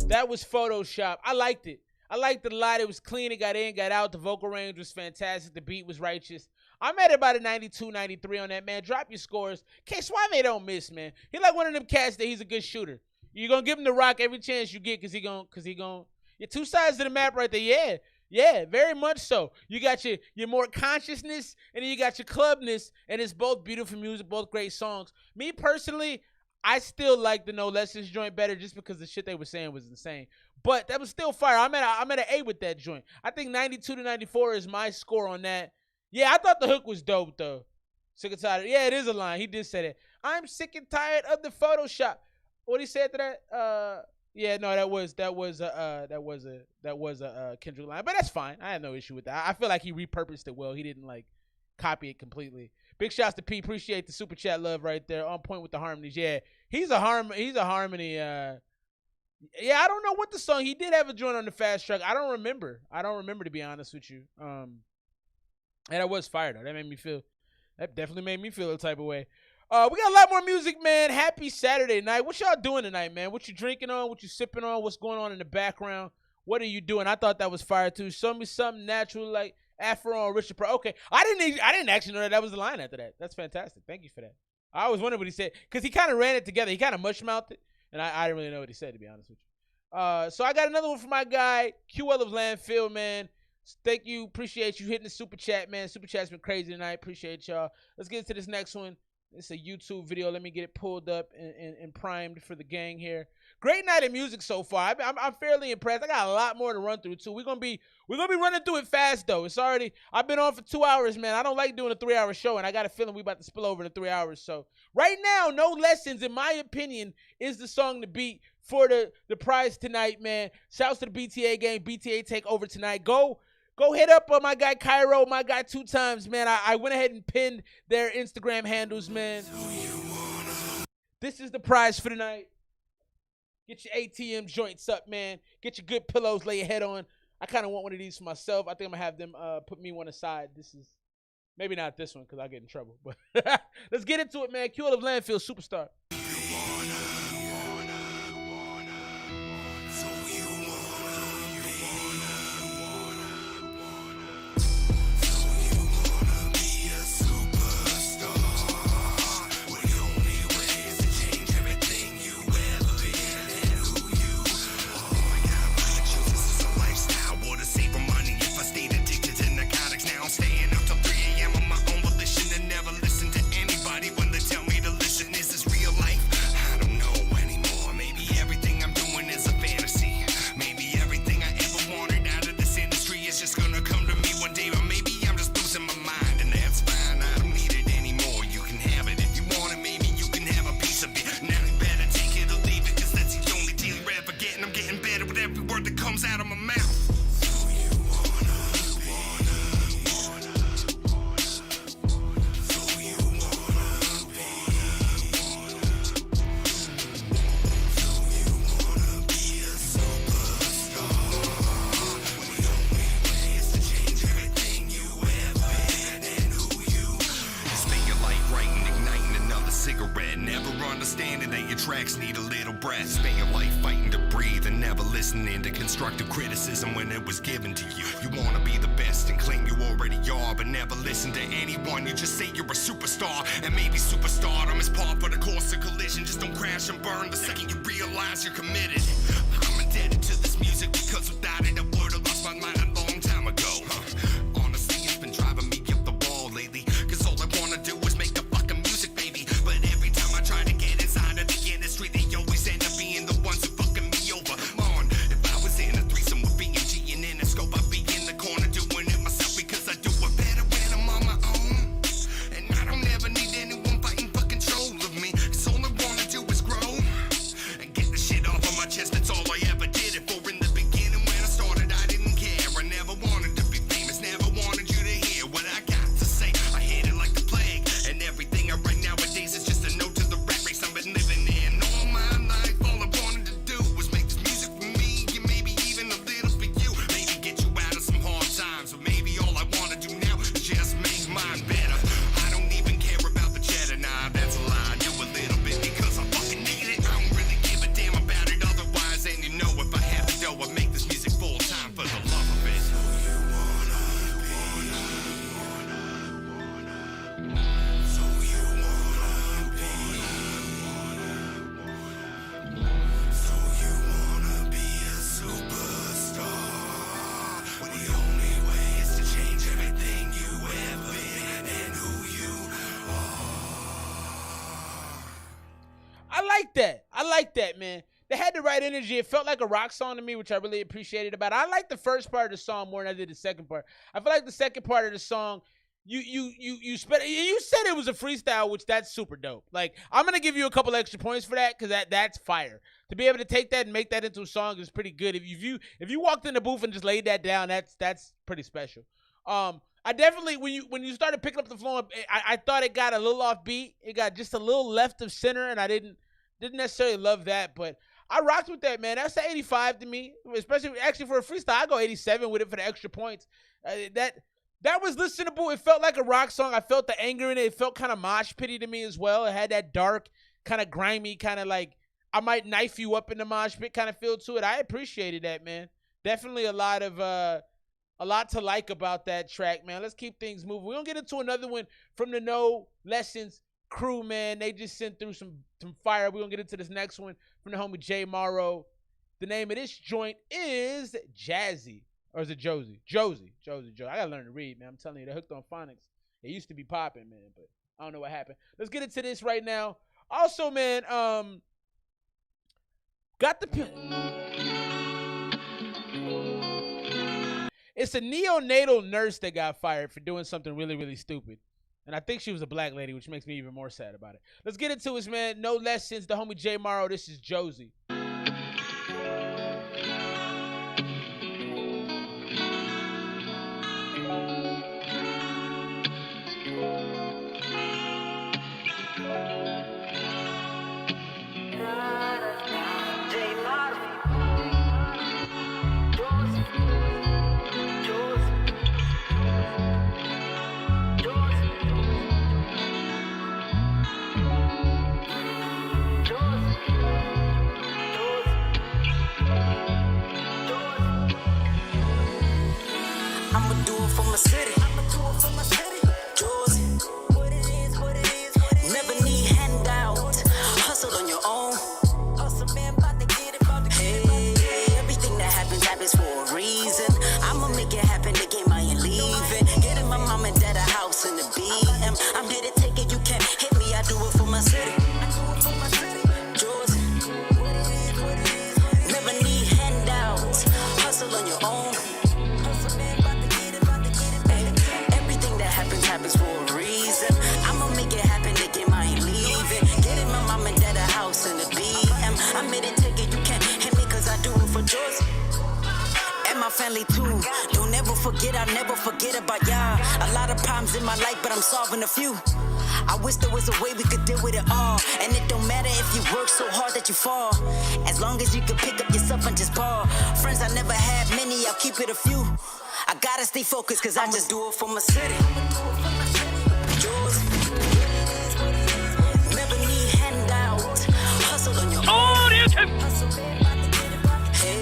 That was Photoshop. I liked it. I liked it a lot. It was clean. It got in, got out. The vocal range was fantastic. The beat was righteous. I'm at about a 92, 93 on that, man. Drop your scores. K Suave don't miss, man. He like one of them cats that he's a good shooter. You're going to give him the rock every chance you get because he going you're two sides of the map right there. Yeah. Yeah, very much so. You got your more consciousness, and then you got your clubness, and it's both beautiful music, both great songs. Me personally, I still like the No Lessons joint better just because the shit they were saying was insane. But that was still fire. I'm at an A with that joint. I think 92 to 94 is my score on that. Yeah, I thought the hook was dope though. Sick and tired. Yeah, it is a line. He did say that. I'm sick and tired of the Photoshop. What he said to that? Yeah, no, that was a Kendrick line, but that's fine. I have no issue with that. I feel like he repurposed it well. He didn't like copy it completely. Big shouts to P. Appreciate the super chat love right there. On point with the harmonies. Yeah, he's a harmony. Yeah, I don't know what the song. He did have a joint on the fast track. I don't remember to be honest with you. And that was fire though. That definitely made me feel a type of way. We got a lot more music, man. Happy Saturday night. What y'all doing tonight, man? What you drinking on? What you sipping on? What's going on in the background? What are you doing? I thought that was fire too. Show me something natural like Afro or Richard Pro. Okay, I didn't actually know that was the line after that. That's fantastic. Thank you for that. I always wondered what he said because he kind of ran it together. He kind of mush-mouthed it, and I didn't really know what he said to be honest with you. So I got another one for my guy QL of Landfill, man. Thank you. Appreciate you hitting the super chat, man. Super chat's been crazy tonight. Appreciate y'all. Let's get into this next one. It's a YouTube video. Let me get it pulled up and primed for the gang here. Great night of music so far. I'm fairly impressed. I got a lot more to run through too. We're gonna be running through it fast though. I've been on for 2 hours, man. I don't like doing a 3-hour show, and I got a feeling we about to spill over to 3 hours. So right now, No Lessons, in my opinion, is the song to beat for the prize tonight, man. Shouts to the BTA gang, BTA Takeover tonight. Go hit up on my guy Cairo, my guy 2 Times, man. I went ahead and pinned their Instagram handles, man. This is the prize for tonight. Get your ATM joints up, man. Get your good pillows, lay your head on. I kind of want one of these for myself. I think I'm going to have them put me one aside. This is maybe not this one because I'll get in trouble. But let's get into it, man. QL of Landfill, Superstar. Chest, that's all I ever did it for in the beginning when I started. like that. I like that, man. They had the right energy. It felt like a rock song to me, which I really appreciated about it. I like the first part of the song more than I did the second part. I feel like the second part of the song, you said it was a freestyle, which that's super dope. Like, I'm gonna give you a couple extra points for that because that's fire. To be able to take that and make that into a song is pretty good. If you walked in the booth and just laid that down, that's pretty special. I definitely when you started picking up the flow, I thought it got a little off beat. It got just a little left of center, and I didn't necessarily love that, but I rocked with that, man. That's an 85 to me, especially actually for a freestyle. I go 87 with it for the extra points. That was listenable. It felt like a rock song. I felt the anger in it. It felt kind of mosh pity to me as well. It had that dark, kind of grimy, kind of like I might knife you up in the mosh pit kind of feel to it. I appreciated that, man. Definitely a lot to like about that track, man. Let's keep things moving. We're gonna get into another one from the No Lessons crew, man. They just sent through some fire. We're gonna get into this next one from the homie Jay Morrow. The name of this joint is Jazzy. Or is it Josie? Josie. I gotta learn to read, man. I'm telling you, they're hooked on phonics. It used to be popping, man, but I don't know what happened. Let's get into this right now. Also, man, got the It's a neonatal nurse that got fired for doing something really, really stupid. And I think she was a black lady, which makes me even more sad about it. Let's get into it, man. No Lessons, the homie Jay Morrow. This is Josie. My city. Josie. Never need handout. Hustle on your own. Hey, everything that happens for a reason. I'ma make it happen. The game I ain't leaving. Getting my mom and dad a house in the BM. I'm here to take it. You can't hit me. I do it for my city. Josie. Never need handouts. Hustle on your own. Happens for a reason. I'ma make it happen, the game I ain't leaving. Getting my mom and dad a house in the BM. I made it take it, you can't hit me cause I do it for Josie. And my family too. Don't ever forget, I'll never forget about y'all. A lot of problems in my life, but I'm solving a few. I wish there was a way we could deal with it all. And it don't matter if you work so hard that you fall. As long as you can pick up yourself and just ball. Friends I never had many, I'll keep it a few. I gotta stay focused cause I just do it for my city. Josie. Never need handout. Hustle on your own. Hey,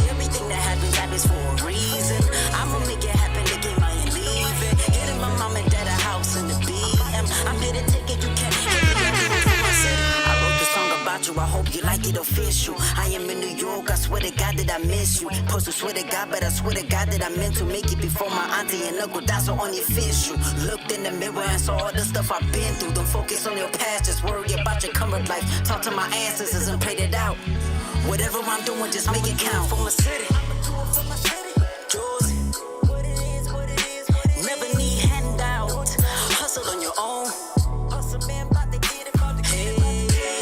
everything that happens for a reason. I'ma make it happen, the game I ain't leaving. Getting my mom and dad a house in the BM. I'm here to take it, you can't hit me. I do it for my city. I wrote the song about you, I hope you like it official. I am in New York, I swear to God that I miss you. Supposed to swear to God, but I swear to God that I meant to make it before my auntie and uncle died, so on the official. Looked in the mirror and saw all the stuff I've been through. Don't focus on your past, just worry about your current life. Talk to my ancestors and pray it out. Whatever I'm doing, just make it count for my city. Josie. Never need handout. Hustle on your own. Hey,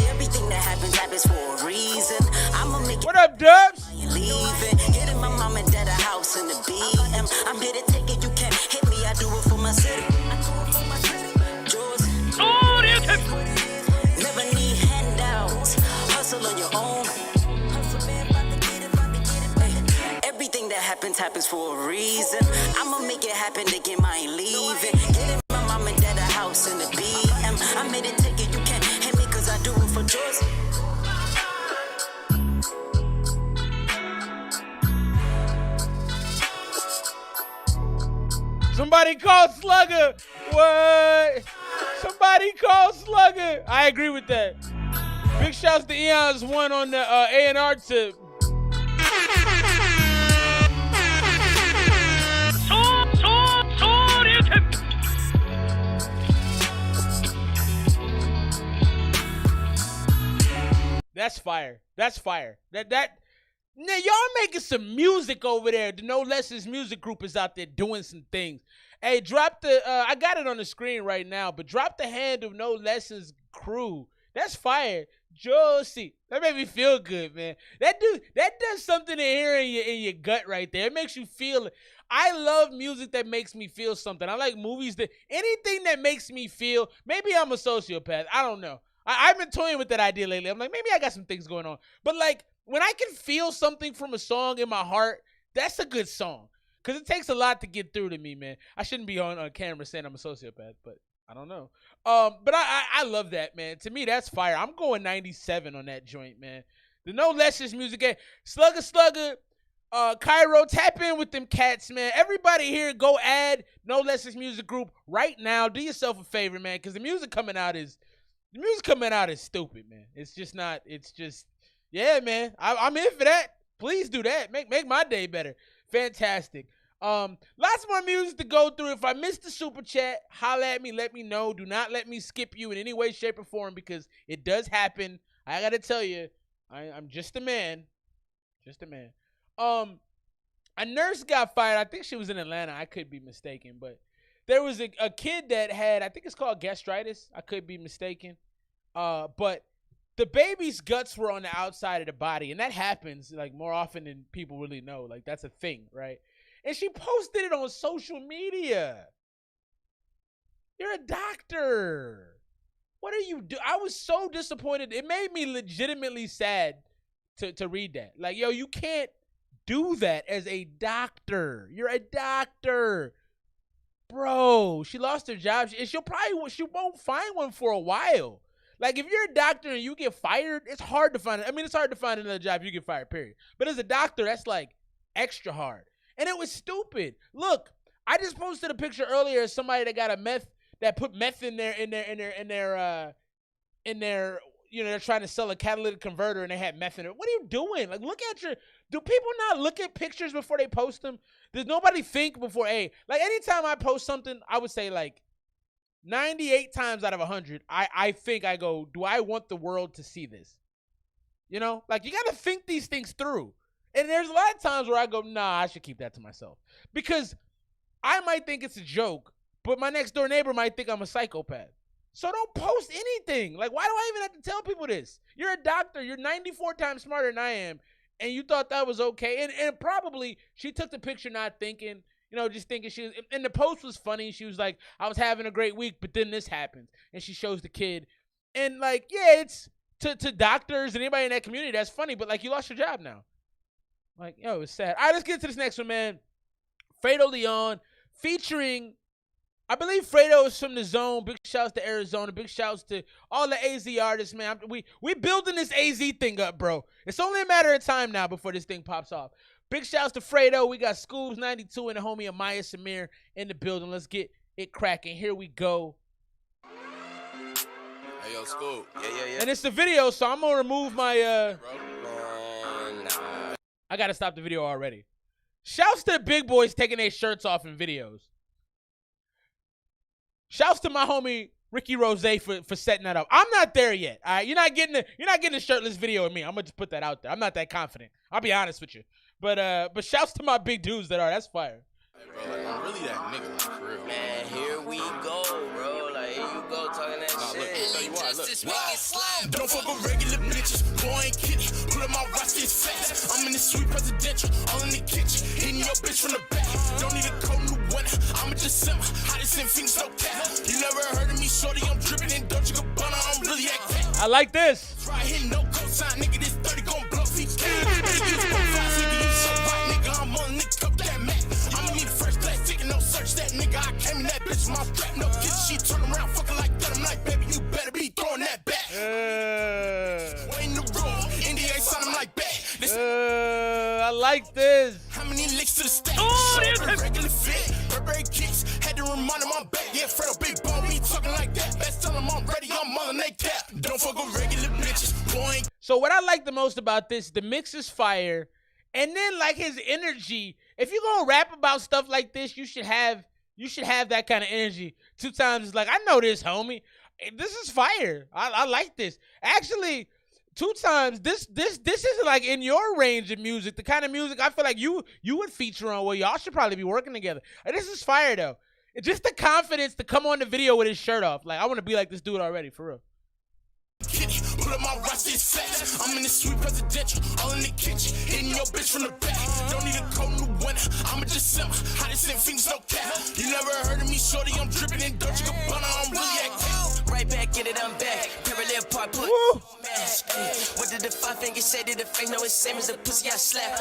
everything that happens for a reason. I'ma make it. What up, Dubs? Getting my mom and dad a house in the BM. I'm here to take it, you can't hit me. I do it for my city. Josie. Never need handouts. Hustle on your own. Everything that happens for a reason. I'ma make it happen, the game I ain't leaving. Getting my mom and dad a house in the BM. I'm here to take it, you can't hit me cause I do it for Josie. Somebody call Slugger. What? Somebody call Slugger. I agree with that. Big shouts to Eon's one on the A&R tip. That's fire. That's fire. Now y'all making some music over there. The No Lessons music group is out there doing some things. Hey, drop the I got it on the screen right now, but drop the handle No Lessons crew. That's fire. Josie. That made me feel good, man. That does something in here in your gut right there. It makes you feel. I love music that makes me feel something. I like movies that anything that makes me feel. Maybe I'm a sociopath. I don't know. I've been toying with that idea lately. I'm like, maybe I got some things going on. But like, when I can feel something from a song in my heart, that's a good song. Because it takes a lot to get through to me, man. I shouldn't be on camera saying I'm a sociopath, but I don't know. But I love that, man. To me, that's fire. I'm going 97 on that joint, man. The No Lessons music game. Slugger, Cairo, tap in with them cats, man. Everybody here, go add No Lessons music group right now. Do yourself a favor, man, because the music coming out is stupid, man. It's just not. It's just, yeah, man. I'm in for that. Please do that. Make my day better. Fantastic. Lots more music to go through. If I missed the super chat, holla at me. Let me know. Do not let me skip you in any way, shape, or form because it does happen. I gotta tell you, I'm just a man. Just a man. A nurse got fired. I think she was in Atlanta. I could be mistaken, but there was a kid that had, I think it's called gastritis. I could be mistaken. But the baby's guts were on the outside of the body, and that happens like more often than people really know. Like that's a thing, right? And she posted it on social media. You're a doctor. What are you doing? I was so disappointed. It made me legitimately sad to read that. Like, yo, you can't do that as a doctor. You're a doctor. Bro, she lost her job. And she won't find one for a while. Like, if you're a doctor and you get fired, it's hard to find it. I mean, it's hard to find another job if you get fired, period. But as a doctor, that's like extra hard. And it was stupid. Look, I just posted a picture earlier of somebody that got that put meth in their, you know, they're trying to sell a catalytic converter and they had meth in it. What are you doing? Like, do people not look at pictures before they post them? Does nobody think before, hey, like anytime I post something, I would say like 98 times out of 100, I think I go, do I want the world to see this? You know, like you got to think these things through. And there's a lot of times where I go, nah, I should keep that to myself. Because I might think it's a joke, but my next door neighbor might think I'm a psychopath. So don't post anything. Like, why do I even have to tell people this? You're a doctor. You're 94 times smarter than I am. And you thought that was okay. And probably she took the picture not thinking, you know, just thinking she was. And the post was funny. She was like, I was having a great week, but then this happened. And she shows the kid. And like, yeah, it's to doctors and anybody in that community, that's funny. But like, you lost your job now. Like, yo, it's sad. All right, let's get to this next one, man. Fredo Leon featuring, I believe Fredo is from the zone. Big shouts to Arizona. Big shouts to all the AZ artists, man. We building this AZ thing up, bro. It's only a matter of time now before this thing pops off. Big shouts to Fredo. We got Scoobs 92 and the homie Amaya Samir in the building. Let's get it cracking. Here we go. Hey, yo, Scoob. Yeah. And it's the video, so I'm going to remove my... I got to stop the video already. Shouts to the big boys taking their shirts off in videos. Shouts to my homie Ricky Rose for setting that up. I'm not there yet. All right, you're not getting a shirtless video of me. I'm gonna just put that out there. I'm not that confident. I'll be honest with you. But shouts to my big dudes that are. That's fire. Hey, bro, like, I'm really that nigga, like, for real. Man, here we go, bro. Like, here you go talking that shit. Look, tell you why, look. Don't fuck with regular bitches. Boy, ain't kidding. Pull up my watch, it's fast. I'm in the sweet presidential, all in the kitchen. Hitting your bitch from the back. Don't need a coat, new winter. I'm a December. Hottest in Phoenix, no cap. You never heard of me, shorty. I'm dripping in Dolce Gabbana. I'm really that cat. I like this. Try hitting no cosign, nigga. This 30 gon' blow feet. I'm on nigga, up that mat. I'ma need a first class ticket, no search that nigga. I came in that bitch, my strap, no kid. She turn around, fucking like that. I'm like, baby, you better be throwing that back. Wait in the room, NDA sign, I'm like, back. I like this. How many licks to the stack? Oh, regular fit, Burberry kicks. Had to remind him I'm back. Yeah, Fredo, big ball, we talking like that. Best tell him I'm ready, I'm on they cap. Don't fuck with regular bitches, boy. So what I like the most about this, the mix is fire. And then like his energy, if you're gonna rap about stuff like this, you should have that kind of energy. 2 times is like, I know this, homie. This is fire. I like this. Actually, Two Times, this isn't like in your range of music. The kind of music I feel like you would feature on. Well, y'all should probably be working together. This is fire though. It's just the confidence to come on the video with his shirt off. Like I want to be like this dude already, for real. Pull up my rusty fat. I'm in the sweet presidential, all in the kitchen, hitting your bitch from the back. Don't need a cold new winter. I'ma just simmer. Hottest in things, no cap. You never heard of me, shorty. I'm dripping in Dolce Gabbana. I'm really active. Right back, get it, I'm back. Parallel part, put mash. What did the five fingers say to the face? No, it's same as the pussy I slap.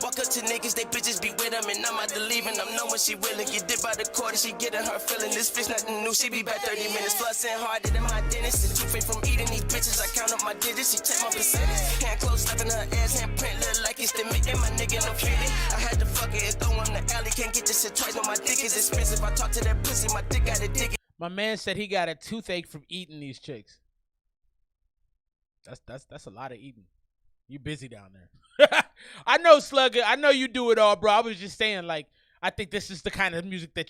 Walk up to niggas, they bitches be with them, and I'm out to leave, and I'm knowing she willing. Get dipped by the quarter, she getting her feeling. This bitch nothing new, she be back 30 minutes. Plus and harder than my dentist. And 2 feet from eating these bitches, I count up my digits, she take my percentage. Hand close, slapping her ass, hand print, look like it's the mid, and my nigga no feeling. I had to fuck it and throw on the alley, can't get this shit twice, no, my dick is expensive. I talk to that pussy, my dick got a dick. My man said he got a toothache from eating these chicks. That's a lot of eating. You busy down there. I know, Slugger. I know you do it all, bro. I was just saying, like, I think this is the kind of music that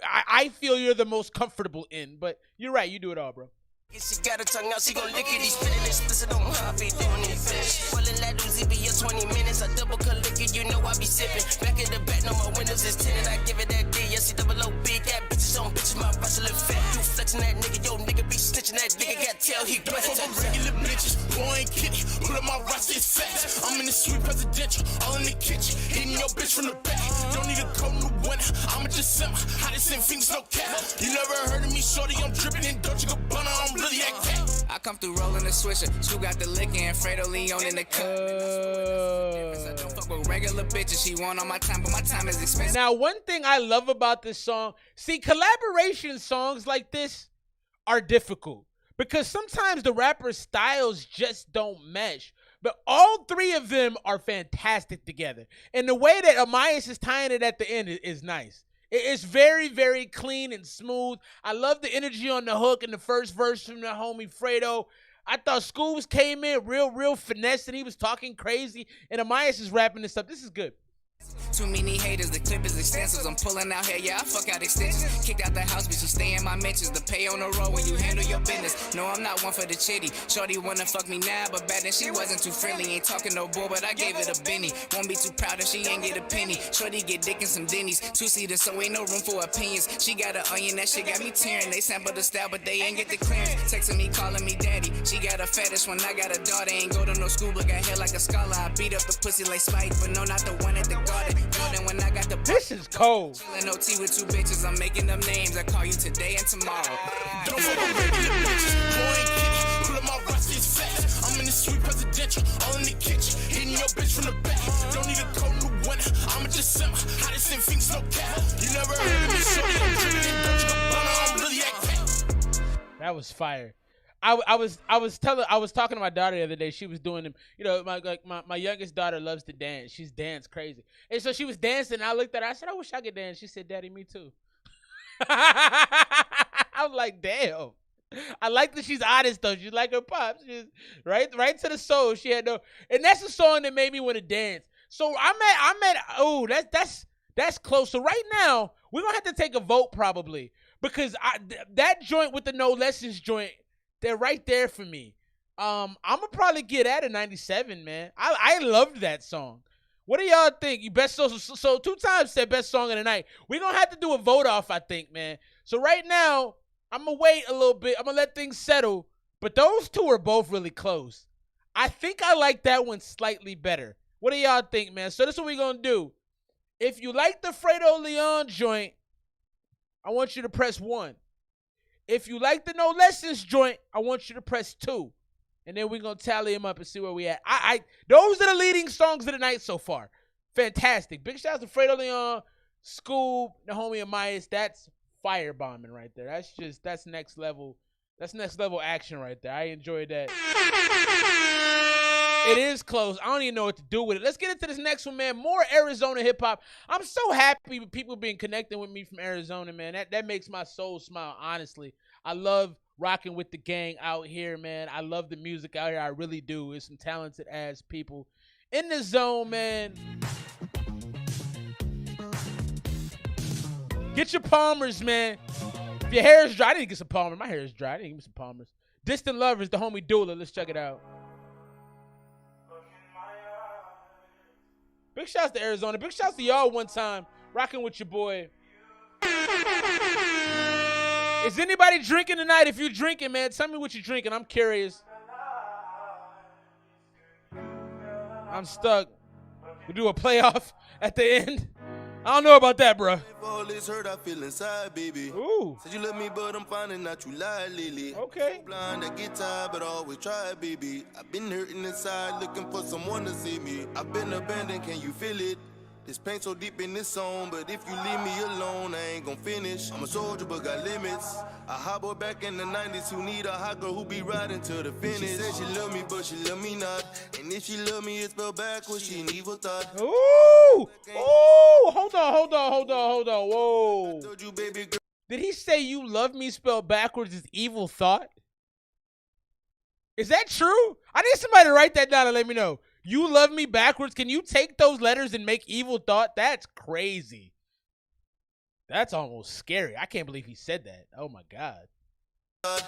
I feel you're the most comfortable in. But you're right, you do it all, bro. She got her tongue out, she gon' lick it. These spinning explicit on how I be doing it, bitch. Well, let Uzi be your 20 minutes. I double cut liquor, you know I be sipping. Back in the back, no more windows is tinted. I give it that D, yes, double OB. Got bitches on bitches, my wrestling fat. You flexing that nigga, yo, nigga be snitching. That nigga got tell he don't fuck with regular bitches, boy ain't kidding. Pull up my rusty fat. I'm in the sweet presidential, all in the kitchen, hitting your bitch from the back. Don't need a cold new winter. I'ma just simmer. Hottest in things, no cap. You never heard of me, shorty. I'm dripping in Dolce Gabbana. I'm really active. I come through rolling the swisher. Scoop got the liquor and Fredo Leon in the cup. I don't fuck with regular bitches. She want all my time, but my time is expensive. Now, one thing I love about this song, see, collaboration songs like this are difficult because sometimes the rapper styles just don't mesh. But all three of them are fantastic together. And the way that Amias is tying it at the end is nice. It's very, very clean and smooth. I love the energy on the hook in the first verse from the homie Fredo. I thought Scoobs came in real finesse and he was talking crazy. And Amias is rapping this up. This is good. Too many haters, the clip is extensive. I'm pulling out hair, yeah, I fuck out extensions. Kicked out the house, but she stay in my mentions. The pay on the road when you handle your business. No, I'm not one for the chitty. Shorty wanna fuck me now, but back then she wasn't too friendly. Ain't talking no bull, but I gave it a Benny. Won't be too proud if she ain't get a penny. Shorty get dick and some Denny's. 2-seater, so ain't no room for opinions. She got an onion, that shit got me tearing. They sample the style, but they ain't get the clearance. Texting me, calling me daddy. She got a fetish when I got a daughter. Ain't go to no school, but got hair like a scholar. I beat up the pussy like Spike, but no, not the one at the garden. When I got the this is cold. Chillin' OT with 2 bitches, I'm making them names. I call you today and tomorrow. Don't fuck with regular bitches, boy ain't kidding. Pull up my rusty fat. I'm in the sweet presidential, all in the kitchen, hitting your bitch from the back. Don't need a cold new winter. I'ma just simmer. Hottest in things, no cap. You never heard of me, shorty. I'm dripping in Dolce Gabbana. I'm really active. That was fire. I was talking to my daughter the other day. She was doing them. You know, my youngest daughter loves to dance. She's dance crazy, and so she was dancing. And I looked at her. I said, "I wish I could dance." She said, "Daddy, me too." I was like, "Damn." I like that she's honest though. She's like her pops. She's right to the soul. She had no, and that's a song that made me want to dance. So I'm at. Oh, that's close. So right now we're gonna have to take a vote probably because that joint with the No Lessons joint. They're right there for me. I'm gonna probably get at a 97, man. I loved that song. What do y'all think? You best so 2 Times said best song of the night. We're gonna have to do a vote off, I think, man. So right now, I'm gonna wait a little bit. I'm gonna let things settle. But those two are both really close. I think I like that one slightly better. What do y'all think, man? So this is what we're gonna do. If you like the Fredo Leon joint, I want you to press 1. If you like the No Lessons joint, I want you to press 2. And then we're going to tally them up and see where we at. Those are the leading songs of the night so far. Fantastic. Big shout out to Fredo Leon, Scoob, the homie Amias. That's firebombing right there. That's next level. That's next level action right there. I enjoyed that. It is close. I don't even know what to do with it. Let's get into this next one, man. More Arizona hip-hop. I'm so happy with people being connected with me from Arizona, man. That makes my soul smile, honestly. I love rocking with the gang out here, man. I love the music out here. I really do. It's some talented-ass people in the zone, man. Get your Palmers, man. If your hair is dry, I need to get some Palmers. My hair is dry. I need to get some Palmers. Distant Lovers, the homie Doula. Let's check it out. Big shouts to Arizona. Big shouts to y'all one time. Rocking with your boy. Is anybody drinking tonight? If you're drinking, man, tell me what you're drinking. I'm curious. I'm stuck. We do a playoff at the end. I don't know about that, bro. All this hurt I feel inside, baby. Ooh. Said you love me, but I'm finding out you lie lately. Okay. Blind, I get tired, but I always try, baby. I've been hurting inside, looking for someone to see me. I've been abandoned, can you feel it? This pain so deep in this song, but if you leave me alone, I ain't gon' finish. I'm a soldier, but got limits. A hot boy back in the 90s who need a hot girl who be riding to the finish. She said she love me, but she love me not. And if she love me, it's spelled backwards, she an evil thought. Ooh! Ooh! Hold on. Whoa. Told you, baby girl. Did he say you love me spelled backwards is evil thought? Is that true? I need somebody to write that down and let me know. You love me backwards. Can you take those letters and make evil thought? That's crazy. That's almost scary. I can't believe he said that. Oh my God. I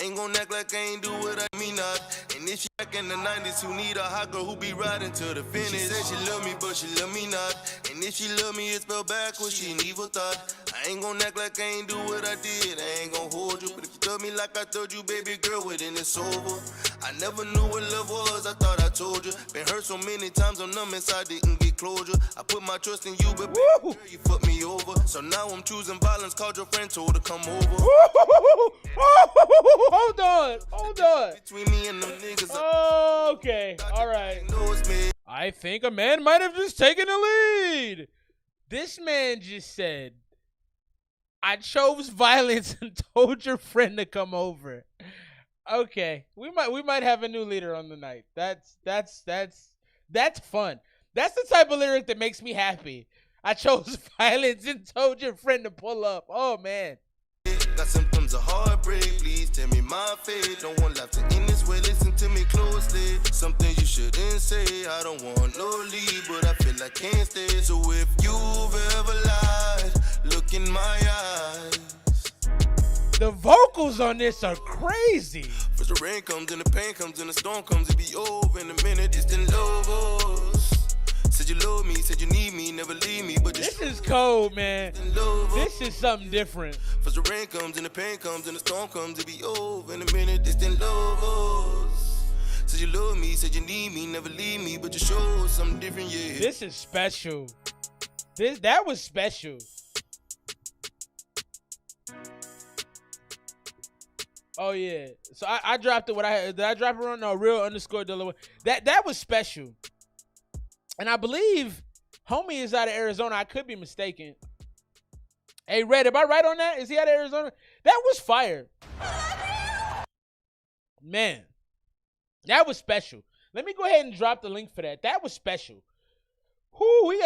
ain't gon' act like I ain't do what I mean not. And if she back in the 90s who need a hot girl who be riding to the finish. She said she love me, but she love me not. And if she love me, it's spelled backwards, she an evil thought. I ain't gon' act like I ain't do what I did. I ain't gon' hold you. But if you tell me like I told you, baby girl, well then it's over. I never knew what love was, I thought I told you. Been hurt so many times, I'm numb inside, didn't get closure. I put my trust in you, but baby girl, you fucked me over. So now I'm choosing violence, called your friend, told her come over. Hold on. Between me and them niggas. Okay, all right. I think a man might have just taken a lead. This man just said, I chose violence and told your friend to come over. Okay, we might have a new leader on the night. That's fun. That's the type of lyric that makes me happy. I chose violence and told your friend to pull up. Oh man. Got symptoms of heartbreak, please tell me my fate. Don't want life to end this way, listen to me closely. Something you shouldn't say, I don't want no lead, but I feel I can't stay. So if you've ever lied, look in my eyes. The vocals on this are crazy. First the rain comes and the pain comes and the storm comes, it be over in a minute, it's the lovers. Said you love me, said you need me, never leave me, but this is cold, man. This is something different. First the rain comes and the pain comes and the storm comes, it be over in a minute, distant lovers. Said you love me, said you need me, never leave me, but you show something different, yeah. This is special. That was special. Oh yeah. So I dropped it. Did I drop it on real underscore Doula? That was special. And I believe homie is out of Arizona. I could be mistaken. Hey, Red, am I right on that? Is he out of Arizona? That was fire. Man, that was special. Let me go ahead and drop the link for that. That was special. So I'm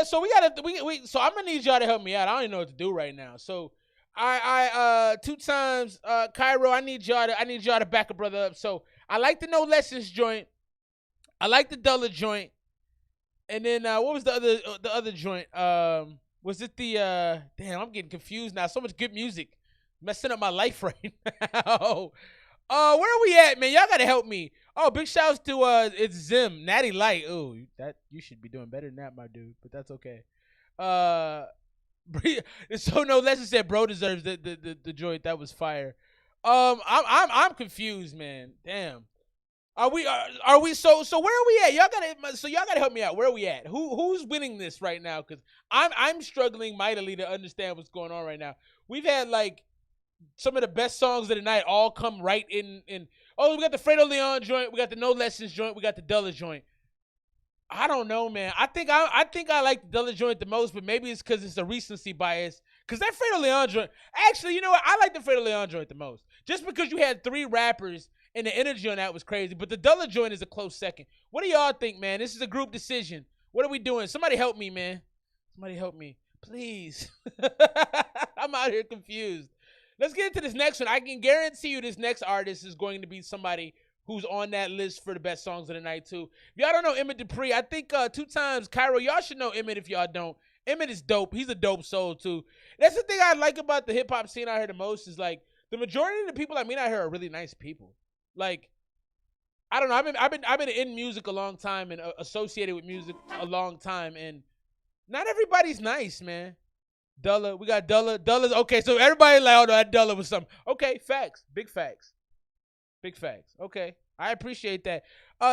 gonna need y'all to help me out. I don't even know what to do right now. So I 2 times Cairo. I need y'all to back a brother up. So I like the No Lessons joint. I like the Doula joint. And then what was the other joint? Was it the damn, I'm getting confused now. So much good music. Messing up my life right now. Where are we at, man? Y'all gotta help me. Oh, big shouts to it's Zim, Natty Light. Oh, that you should be doing better than that, my dude, but that's okay. So No Lessons said bro deserves the joint. That was fire. I'm confused, man. Damn. Are we so where are we at? Y'all gotta help me out. Where are we at? Who's winning this right now? Because I'm struggling mightily to understand what's going on right now. We've had like some of the best songs of the night all come right in. Oh, we got the Fredo Leon joint, we got the No Lessons joint, we got the Doula joint. I don't know, man. I think I like the Doula joint the most, but maybe it's because it's a recency bias. Because that Fredo Leon joint, actually, you know what? I like the Fredo Leon joint the most. Just because you had 3 rappers and the energy on that was crazy. But the Doula joint is a close second. What do y'all think, man? This is a group decision. What are we doing? Somebody help me, man. Somebody help me. Please. I'm out here confused. Let's get into this next one. I can guarantee you this next artist is going to be somebody who's on that list for the best songs of the night, too. If y'all don't know Emmett Dupri, I think 2 times, Cairo, y'all should know Emmett if y'all don't. Emmett is dope. He's a dope soul, too. That's the thing I like about the hip-hop scene out here the most is, like, the majority of the people I meet out here are really nice people. Like, I don't know. I've been in music a long time and associated with music a long time, and not everybody's nice, man. Doula, we got Doula. Doula's okay. So everybody like, oh no, that Doula was something. Okay, facts, big facts, big facts. Okay, I appreciate that.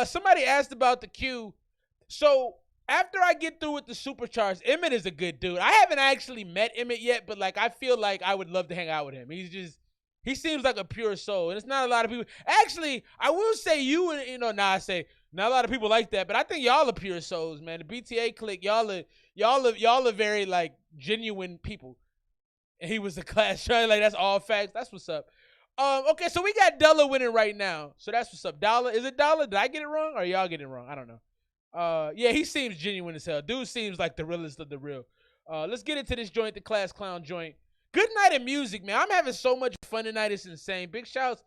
Somebody asked about the Q. So after I get through with the supercharged, Emmett is a good dude. I haven't actually met Emmett yet, but like I feel like I would love to hang out with him. He seems like a pure soul, and it's not a lot of people. Actually, I will say I say not a lot of people like that, but I think y'all are pure souls, man. The BTA clique, y'all are very like genuine people. And he was a class try, like that's all facts. That's what's up. Okay, so we got Doula winning right now, so that's what's up. Doula, is it Doula? Did I get it wrong, or y'all get it wrong? I don't know. Yeah, he seems genuine as hell. Dude seems like the realest of the real. Let's get into this joint, the Class Clown joint. Good night of music, man. I'm having so much fun tonight. It's insane. Big shouts.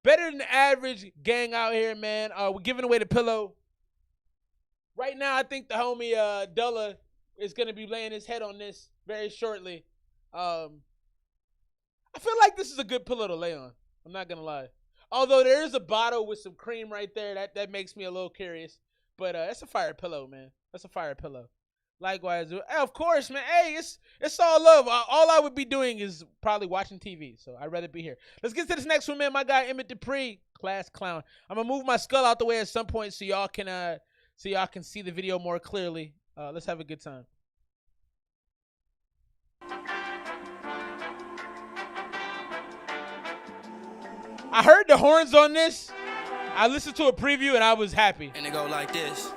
Better than the average gang out here, man. We're giving away the pillow. Right now, I think the homie Doula is going to be laying his head on this very shortly. I feel like this is a good pillow to lay on. I'm not going to lie. Although there is a bottle with some cream right there. That makes me a little curious. But that's a fire pillow, man. That's a fire pillow. Likewise, of course, man. Hey, it's all love. All I would be doing is probably watching TV, so I'd rather be here. Let's get to this next one, man. My guy Emmett Dupri, Class Clown. I'm gonna move my skull out the way at some point so y'all can see the video more clearly. Let's have a good time. I heard the horns on this. I listened to a preview and I was happy. And it go like this.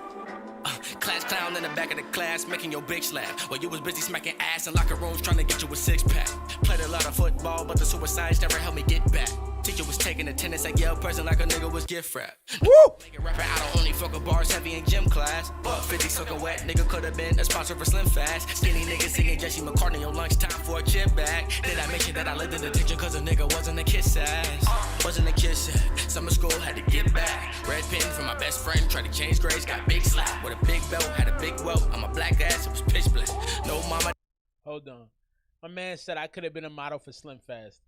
Class clown in the back of the class, making your bitch laugh. While you was busy smacking ass in locker rooms trying to get you a six-pack. Played a lot of football, but the suicides never helped me get back. Teacher was taking attendance at Yale present like a nigga was gift wrap. Woo! Make a rapper out of only fucking bars heavy in gym class. 50 soaking wet, nigga could have been a sponsor for Slim Fast. Skinny nigga singing Jesse McCartney on lunchtime for a chip bag. Did I mention that I lived in detention cause a nigga wasn't a kiss ass? Wasn't a kiss ass. Summer school had to get back. Red pen from my best friend, tried to change grades, got big slap with a big belt, had a big welt. I'm a black ass, it was pitch black. No mama. Hold on. My man said I could have been a model for Slim Fast.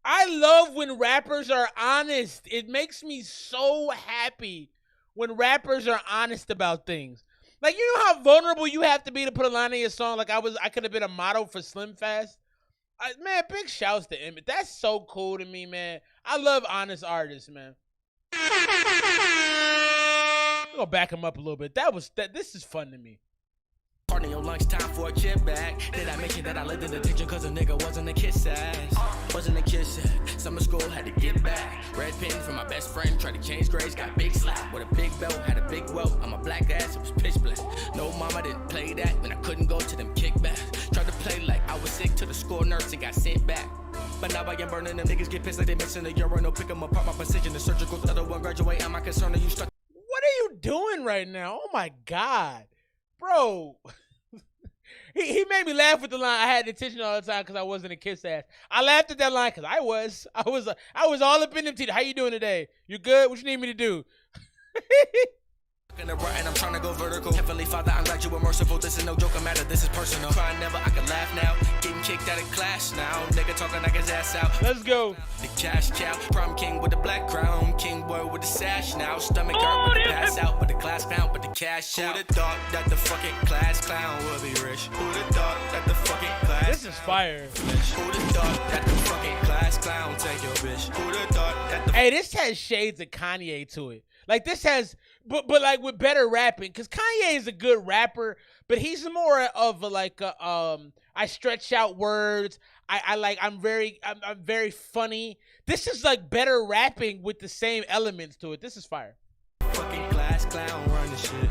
I love when rappers are honest. It makes me so happy when rappers are honest about things. Like, you know how vulnerable you have to be to put a line in your song? Like, I could have been a model for Slim Fast. Man, big shouts to Emmett. That's so cool to me, man. I love honest artists, man. I'm gonna back him up a little bit. This is fun to me. Party on lunchtime for a chip bag. Did I mention that I lived in detention cause a nigga wasn't a kiss ass? Wasn't a kiss ass. Summer school had to get back. Red pen from my best friend, tried to change grades, got big slap with a big belt, had a big welt. I'm a black ass, it was pitch black. No mama didn't play that when I couldn't go to them kickbacks. Tried to play like I was sick to the school nurse and got sent back. But now I am burning them niggas get pissed like they missing the urinal. Pick them apart, my precision, the surgical, the other one graduate. Am I concerned are you stuck? What are you doing right now? Oh my God. Bro. He made me laugh with the line. I had attention all the time because I wasn't a kiss ass. I laughed at that line because I was all up in them teeth. How you doing today? You good? What you need me to do? And I'm trying to go vertical. Heavenly Father, I'm glad you were merciful. This is no joke, matter. This is personal. Crying never, I can laugh now. Getting kicked out of class now. Nigga talking like his ass out. Let's go. The cash cow. Prom king with the black crown. King boy with the sash now. Stomach hurt with the pass out. With the class clown, with the cash out. Who'da thought that the fucking class clown would be rich? Who'da thought that the fucking class This is fire. Who'da thought that the fucking class clown take your bitch? Who'da thought that the Hey, this has shades of Kanye to it. Like this has, but like with better rapping, because Kanye is a good rapper, but he's more of a, like a, I stretch out words. I'm very funny. This is like better rapping with the same elements to it. This is fire. fucking class clown run the shit.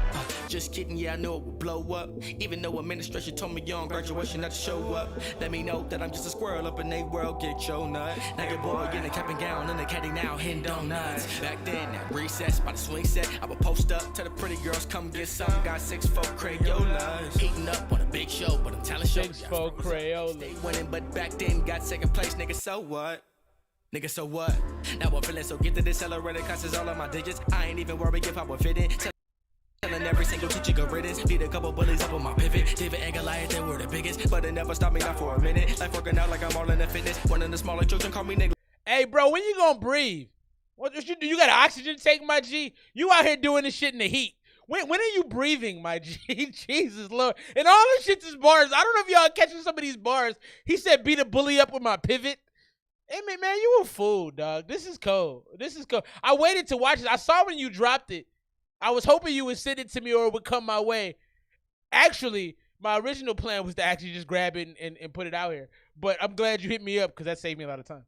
Just kidding, yeah, I know it will blow up. Even though administration told me on graduation not to show up. Let me know that I'm just a squirrel up in they world, get your nut. Now your boy in a cap and gown and a caddy now hitting donuts. Back then, at recess, by the swing set, I would post up, tell the pretty girls come get some. Got 6'4" Crayolas. Eating up on a big show, but I'm talent show. 6'4" Crayolas. They winning, but back then got second place, nigga, so what? Nigga, so what? Now I'm feeling so gifted, accelerated, causes all of my digits. I ain't even worried if I would fit in. Telling every single teacher go riddance. Beat a couple bullies up on my pivot. David and Goliath, they were the biggest. But it never stopped me, not for a minute. Life working out like I'm all in the fitness. One of the smaller children call me nigga. Hey, bro, when you gonna breathe? What you do? You got an oxygen tank, my G? You out here doing this shit in the heat. When are you breathing, my G? Jesus Lord. And all this shit's is bars. I don't know if y'all catching some of these bars. He said beat a bully up with my pivot. Hey, man, you a fool, dog. This is cold. This is cold. I waited to watch it. I saw when you dropped it. I was hoping you would send it to me or it would come my way. Actually, my original plan was to actually just grab it and put it out here. But I'm glad you hit me up because that saved me a lot of time.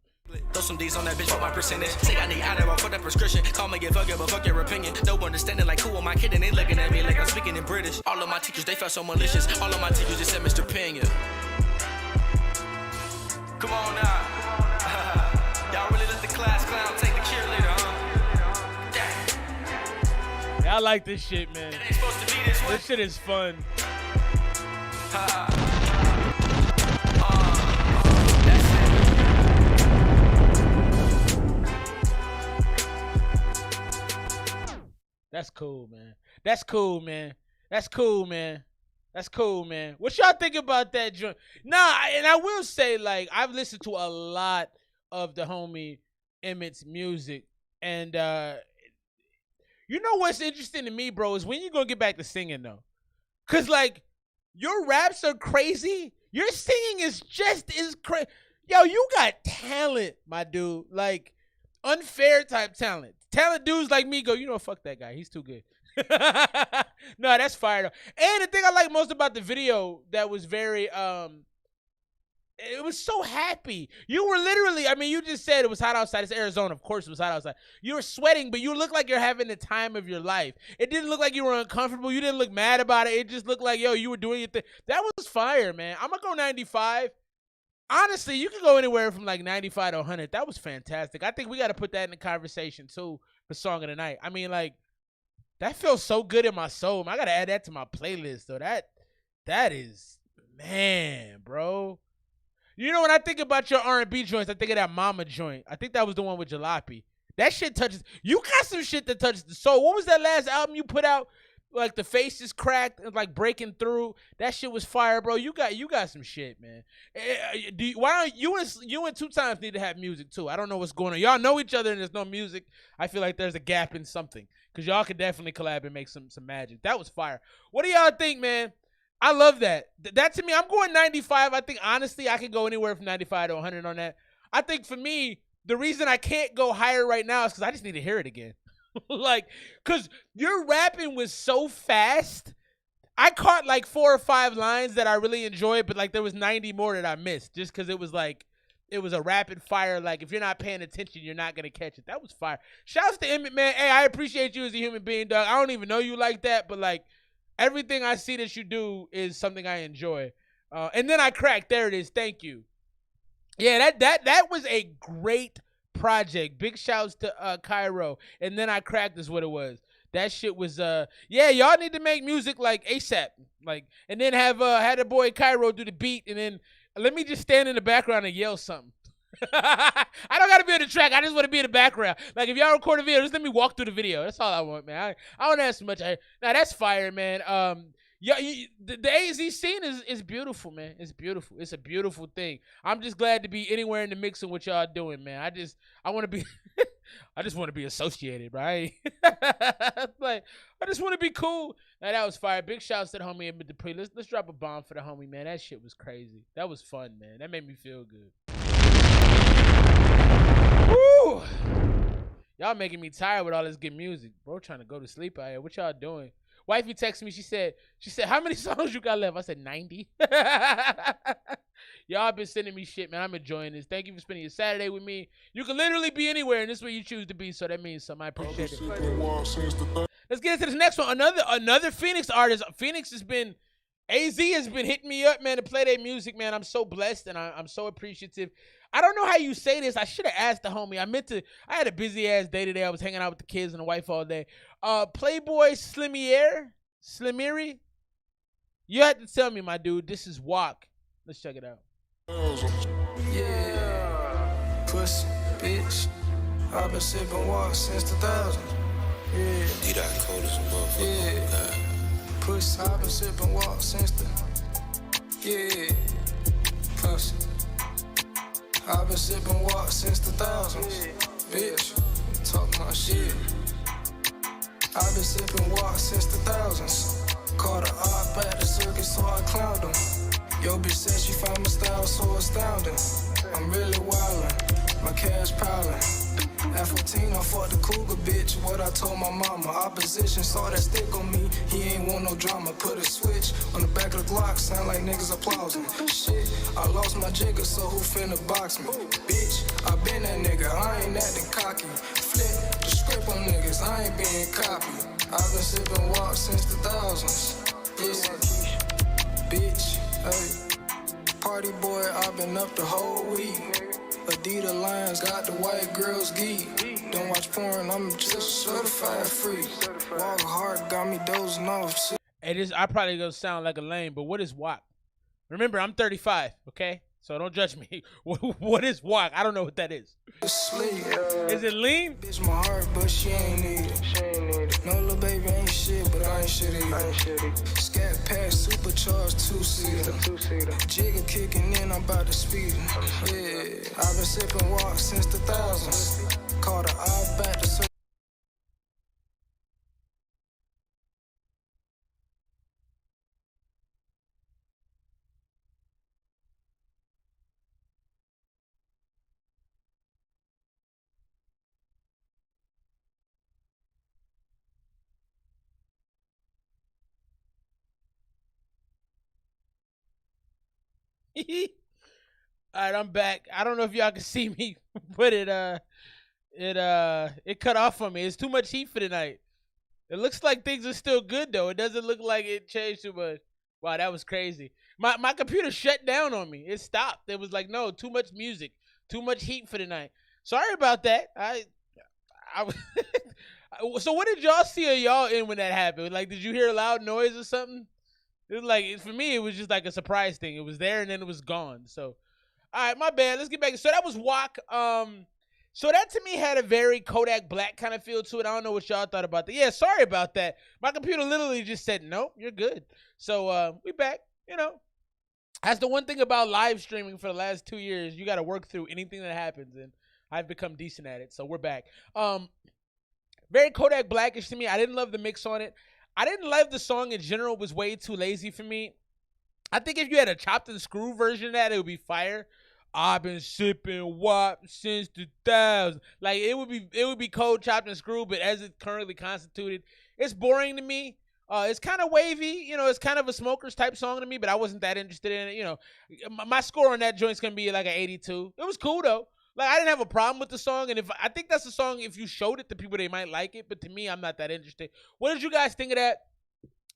Throw some D's on that bitch for my percentage. Say I need Adderall for that prescription. Call me, give fuck you, but fuck your opinion. No understanding like who am I kidding? They looking at me like I'm speaking in British. All of my teachers, they felt so malicious. All of my teachers just said Mr. Pena. Come on now. Y'all really let the class clown take the cheerleader, huh? Yeah, I like this shit, man. It ain't supposed to be this way. This shit is fun. That's cool, man. That's cool, man. That's cool, man. That's cool, man. What y'all think about that joint? Nah, and I will say, like, I've listened to a lot of the homie Emmett's music, and you know what's interesting to me, bro, is when you gonna get back to singing, though. Cause like your raps are crazy. Your singing is just as crazy. Yo, you got talent, my dude. Like unfair type talent. Talent dudes like me go, you know, fuck that guy. He's too good. No, that's fire though. And the thing I like most about the video that was very it was so happy. You were literally, I mean, you just said it was hot outside. It's Arizona. Of course it was hot outside. You were sweating, but you look like you're having the time of your life. It didn't look like you were uncomfortable. You didn't look mad about it. It just looked like, yo, you were doing your thing. That was fire, man. I'm going to go 95. Honestly, you can go anywhere from like 95 to 100. That was fantastic. I think we got to put that in the conversation, too, for Song of the Night. I mean, like, that feels so good in my soul. I got to add that to my playlist, though. That is, man, bro. You know, when I think about your R&B joints, I think of that Mama joint. I think that was the one with Jalopy. That shit touches. You got some shit that touches the soul. What was that last album you put out? Like the face is cracked and like breaking through. That shit was fire, bro. You got some shit, man. Why don't you and Two Times need to have music too? I don't know what's going on. Y'all know each other and there's no music. I feel like there's a gap in something because y'all could definitely collab and make some magic. That was fire. What do y'all think, man? I love that. That to me, I'm going 95. I think, honestly, I could go anywhere from 95 to 100 on that. I think for me, the reason I can't go higher right now is because I just need to hear it again. Like, because your rapping was so fast. I caught like 4 or 5 lines that I really enjoyed, but like there was 90 more that I missed just because it was like, it was a rapid fire. Like, if you're not paying attention, you're not going to catch it. That was fire. Shouts to Emmett, man. Hey, I appreciate you as a human being, dog. I don't even know you like that, but like, everything I see that you do is something I enjoy. And then I cracked. There it is. Thank you. Yeah, that was a great project. Big shouts to Cairo. And then I cracked is what it was. That shit was yeah, y'all need to make music like ASAP. Like, and then have had a boy Cairo do the beat, and then let me just stand in the background and yell something. I don't gotta be on the track. I just want to be in the background. Like, if y'all record a video, just let me walk through the video. That's all I want, man. I don't ask much. Now that's fire, man. Yeah, the AZ scene is beautiful, man. It's beautiful. It's a beautiful thing. I'm just glad to be anywhere in the mix of what y'all doing, man. I want to be. I just want to be associated, right? Like, I just want to be cool. Now that was fire. Big shouts to the homie Emmett Dupri. Let's drop a bomb for the homie, man. That shit was crazy. That was fun, man. That made me feel good. Woo! Y'all making me tired with all this good music. Bro, trying to go to sleep out here. What y'all doing? Wifey texted me. She said, how many songs you got left? I said 90. Y'all been sending me shit, man. I'm enjoying this. Thank you for spending your Saturday with me. You can literally be anywhere, and this is where you choose to be, so that means something. I appreciate it. Let's get into this next one. Another Phoenix artist. Phoenix has been, AZ has been hitting me up, man, to play their music, man. I'm so blessed, and I'm so appreciative. I don't know how you say this. I should have asked the homie. I had a busy-ass day today. I was hanging out with the kids and the wife all day. Playboy Slimery? You had to tell me, my dude. This is Walk. Let's check it out. Yeah. Pussy, bitch. I've been sipping walk since 2000. Yeah. D-Dot cold as a motherfucker. Yeah. Pussy, I've been sipping walk since the. Yeah. Pussy. I've been sipping walk since the thousands. Bitch, talk I've been sipping walk since the thousands. Caught a op at the circus, so I clowned him. Yo, bitch said she found my style so astounding. I'm really wildin', my cash piling. At 14, I fought the cougar bitch. What I told my mama. Opposition saw that stick on me. He ain't want no drama. Put a switch on the back of the Glock. Sound like niggas applauding. Shit, I lost my jigger, so who finna box me? Bitch, I been that nigga. I ain't acting cocky. Flip the script on niggas. I ain't being copied. I've been sipping walk since the thousands. Yeah, bitch, hey. Party boy, I've been up the whole week. Adidas Lions got the white girls geek. Don't watch porn, I'm just certified free. Walk hard, got me dozing off shit. Hey, this I probably gonna sound like a lame, but what is WAP? Remember, I'm 35, okay? So don't judge me. What is WAP? I don't know what that is. Is it lean? Bitch, my heart, but she ain't need it. No little baby ain't shit, but I ain't shit either. Scat pack, supercharged two-seater. Jigger kicking in, I'm about to speed. Yeah, I've been sipping walk since the thousands. Caught a eye back to All right, I'm back. I don't know if y'all can see me, but it cut off on me. It's too much heat for tonight. It looks like things are still good though. It doesn't look like it changed too much. Wow, that was crazy. My computer shut down on me. It stopped. It was like, no, too much music, too much heat for tonight. Sorry about that. So what did y'all see of y'all in when that happened? Like, did you hear a loud noise or something? It was like, for me, it was just like a surprise thing. It was there and then it was gone. So, all right, my bad. Let's get back. So that was WAC. So that to me had a very Kodak Black kind of feel to it. I don't know what y'all thought about that. Yeah, sorry about that. My computer literally just said, nope, you're good. So we back. You know, that's the one thing about live streaming for the last 2 years. You got to work through anything that happens, and I've become decent at it. So we're back. Very Kodak Blackish to me. I didn't love the mix on it. I didn't love the song in general. It was way too lazy for me. I think if you had a chopped and screw version of that, it would be fire. I've been sipping WAP since the thousands. Like, it would be cold, chopped and screw, but as it's currently constituted, it's boring to me. It's kind of wavy, you know, it's kind of a Smokers type song to me, but I wasn't that interested in it. You know, my score on that joint's gonna be like an 82. It was cool though. Like, I didn't have a problem with the song, and I think that's a song, if you showed it to people, they might like it, but to me, I'm not that interested. What did you guys think of that?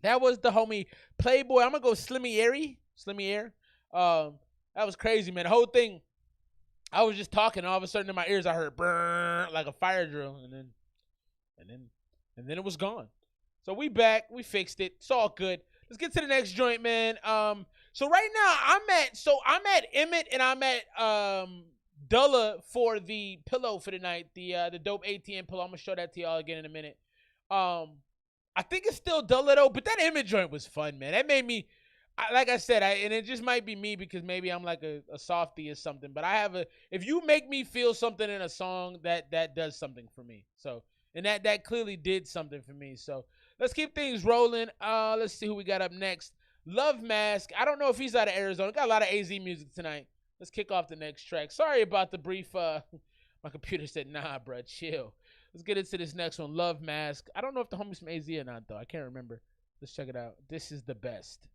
That was the homie Playboy. I'm going to go Slimery. That was crazy, man. The whole thing, I was just talking, and all of a sudden in my ears, I heard brrr, like a fire drill, and then it was gone. So we back. We fixed it. It's all good. Let's get to the next joint, man. So right now, I'm at Emmett, and I'm at Doula for the pillow for the night, the dope ATM pillow. I'm gonna show that to y'all again in a minute. I think it's still Doula though, but that image joint was fun, man. That made me, like I said, and it just might be me because maybe I'm like a softie or something. But if you make me feel something in a song, that does something for me. So, and that clearly did something for me. So let's keep things rolling. Let's see who we got up next. Love Mask. I don't know if he's out of Arizona. Got a lot of AZ music tonight. Let's kick off the next track. Sorry about the brief. My computer said, nah, bro, chill. Let's get into this next one. Love Mask. I don't know if the homie's from AZ or not, though. I can't remember. Let's check it out. This is the best.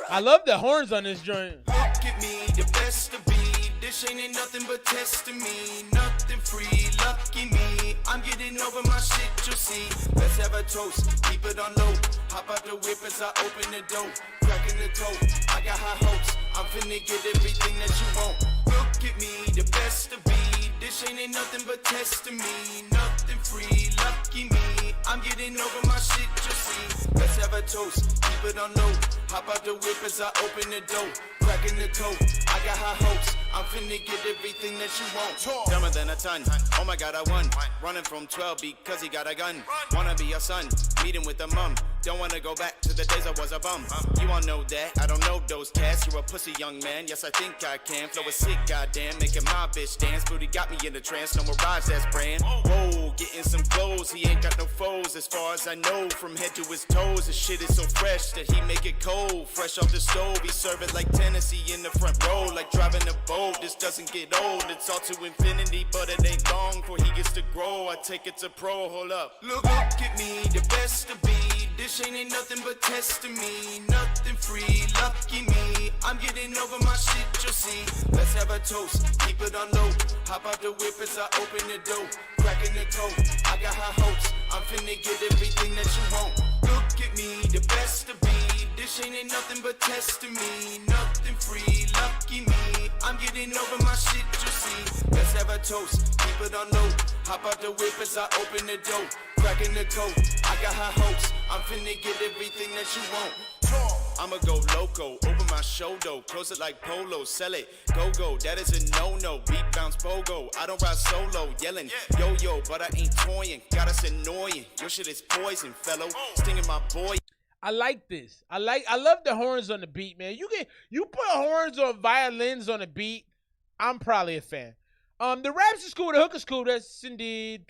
I love the horns on this joint. Look at me, the best of me. This ain't nothing but testing me. Nothing free, lucky me. I'm getting over my shit, you'll see. Let's have a toast, keep it on low. Hop out the whip as I open the door. Cracking the toe, I got high hopes. I'm finna get everything that you want. Look at me, the best of me. This ain't nothing but testing me. Nothing free, lucky me. I'm getting over my shit, you'll see. Let's have a toast, keep it on low. Hop out the whip as I open the door. Cracking the toe, I got high hopes. I'm finna get everything that you want. Dumber than a ton. Oh my God, I won. Running from 12 because he got a gun. Wanna be your son, meeting with a mum. Don't wanna go back to the days I was a bum. You all know that, I don't know those cats. You're a pussy young man, yes I think I can. Flow is sick, goddamn, making my bitch dance. Booty got me in the trance, no mirage, that's brand. Whoa, getting some clothes, he ain't got no foes. As far as I know, from head to his toes, this shit is so fresh that he make it cold. Fresh off the stove, he serve it like Tennessee in the front row. Like driving a boat, this doesn't get old. It's all to infinity, but it ain't long before he gets to grow. I take it to pro, hold up. Look at me, the best to be. This ain't nothing but testing me, nothing free, lucky me. I'm getting over my shit, you'll see. Let's have a toast, keep it on low. Hop out the whip as I open the door, cracking the code. I got high hopes, I'm finna get everything that you want. Look at me, the best to be. This ain't nothing but testing me, nothing free, lucky me. I'm getting over my shit, you'll see. Let's have a toast, keep it on low. Hop out the whip as I open the door, cracking the code. I got high hopes, I'm finna get everything that you want. I'ma go loco, open my show though, close it like polo, sell it, go, that is a no-no, beat bounce pogo, I don't ride solo, yelling, yo, but I ain't toying, got us annoying, your shit is poison, fellow, stinging my boy. I like this. I love the horns on the beat, man. You put horns or violins on a beat, I'm probably a fan. The raps is cool, the hook is cool. That's indeed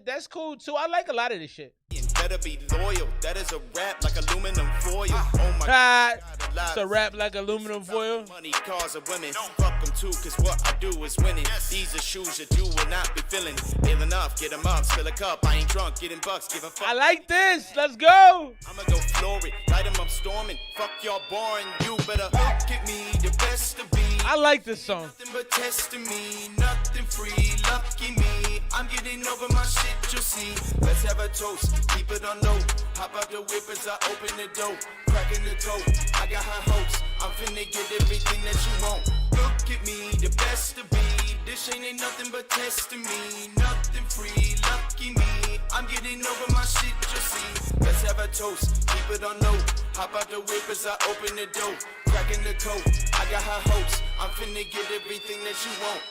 that's cool too. I like a lot of this shit. Better be loyal. That is a rap like aluminum foil. Oh my God. It's a rap like aluminum foil. Money, cars, of women. Fuck them too, cause what I do is winning. These are shoes that you will not be feeling. Ill enough, get them up, spill a cup. I ain't drunk, getting bucks, give a fuck. I like this. Let's go. I'ma go floor it, light them up storming. Fuck y'all boring. You better look at me, the best to be. I like this song. Nothing but testing me, nothing free, lucky me. I'm getting over my shit, you'll see. Let's have a toast, keep it on low. Hop out the whip as I open the door, cracking the code. I got high hopes, I'm finna get everything that you want. Look at me, the best to be. This ain't nothing but testing me, nothing free, lucky me. I'm getting over my shit, you'll see. Let's have a toast, keep it on low. Hop out the whip as I open the door, cracking the code. I got high hopes, I'm finna get everything that you want.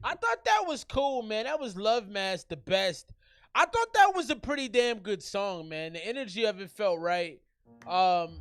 I thought that was cool, man. That was Love Mask, the best. I thought that was a pretty damn good song, man. The energy of it felt right. The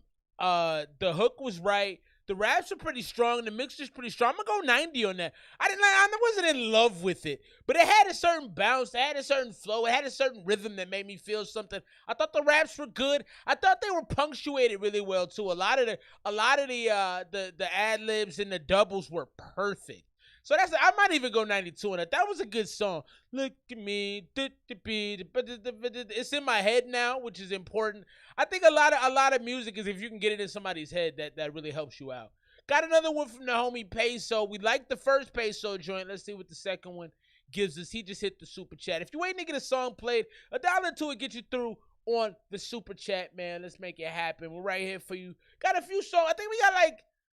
hook was right. The raps are pretty strong. The mixture's pretty strong. I'm gonna go 90 on that. I wasn't in love with it, but it had a certain bounce. It had a certain flow. It had a certain rhythm that made me feel something. I thought the raps were good. I thought they were punctuated really well too. A lot of the ad libs and the doubles were perfect. So I might even go 92 on it. That was a good song. Look at me, it's in my head now, which is important. I think a lot of music is if you can get it in somebody's head, that really helps you out. Got another one from the homie Peso. We like the first Peso joint. Let's see what the second one gives us. He just hit the super chat. If you waiting to get a song played, $1 to it get you through on the super chat, man. Let's make it happen. We're right here for you. Got a few songs. I think we got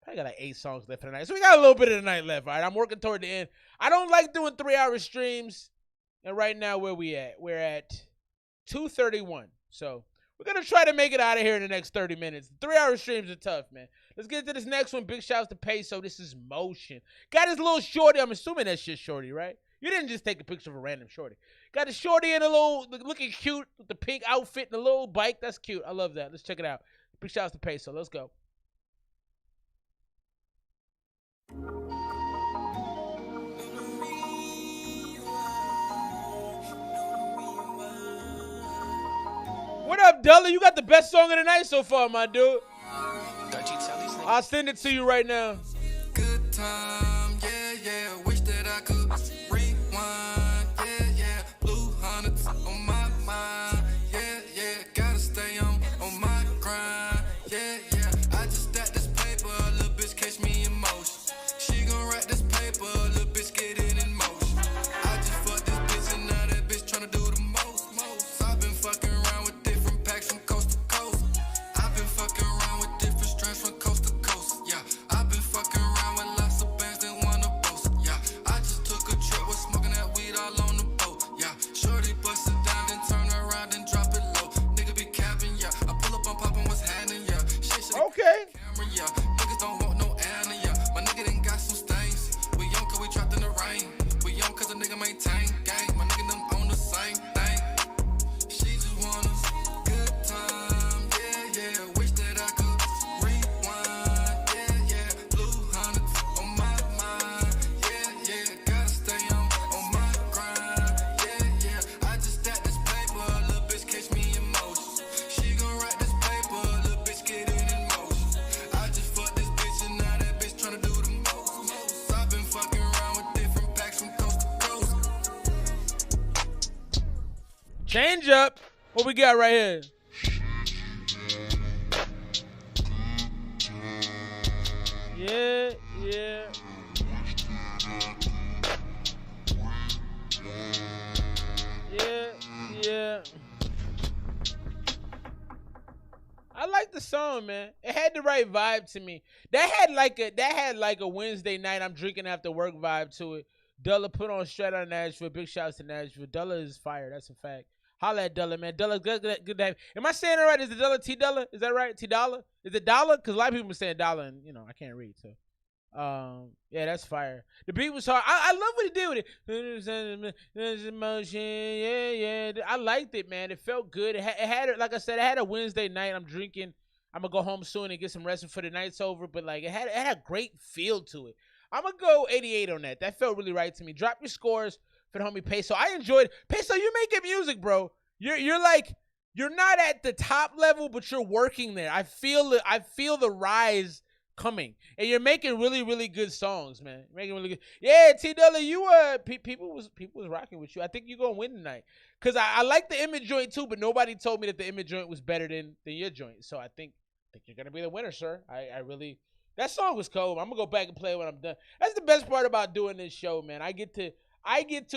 I got 8 songs left for the night. So we got a little bit of the night left, all right? I'm working toward the end. I don't like doing 3-hour streams. And right now, where we at? We're at 2:31. So we're going to try to make it out of here in the next 30 minutes. 3-hour streams are tough, man. Let's get to this next one. Big shouts to Peso. This is Motion. Got his little shorty. I'm assuming that's just shorty, right? You didn't just take a picture of a random shorty. Got a shorty in a little, looking cute with the pink outfit and a little bike. That's cute. I love that. Let's check it out. Big shouts to Peso. Let's go. What up, Doula? You got the best song of the night so far, my dude. I'll send it to you right now. Good time, yeah. Wish that I could rewind, yeah. Blue hundreds on my mind, yeah. Gotta stay on my grind, yeah. I just stacked this paper, a little bitch catch me in motion. She gon' write this paper, a little bitch get it in motion. I just fucked this bitch and now that bitch tryna do the most. I've been fucking around with different packs from coast to coast. I've been fucking around with different strands from coast to coast. Yeah, I've been fucking around with lots of Change up. What we got right here? Yeah. I like the song, man. It had the right vibe to me. That had like a Wednesday night I'm drinking after work vibe to it. Doula put on straight out of Nashville. Big shouts to Nashville. Doula is fire. That's a fact. Holla at Doula, man. Doula, good to have. Am I saying it right? Is it Doula T Doula? Is that right? T Dolla? Is it Dollar? Because a lot of people are saying Dollar, and I can't read. So, yeah, that's fire. The beat was hard. I love what he did with it. Emotion, yeah. I liked it, man. It felt good. It had, like I said, it had a Wednesday night. I'm drinking. I'm gonna go home soon and get some rest before the night's over. But like, it had a great feel to it. I'm gonna go 88 on that. That felt really right to me. Drop your scores for the homie Peso. I enjoyed Peso. You making music, bro. You're not at the top level, but you're working there. I feel the rise coming, and you're making really, really good songs, man. You're making really good. Yeah, T Dolla, you people was rocking with you. I think you're gonna win tonight, cause I like the image joint too, but nobody told me that the image joint was better than your joint. So I think you're gonna be the winner, sir. I really. That song was cold. I'm gonna go back and play it when I'm done. That's the best part about doing this show, man. I get to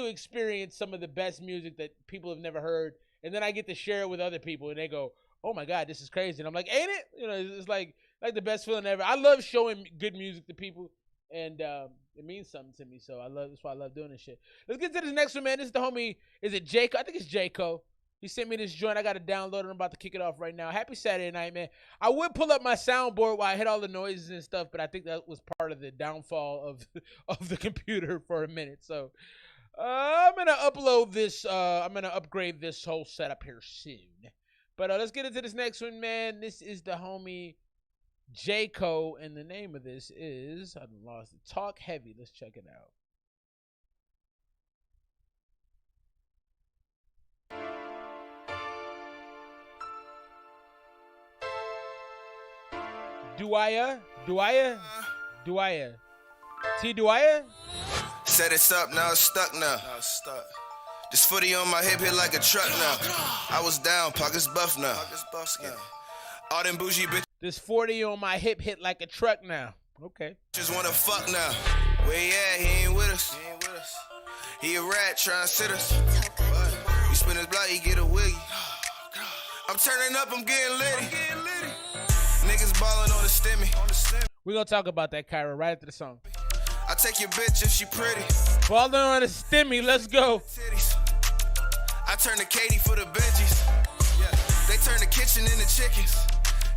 experience some of the best music that people have never heard, and then I get to share it with other people, and they go, "Oh my God, this is crazy!" And I'm like, "Ain't it?" It's like the best feeling ever. I love showing good music to people, and it means something to me. So that's why I love doing this shit. Let's get to this next one, man. This is the homie. Is it Jayco? I think it's Jayco. He sent me this joint. I got to download it. I'm about to kick it off right now. Happy Saturday night, man. I would pull up my soundboard while I hit all the noises and stuff, but I think that was part of the downfall of the computer for a minute. So I'm going to upload this. I'm going to upgrade this whole setup here soon. But let's get into this next one, man. This is the homie Jayco, and the name of this is, I lost it, Talk Heavy. Let's check it out. Duaya? T Duaya? Set it up, now it's stuck now. This footy on my hip hit like a truck now. I was down, pockets buff now. All them bougie bitches. This 40 on my hip hit like a truck now. Okay. Just wanna fuck now. Where he at? He ain't with us. He a rat trying to sit us. We spin his block, he get a wiggy. I'm turning up, I'm getting litty. Niggas ballin' on the stimmy. We're gonna talk about that, Kyra, right after the song. I take your bitch if she pretty. Ballin' on the stimmy, let's go. I turn to Katie for the Benjis. They turn the kitchen into chickens.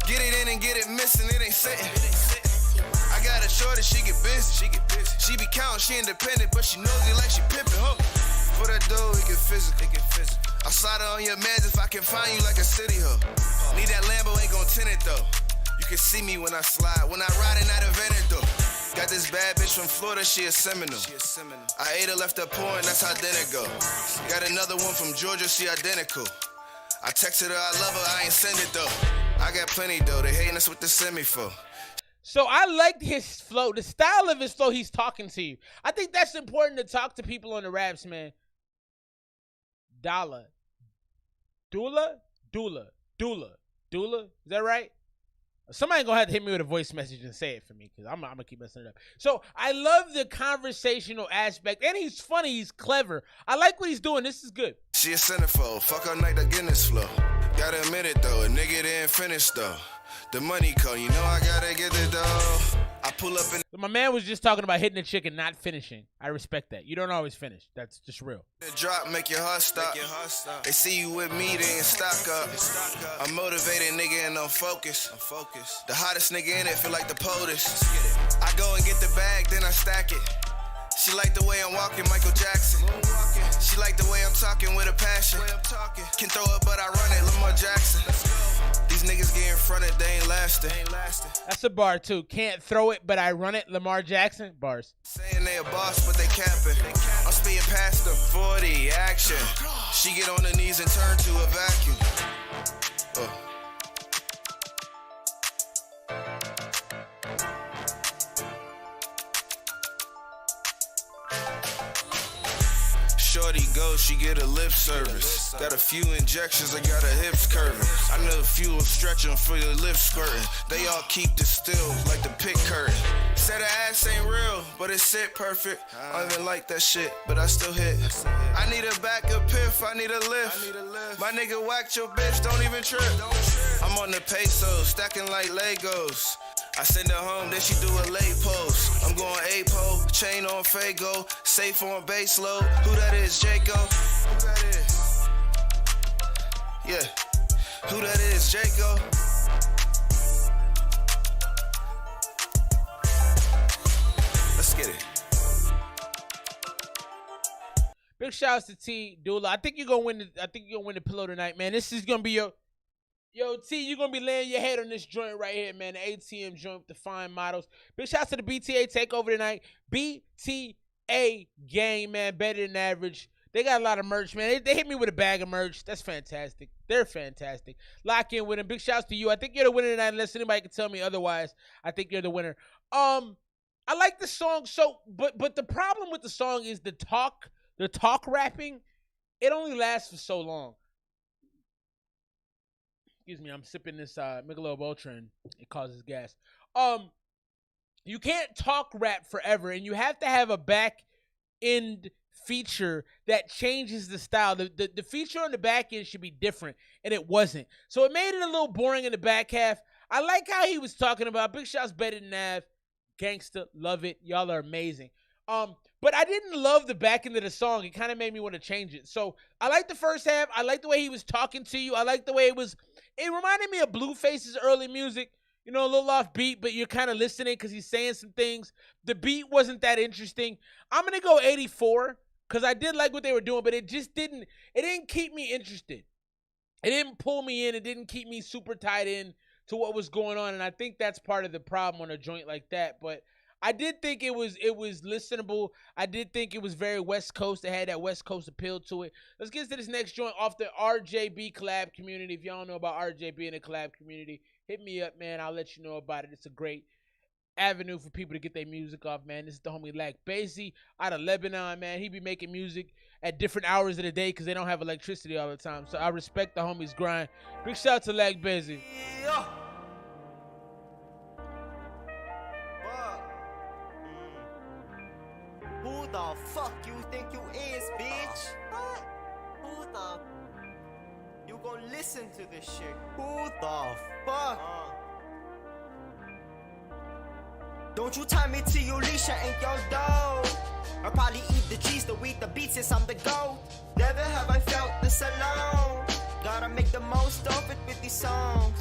Get it in and get it missing, it ain't sitting. I got a shorty, she get busy. She be counting, she independent, but she nosy like she pimpin', huh? For that dough, it get physical. I slide it on your mans if I can find you like a city hoe. Need that Lambo, ain't gon' tint it though. You can see me when I slide, when I ride in that Aventador. Got this bad bitch from Florida, she a Seminole. I ate her, left her pouring, that's how dinner go. Got another one from Georgia, she identical. I texted her, I love her, I ain't send it though. I got plenty though, they hating us with the semi for. So I liked his flow, the style of his flow, he's talking to you. I think that's important to talk to people on the raps, man. Doula. Is that right? Somebody gonna have to hit me with a voice message and say it for me, because I'm gonna keep messing it up. So I love the conversational aspect, and he's funny, he's clever. I like what he's doing. This is good. She a centerfold, fuck all night to Guinness flow. Gotta admit it though, a nigga didn't finish though. The money come, you know I gotta get it though. I pull up in. My man was just talking about hitting a chick and not finishing. I respect that. You don't always finish. That's just real. Drop, make your heart stop. They see you with me, they ain't stock up. I'm motivated, nigga, and I'm focused. The hottest nigga in it, feel like the POTUS. I go and get the bag, then I stack it. She like the way I'm walking, Michael Jackson. She like the way I'm talking with a passion. Can throw it, but I run it, Lamar Jackson. These niggas getting fronted, they ain't lasting. That's a bar too. Can't throw it, but I run it, Lamar Jackson. Bars. Saying they a boss, but they capping. I'm speeding past them, 40, action. She get on her knees and turn to a vacuum. shorty go, she get a lip service. Got a few injections, I got her hips curving. I know a few will stretch them for your lips squirting. They all keep this still like the pick curtain. Said her ass ain't real, but it sit perfect. I don't even like that shit, but I still hit. I need a backup piff, I need a lift. My nigga whacked your bitch, don't even trip. I'm on the Peso, stacking like Legos. I send her home, then she do a late post. I'm going A-po, chain on Fago, safe on base load. Who that is, Jaco? Who that is? Yeah, who that is, Jaco? Let's get it. Big shouts to T, Doula. I think you're gonna win the pillow tonight, man. This is gonna be Yo, T, you're going to be laying your head on this joint right here, man. The ATM joint with the fine models. Big shouts to the BTA Takeover tonight. BTA gang, man. Better than average. They got a lot of merch, man. They hit me with a bag of merch. That's fantastic. They're fantastic. Lock in with them. Big shouts to you. I think you're the winner tonight, unless anybody can tell me otherwise. I think you're the winner. I like the song. But the problem with the song is the talk rapping. It only lasts for so long. Excuse me, I'm sipping this Michelob Ultra and it causes gas. You can't talk rap forever, and you have to have a back end feature that changes the style. The feature on the back end should be different, and it wasn't. So it made it a little boring in the back half. I like how he was talking about Big Shots better than Nav. Gangsta, love it. Y'all are amazing. But I didn't love the back end of the song. It kind of made me want to change it. So I like the first half. I like the way he was talking to you. I like the way it reminded me of Blueface's early music. You know, a little off beat, but you're kind of listening because he's saying some things. The beat wasn't that interesting. I'm going to go 84 because I did like what they were doing, but it didn't keep me interested. It didn't pull me in. It didn't keep me super tied in to what was going on. And I think that's part of the problem on a joint like that. But I did think it was listenable. I did think it was very West Coast. It had that West Coast appeal to it. Let's get to this next joint off the RJB collab community. If y'all know about RJB in the collab community, hit me up, man. I'll let you know about it. It's a great avenue for people to get their music off, man. This is the homie Lack Basie out of Lebanon, man. He be making music at different hours of the day because they don't have electricity all the time. So I respect the homie's grind. Big shout out to Lack Basie. Yeah. Who the fuck you think you is, bitch? What? Who the? You gon' listen to this shit? Who the fuck? Don't you tie me to your leash, I ain't your dog. I'll probably eat the cheese, the weed, the beats since I'm the GOAT. Never have I felt this alone. Gotta make the most of it with these songs.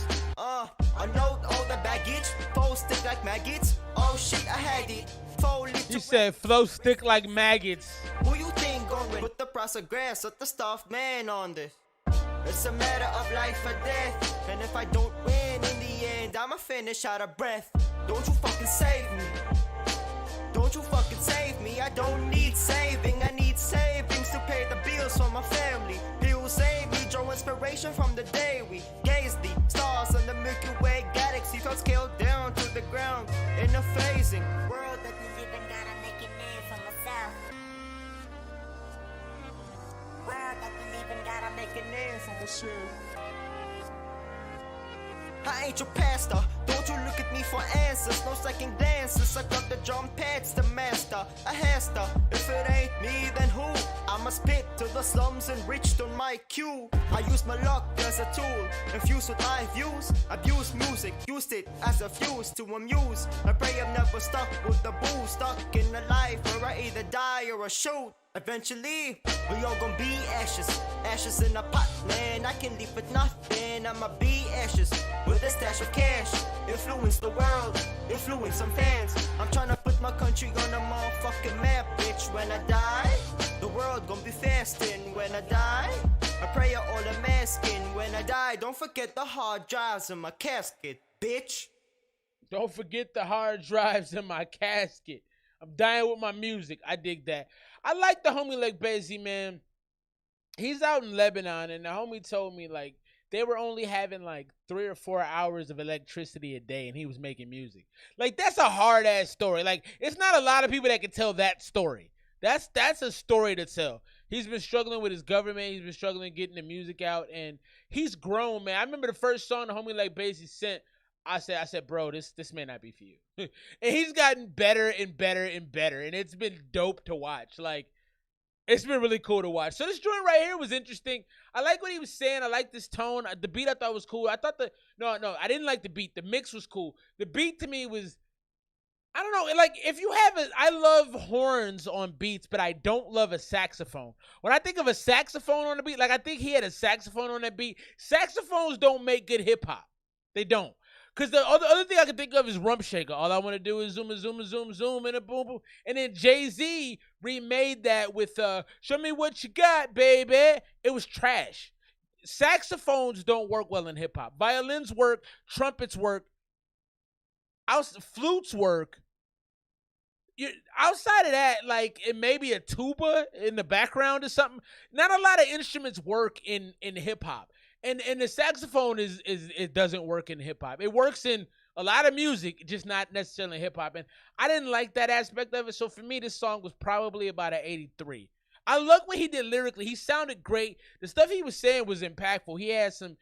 Unload all the baggage, fold stick like maggots. Oh shit, I had it. You said flow stick like maggots. Who you think gon' win? Put the price of grass or the stuffed man on this. It's a matter of life or death. And if I don't win in the end, I'ma finish out of breath. Don't you fucking save me. Don't you fucking save me. I don't need saving. I need savings to pay the bills for my family. People save me, draw inspiration from the day we gaze the stars on the Milky Way galaxy. Felt scaled down to the ground in a phasing world that we live in. Gotta make it name for myself. World that we live in. Gotta make a name for myself. I ain't your pastor. Don't you look at me for answers. No second glances. I got the drum pads to master. I has to. If it ain't me, then who? I'ma spit to the slums enriched on my cue. I use my luck as a tool. Infused with my views. Abuse music. Used it as a fuse to amuse. I pray I'm never stuck with the booze. Stuck in a life where I either die or I shoot. Eventually, we all gon' be ashes. Ashes in a pot, man. I can leave with nothing. I'ma be ashes with a stash of cash. Influence the world, influence some fans. I'm tryna put my country on a motherfucking map, bitch. When I die, the world gon' be fasting. When I die, I pray all I'm asking. When I die, don't forget the hard drives in my casket, bitch. Don't forget the hard drives in my casket. I'm dying with my music. I dig that. I like the homie like Basie, man. He's out in Lebanon, and the homie told me, like, they were only having, like, 3 or 4 hours of electricity a day, and he was making music. Like, that's a hard-ass story. Like, it's not a lot of people that can tell that story. That's a story to tell. He's been struggling with his government. He's been struggling getting the music out, and he's grown, man. I remember the first song the homie like basically sent. I said, bro, this may not be for you. And he's gotten better and better and better, and it's been dope to watch. Like, it's been really cool to watch. So this joint right here was interesting. I like what he was saying. I like this tone. The beat I thought was cool. I thought no, I didn't like the beat. The mix was cool. The beat to me was, I don't know, like if you have I love horns on beats, but I don't love a saxophone. When I think of a saxophone on the beat, like I think he had a saxophone on that beat. Saxophones don't make good hip hop. They don't. Because the other thing I can think of is Rump Shaker. All I want to do is zoom, zoom, zoom, zoom, and a boom, boom. And then Jay-Z remade that with Show Me What You Got, Baby. It was trash. Saxophones don't work well in hip-hop. Violins work. Trumpets work. Flutes work. Outside of that, like, it may be a tuba in the background or something. Not a lot of instruments work in hip-hop. And the saxophone it doesn't work in hip hop. It works in a lot of music, just not necessarily hip hop. And I didn't like that aspect of it. So for me, this song was probably about an 83. I love what he did lyrically. He sounded great. The stuff he was saying was impactful. He had some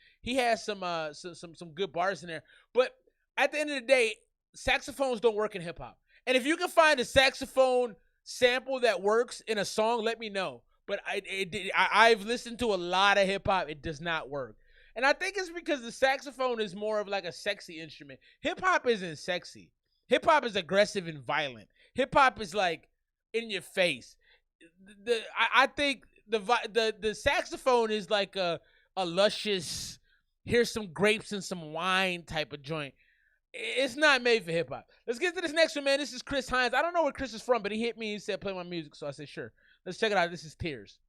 good bars in there. But at the end of the day, saxophones don't work in hip hop. And if you can find a saxophone sample that works in a song, let me know. But I've listened to a lot of hip-hop. It does not work. And I think it's because the saxophone is more of like a sexy instrument. Hip-hop isn't sexy. Hip-hop is aggressive and violent. Hip-hop is like in your face. I think the saxophone is like a luscious, here's some grapes and some wine type of joint. It's not made for hip-hop. Let's get to this next one, man. This is Chris Hines. I don't know where Chris is from, but he hit me. He said, play my music. So I said, sure. Let's check it out. This is Tears.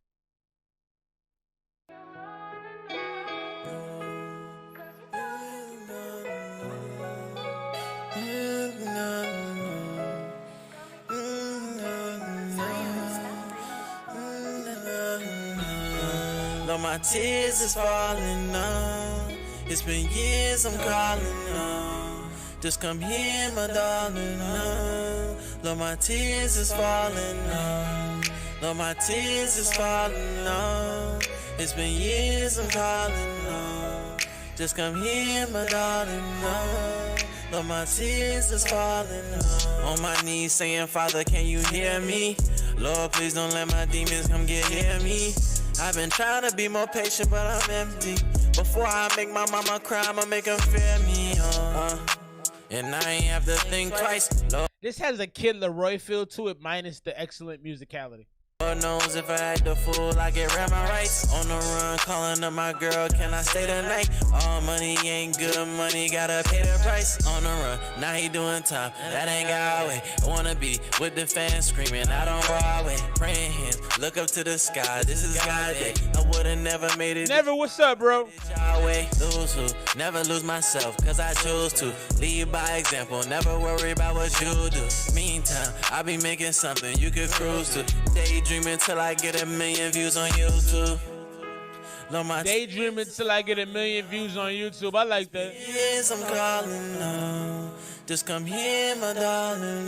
Lord, my tears is falling on. It's been years I'm calling on. Just come here, my darling. Lord, my tears is falling on. Lord, my tears is falling on. It's been years I'm calling on. Just come here, my darling. Lord, my tears is falling on my knees saying, Father, can you hear me? Lord, please don't let my demons come get near me. I've been trying to be more patient, but I'm empty. Before I make my mama cry, I'ma make her fear me. And I ain't have to think twice. Lord. This has a Kid Leroy feel to it, minus the excellent musicality. Lord knows if I act the fool, I get rid my rights. On the run, calling up my girl, can I stay the night? All money ain't good money, gotta pay the price. On the run, now he doing time, that ain't got way. I wanna be with the fans screaming out on Broadway. Praying hands, look up to the sky, this is God day. I would've never made it. Never, what's up, bro? Lose who, never lose myself, cause I choose to. Lead by example, never worry about what you do. Meantime, I be making something you could cruise to. Daydreaming till I get 1 million views on YouTube. Daydreaming till I get 1 million views on YouTube. I like that. Yes, I'm calling on. Just come here, my darling.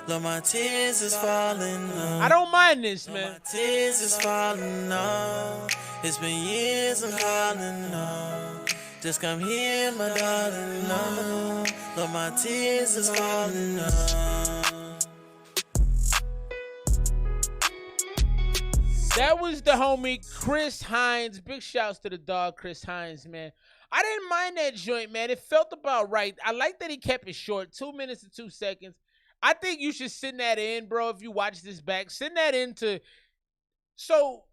Lord, my tears is falling on. I don't mind this, man. My tears is falling on. It's been years I'm calling on. Just come here, my darling. Lord, my tears is falling on. That was the homie Chris Hines. Big shouts to the dog Chris Hines, man. I didn't mind that joint, man. It felt about right. I like that he kept it short, 2 minutes and 2 seconds. I think you should send that in, bro, if you watch this back. Send that in to... So,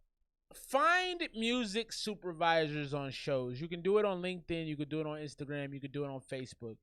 find music supervisors on shows. You can do it on LinkedIn. You can do it on Instagram. You can do it on Facebook.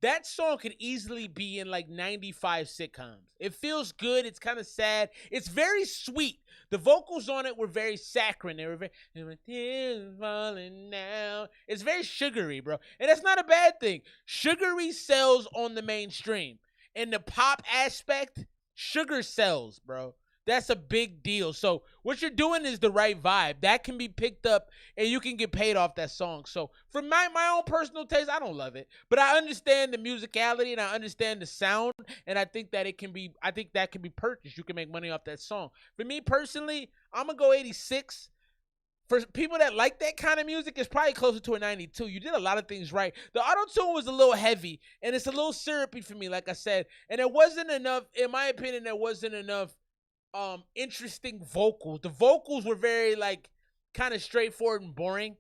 That song could easily be in like 95 sitcoms. It feels good. It's kind of sad. It's very sweet. The vocals on it were very saccharine. They were very, tears falling now. It's very sugary, bro. And that's not a bad thing. Sugary sells on the mainstream. In the pop aspect, sugar sells, bro. that's a big deal. So what you're doing is the right vibe. That can be picked up and you can get paid off that song. So for my own personal taste, I don't love it. But I understand the musicality and I understand the sound. And I think that that can be purchased. You can make money off that song. For me personally, I'm going to go 86. For people that like that kind of music, it's probably closer to a 92. You did a lot of things right. The auto-tune was a little heavy, and it's a little syrupy for me, like I said. And it wasn't enough, in my opinion, there wasn't enough interesting vocals. The vocals were very, like, kind of straightforward and boring.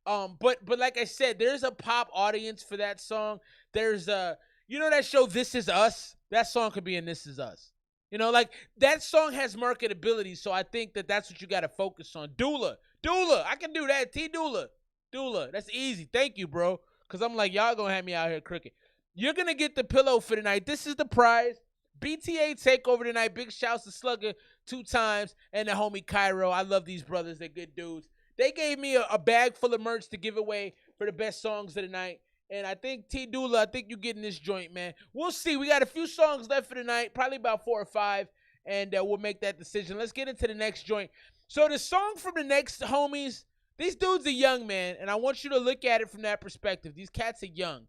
But like I said, there's a pop audience for that song. There's you know that show This Is Us? That song could be in This Is Us. You know, like, that song has marketability, so I think that that's what you got to focus on. Doula, I can do that. Doula, that's easy. Thank you, bro, because I'm like, y'all going to have me out here crooked. You're going to get the pillow for tonight. This is the prize. BTA Takeover tonight. Big shouts to Slugger 2 Times and the homie Cairo. I love these brothers. They're good dudes. They gave me a bag full of merch to give away for the best songs of the night. And I think Doula, I think you're getting this joint, man. We'll see. We got a few songs left for tonight, probably about 4 or 5, and we'll make that decision. Let's get into the next joint. So the song from the next homies, these dudes are young, man, and I want you to look at it from that perspective. These cats are young.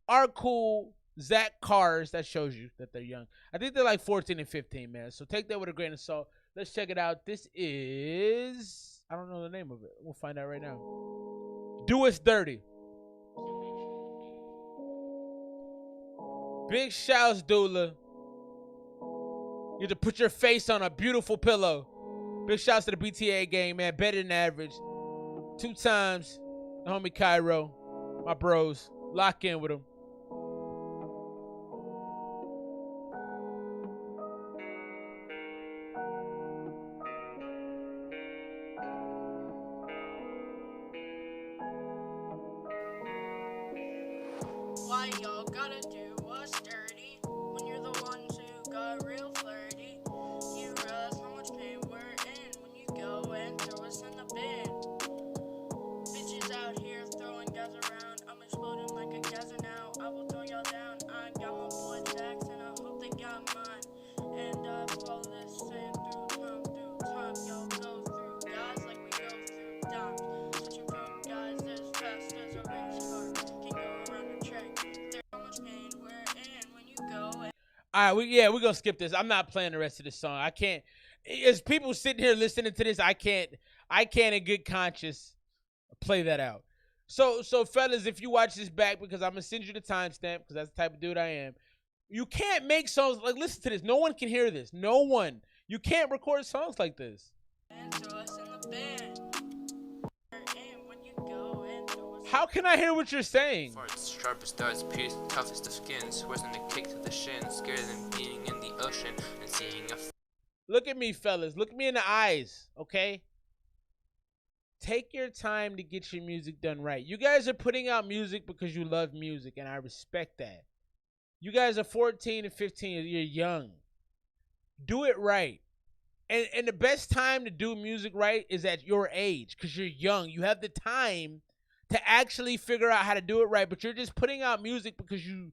Are cool. Zach Cars, that shows you that they're young. I think they're like 14 and 15, man. So take that with a grain of salt. Let's check it out. This is, I don't know the name of it. We'll find out right now. Do Us Dirty. Big shouts, Doula. You have to put your face on a beautiful pillow. Big shouts to the BTA gang, man. Better than average. 2 times. The homie Cairo. My bros. Lock in with them. Why y'all gotta do us dirty when you're the ones who got real flirty? You realize how much pain we're in when you go and throw us in the bin. Bitches out here throwing guys around. I'm exploding like a gazer now. I will throw y'all down. I got my boy Jax and I hope they got mine. And all this saying through time, y'all go through guys like we go through dimes. Switching from guys as fast as a race car can go around the track. All right, we're gonna skip this. I'm not playing the rest of this song. I can't. As people sitting here listening to this, I can't in good conscience play that out. So fellas, if you watch this back, because I'm gonna send you the timestamp, because that's the type of dude I am. You can't make songs like, listen to this. No one can hear this. No one. You can't record songs like this. How can I hear what you're saying? Farts, sharpest darts, pierced, toughest of skins, worse than a kick to the shin, scared than being in the ocean and seeing a. Look at me, fellas. Look me in the eyes, okay? Take your time to get your music done right. You guys are putting out music because you love music, and I respect that. You guys are 14 and 15. You're young. Do it right. And the best time to do music right is at your age, because you're young. You have the time to actually figure out how to do it right, but you're just putting out music because you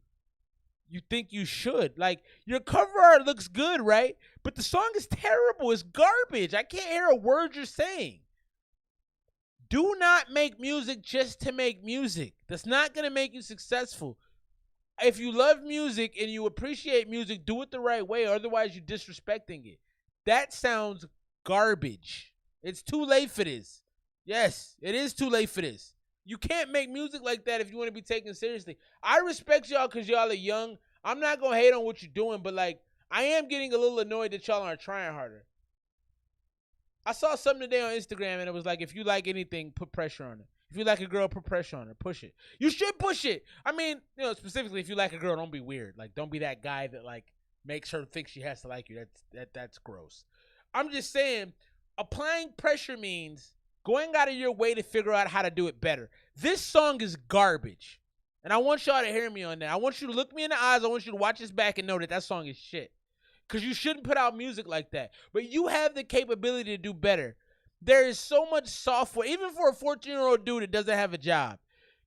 think you should. Like, your cover art looks good, right? But the song is terrible. It's garbage. I can't hear a word you're saying. Do not make music just to make music. That's not going to make you successful. If you love music and you appreciate music, do it the right way, otherwise you're disrespecting it. That sounds garbage. It's too late for this. Yes, it is too late for this. You can't make music like that if you want to be taken seriously. I respect y'all because y'all are young. I'm not going to hate on what you're doing, but, like, I am getting a little annoyed that y'all aren't trying harder. I saw something today on Instagram, and it was like, if you like anything, put pressure on it. If you like a girl, put pressure on her. Push it. You should push it. I mean, you know, specifically, if you like a girl, don't be weird. Like, don't be that guy that, like, makes her think she has to like you. That's gross. I'm just saying, applying pressure means going out of your way to figure out how to do it better. This song is garbage. And I want y'all to hear me on that. I want you to look me in the eyes. I want you to watch this back and know that that song is shit. Because you shouldn't put out music like that. But you have the capability to do better. There is so much software. Even for a 14-year-old dude that doesn't have a job,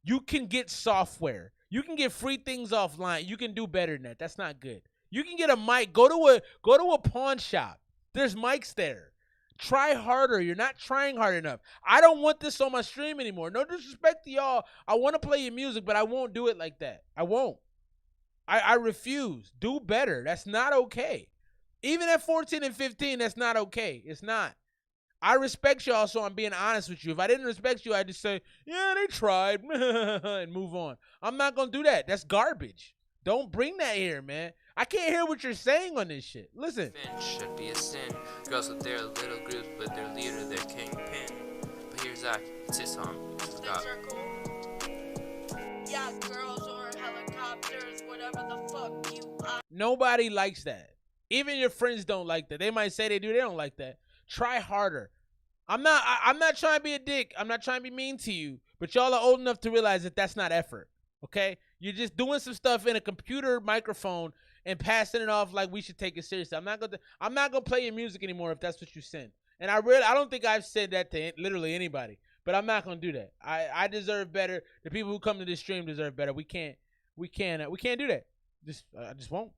you can get software. You can get free things offline. You can do better than that. That's not good. You can get a mic. Go to a pawn shop. There's mics there. Try harder. You're not trying hard enough. I don't want this on my stream anymore. No disrespect to y'all. I want to play your music, but I won't do it like that. I won't. I refuse. Do better. That's not okay. Even at 14 and 15, that's not okay. It's not. I respect y'all, so I'm being honest with you. If I didn't respect you, I'd just say, yeah, they tried, and move on. I'm not going to do that. That's garbage. Don't bring that here, man. I can't hear what you're saying on this shit. Listen. Should be a sin. Girls with their little groups, but their leader, their kingpin. But here's Zach. It's his song. Things are cool. Yeah, girls or helicopters, whatever the fuck you are. Nobody likes that. Even your friends don't like that. They might say they do. They don't like that. Try harder. I'm not trying to be a dick. I'm not trying to be mean to you. But y'all are old enough to realize that that's not effort. Okay? You're just doing some stuff in a computer microphone and passing it off like we should take it seriously. I'm not gonna play your music anymore if that's what you send. And I don't think I've said that to literally anybody. But I'm not gonna do that. I deserve better. The people who come to this stream deserve better. We can't do that. I just won't.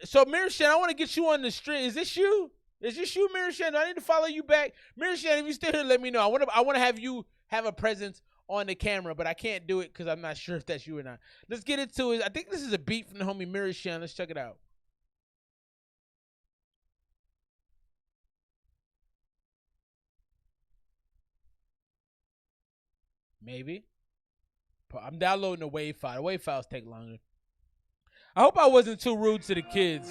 So Mirshan, I want to get you on the stream. Is this you? Is this you, Mirshan? Do I need to follow you back? Mirshan, if you still here, let me know. I want to have you have a presence on the camera, but I can't do it because I'm not sure if that's you or not. Let's get into it. I think this is a beat from the homie Mirshan. Let's check it out. Maybe. I'm downloading the WAV file. The WAV files take longer. I hope I wasn't too rude to the kids.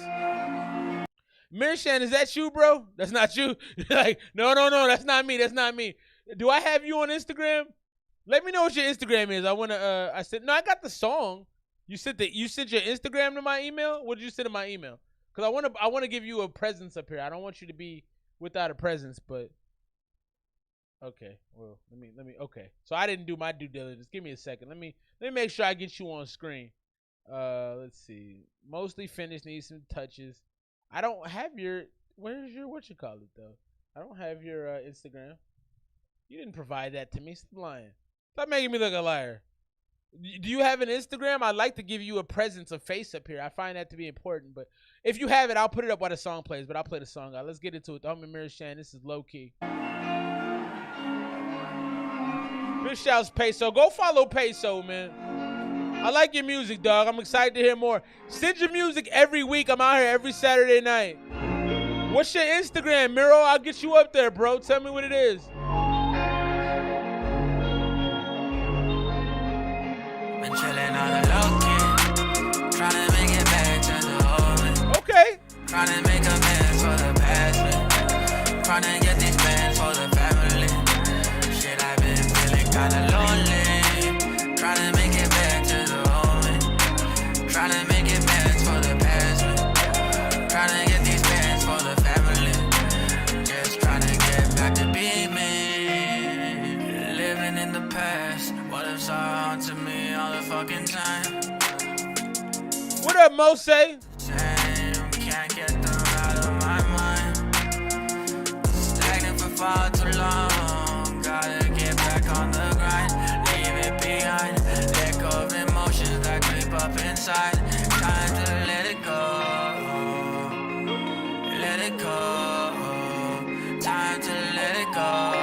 Mirshan, is that you, bro? That's not you. Like, no, that's not me. That's not me. Do I have you on Instagram? Let me know what your Instagram is. I wanna. I said no. I got the song. You sent your Instagram to my email. What did you send to my email? Cause I wanna give you a presence up here. I don't want you to be without a presence, but. Okay, well, let me. Okay, so I didn't do my due diligence. Give me a second. Let me make sure I get you on screen. Let's see. Mostly finished. Needs some touches. I don't have your. Where's your though? I don't have your Instagram. You didn't provide that to me. Stop lying. Stop making me look a liar. Do you have an Instagram? I'd like to give you a presence, a face up here. I find that to be important. But if you have it, I'll put it up while the song plays. But I'll play the song out. Let's get into it. The homie Mirshan. This is low key. Big shouts Peso. Go follow Peso, man. I like your music, dog. I'm excited to hear more. Send your music every week. I'm out here every Saturday night. What's your Instagram, Miro? I'll get you up there, bro. Tell me what it is. Been chillin' on the low key, tryna make it back to the home. Okay. Tryna make amends for the past, man. Tryna get these bands for the family. Shit, I've been feeling kinda lonely. Tryna make it back to the home. Tryna make it bands for the past, man. Tryna get these bands for the family. Just tryna get back to being me. Living in the past. What if so haunted me all the fucking time? What up, Mose? Can't get them out of my mind. Stagnant for far too long. Gotta get back on the grind. Leave it behind. Let go of emotions that creep up inside. Time to let it go. Let it go. Time to let it go.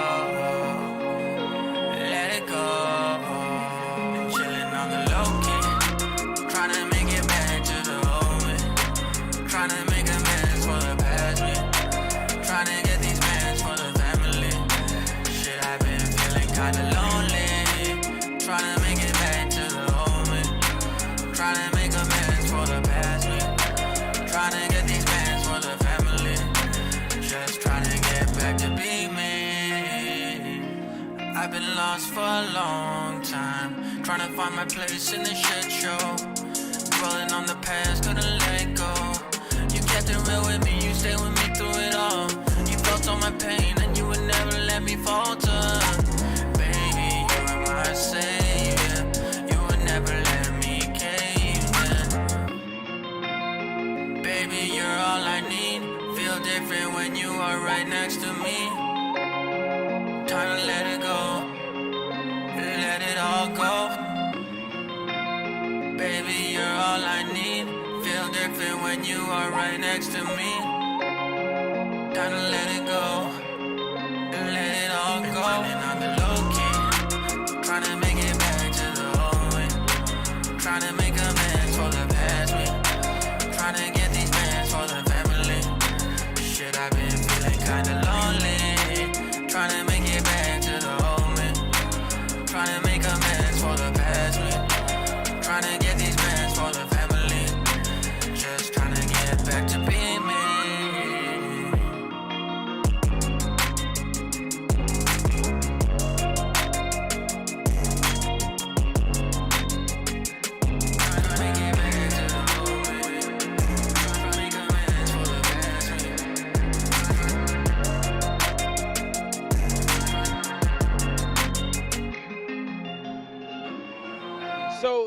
I've been lost for a long time, trying to find my place in the shit show. Rolling on the past, couldn't let it go. You kept it real with me, you stayed with me through it all. You felt all my pain and you would never let me falter. Baby, you were my savior, you would never let me cave in. Baby, you're all I need, feel different when you are right next to me. Time to let it go, let it all go. Baby, you're all I need. Feel different when you are right next to me. Gotta let it go and let it all go. Running on the low key, trying to make it back to the old way. Trying to make amends for the past week. Trying to get these bands for the family. Shit, I've been feeling kinda lonely. Trying to make it back to the old me. Trying to make amends for the past week. Trying to get these bands for the family. Just trying to get back to being me.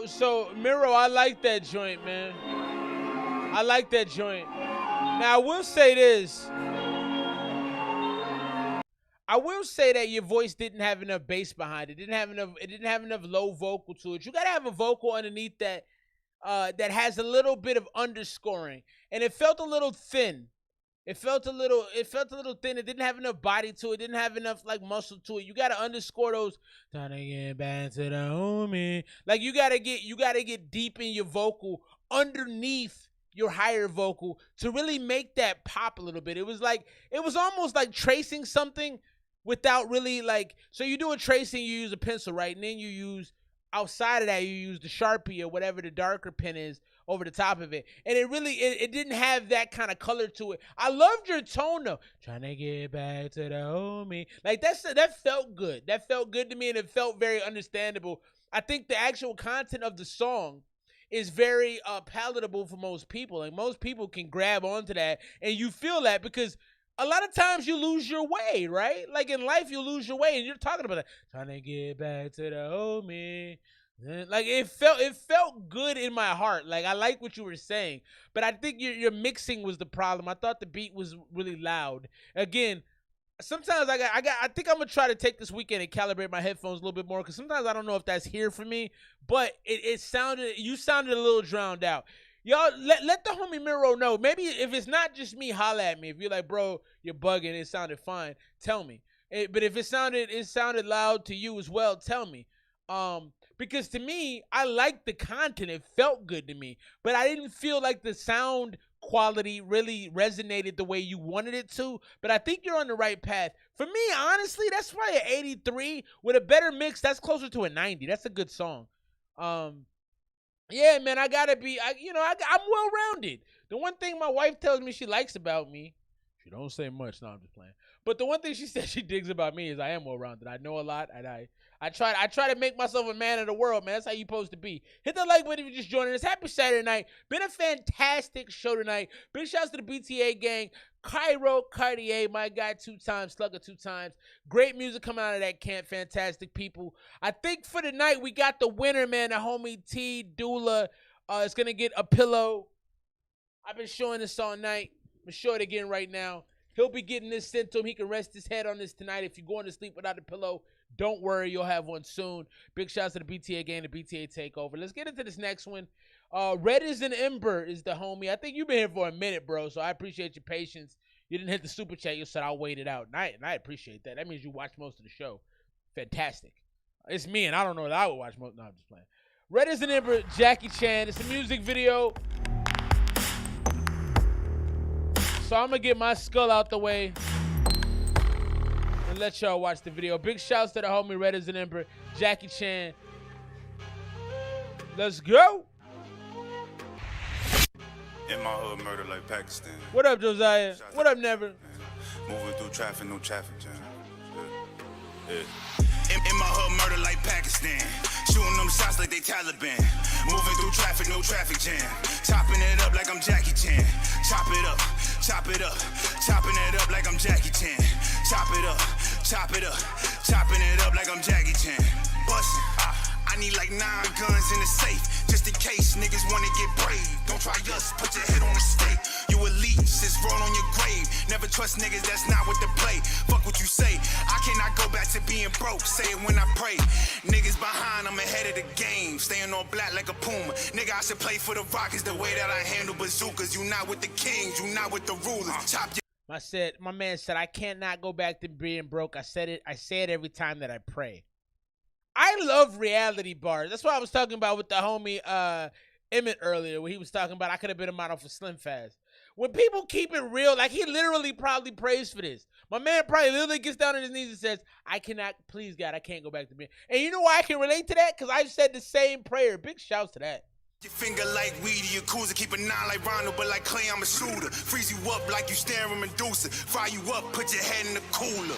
So Miro, I like that joint, man. I like that joint. Now I will say this. I will say that your voice didn't have enough bass behind it. It didn't have enough low vocal to it. You gotta have a vocal underneath that that has a little bit of underscoring. And it felt a little thin. It felt a little thin. It didn't have enough body to it. Didn't have enough like muscle to it. You gotta underscore those. Trying to get back to the homie. Like you gotta get deep in your vocal underneath your higher vocal to really make that pop a little bit. It was almost like tracing something without really like. So you do a tracing, you use a pencil, right? And then you use outside of that, you use the Sharpie or whatever the darker pen is over the top of it. And it didn't have that kind of color to it. I loved your tone though. Trying to get back to the homie. Like that felt good. That felt good to me and it felt very understandable. I think the actual content of the song is very palatable for most people. Like most people can grab onto that and you feel that because a lot of times you lose your way, right? Like in life you lose your way and you're talking about that. Trying to get back to the homie. Like it felt good in my heart. Like I like what you were saying, but I think your mixing was the problem. I thought the beat was really loud. Again, sometimes I think I'm gonna try to take this weekend and calibrate my headphones a little bit more because sometimes I don't know if that's here for me. But you sounded a little drowned out. Y'all let the homie Miro know. Maybe if it's not just me, holla at me. If you're like, bro, you're bugging, it sounded fine, tell me. But if it sounded loud to you as well, tell me. Because to me, I liked the content. It felt good to me. But I didn't feel like the sound quality really resonated the way you wanted it to. But I think you're on the right path. For me, honestly, that's probably an 83. With a better mix, that's closer to a 90. That's a good song. Yeah, man, I'm well-rounded. The one thing my wife tells me she likes about me, she don't say much. No, I'm just playing. But the one thing she says she digs about me is I am well-rounded. I know a lot, and I try to make myself a man of the world, man. That's how you supposed to be. Hit the like button if you just joining us. Happy Saturday night. Been a fantastic show tonight. Big shouts to the BTA gang. Cairo Cartier, my guy 2 times, Slugger 2 times. Great music coming out of that camp. Fantastic people. I think for the night we got the winner, man. The homie T Doula is gonna get a pillow. I've been showing this all night. I'm gonna show it again right now. He'll be getting this sent to him. He can rest his head on this tonight. If you're going to sleep without a pillow, don't worry, you'll have one soon. Big shouts to the BTA gang, the BTA Takeover. Let's get into this next one. Red is an Ember is the homie. I think you've been here for a minute, bro, so I appreciate your patience. You didn't hit the super chat. You said I'll wait it out, and I appreciate that. That means you watched most of the show. Fantastic. It's me, and I don't know that I would watch most. No, I'm just playing. Red is an Ember, Jackie Chan. It's a music video. So I'm going to get my skull out the way and let y'all watch the video. Big shouts to the homie Red is an Ember, Jackie Chan. Let's go. In my hood, murder like Pakistan. What up, Josiah? What up, Never? Moving through traffic, no traffic jam. Yeah. In my hood, murder like Pakistan. Shooting them shots like they Taliban. Moving through traffic, no traffic jam. Chopping it up like I'm Jackie Chan. Chop it up, chop it up. Chopping it up like I'm Jackie Chan. Chop it up, chop it up. Chopping it up like I'm Jackie Chan. Bustin'. I need like 9 guns in the safe, just in case niggas wanna get brave. Don't try us, put your head on the stake. You elite, it's wrote on your grave. Never trust niggas, that's not what they play. Fuck what you say, I cannot go back to being broke. Say it when I pray. Niggas behind, I'm ahead of the game. Staying all black like a puma. Nigga, I should play for the Rockets the way that I handle bazookas. You not with the kings, you not with the rulers. Chop your My man said, I can't not go back to being broke. I say it every time that I pray. I love reality bars. That's what I was talking about with the homie Emmett earlier, where he was talking about I could have been a model for Slim Fast. When people keep it real, like he literally probably prays for this. My man probably literally gets down on his knees and says, I cannot, please God, I can't go back to being. And you know why I can relate to that? Because I've said the same prayer. Big shouts to that. Your finger like weed, your cruiser, keep a 9 like Ronald, but like Clay, I'm a shooter. Freeze you up like you staring Medusa. Fire you up, put your head in the cooler.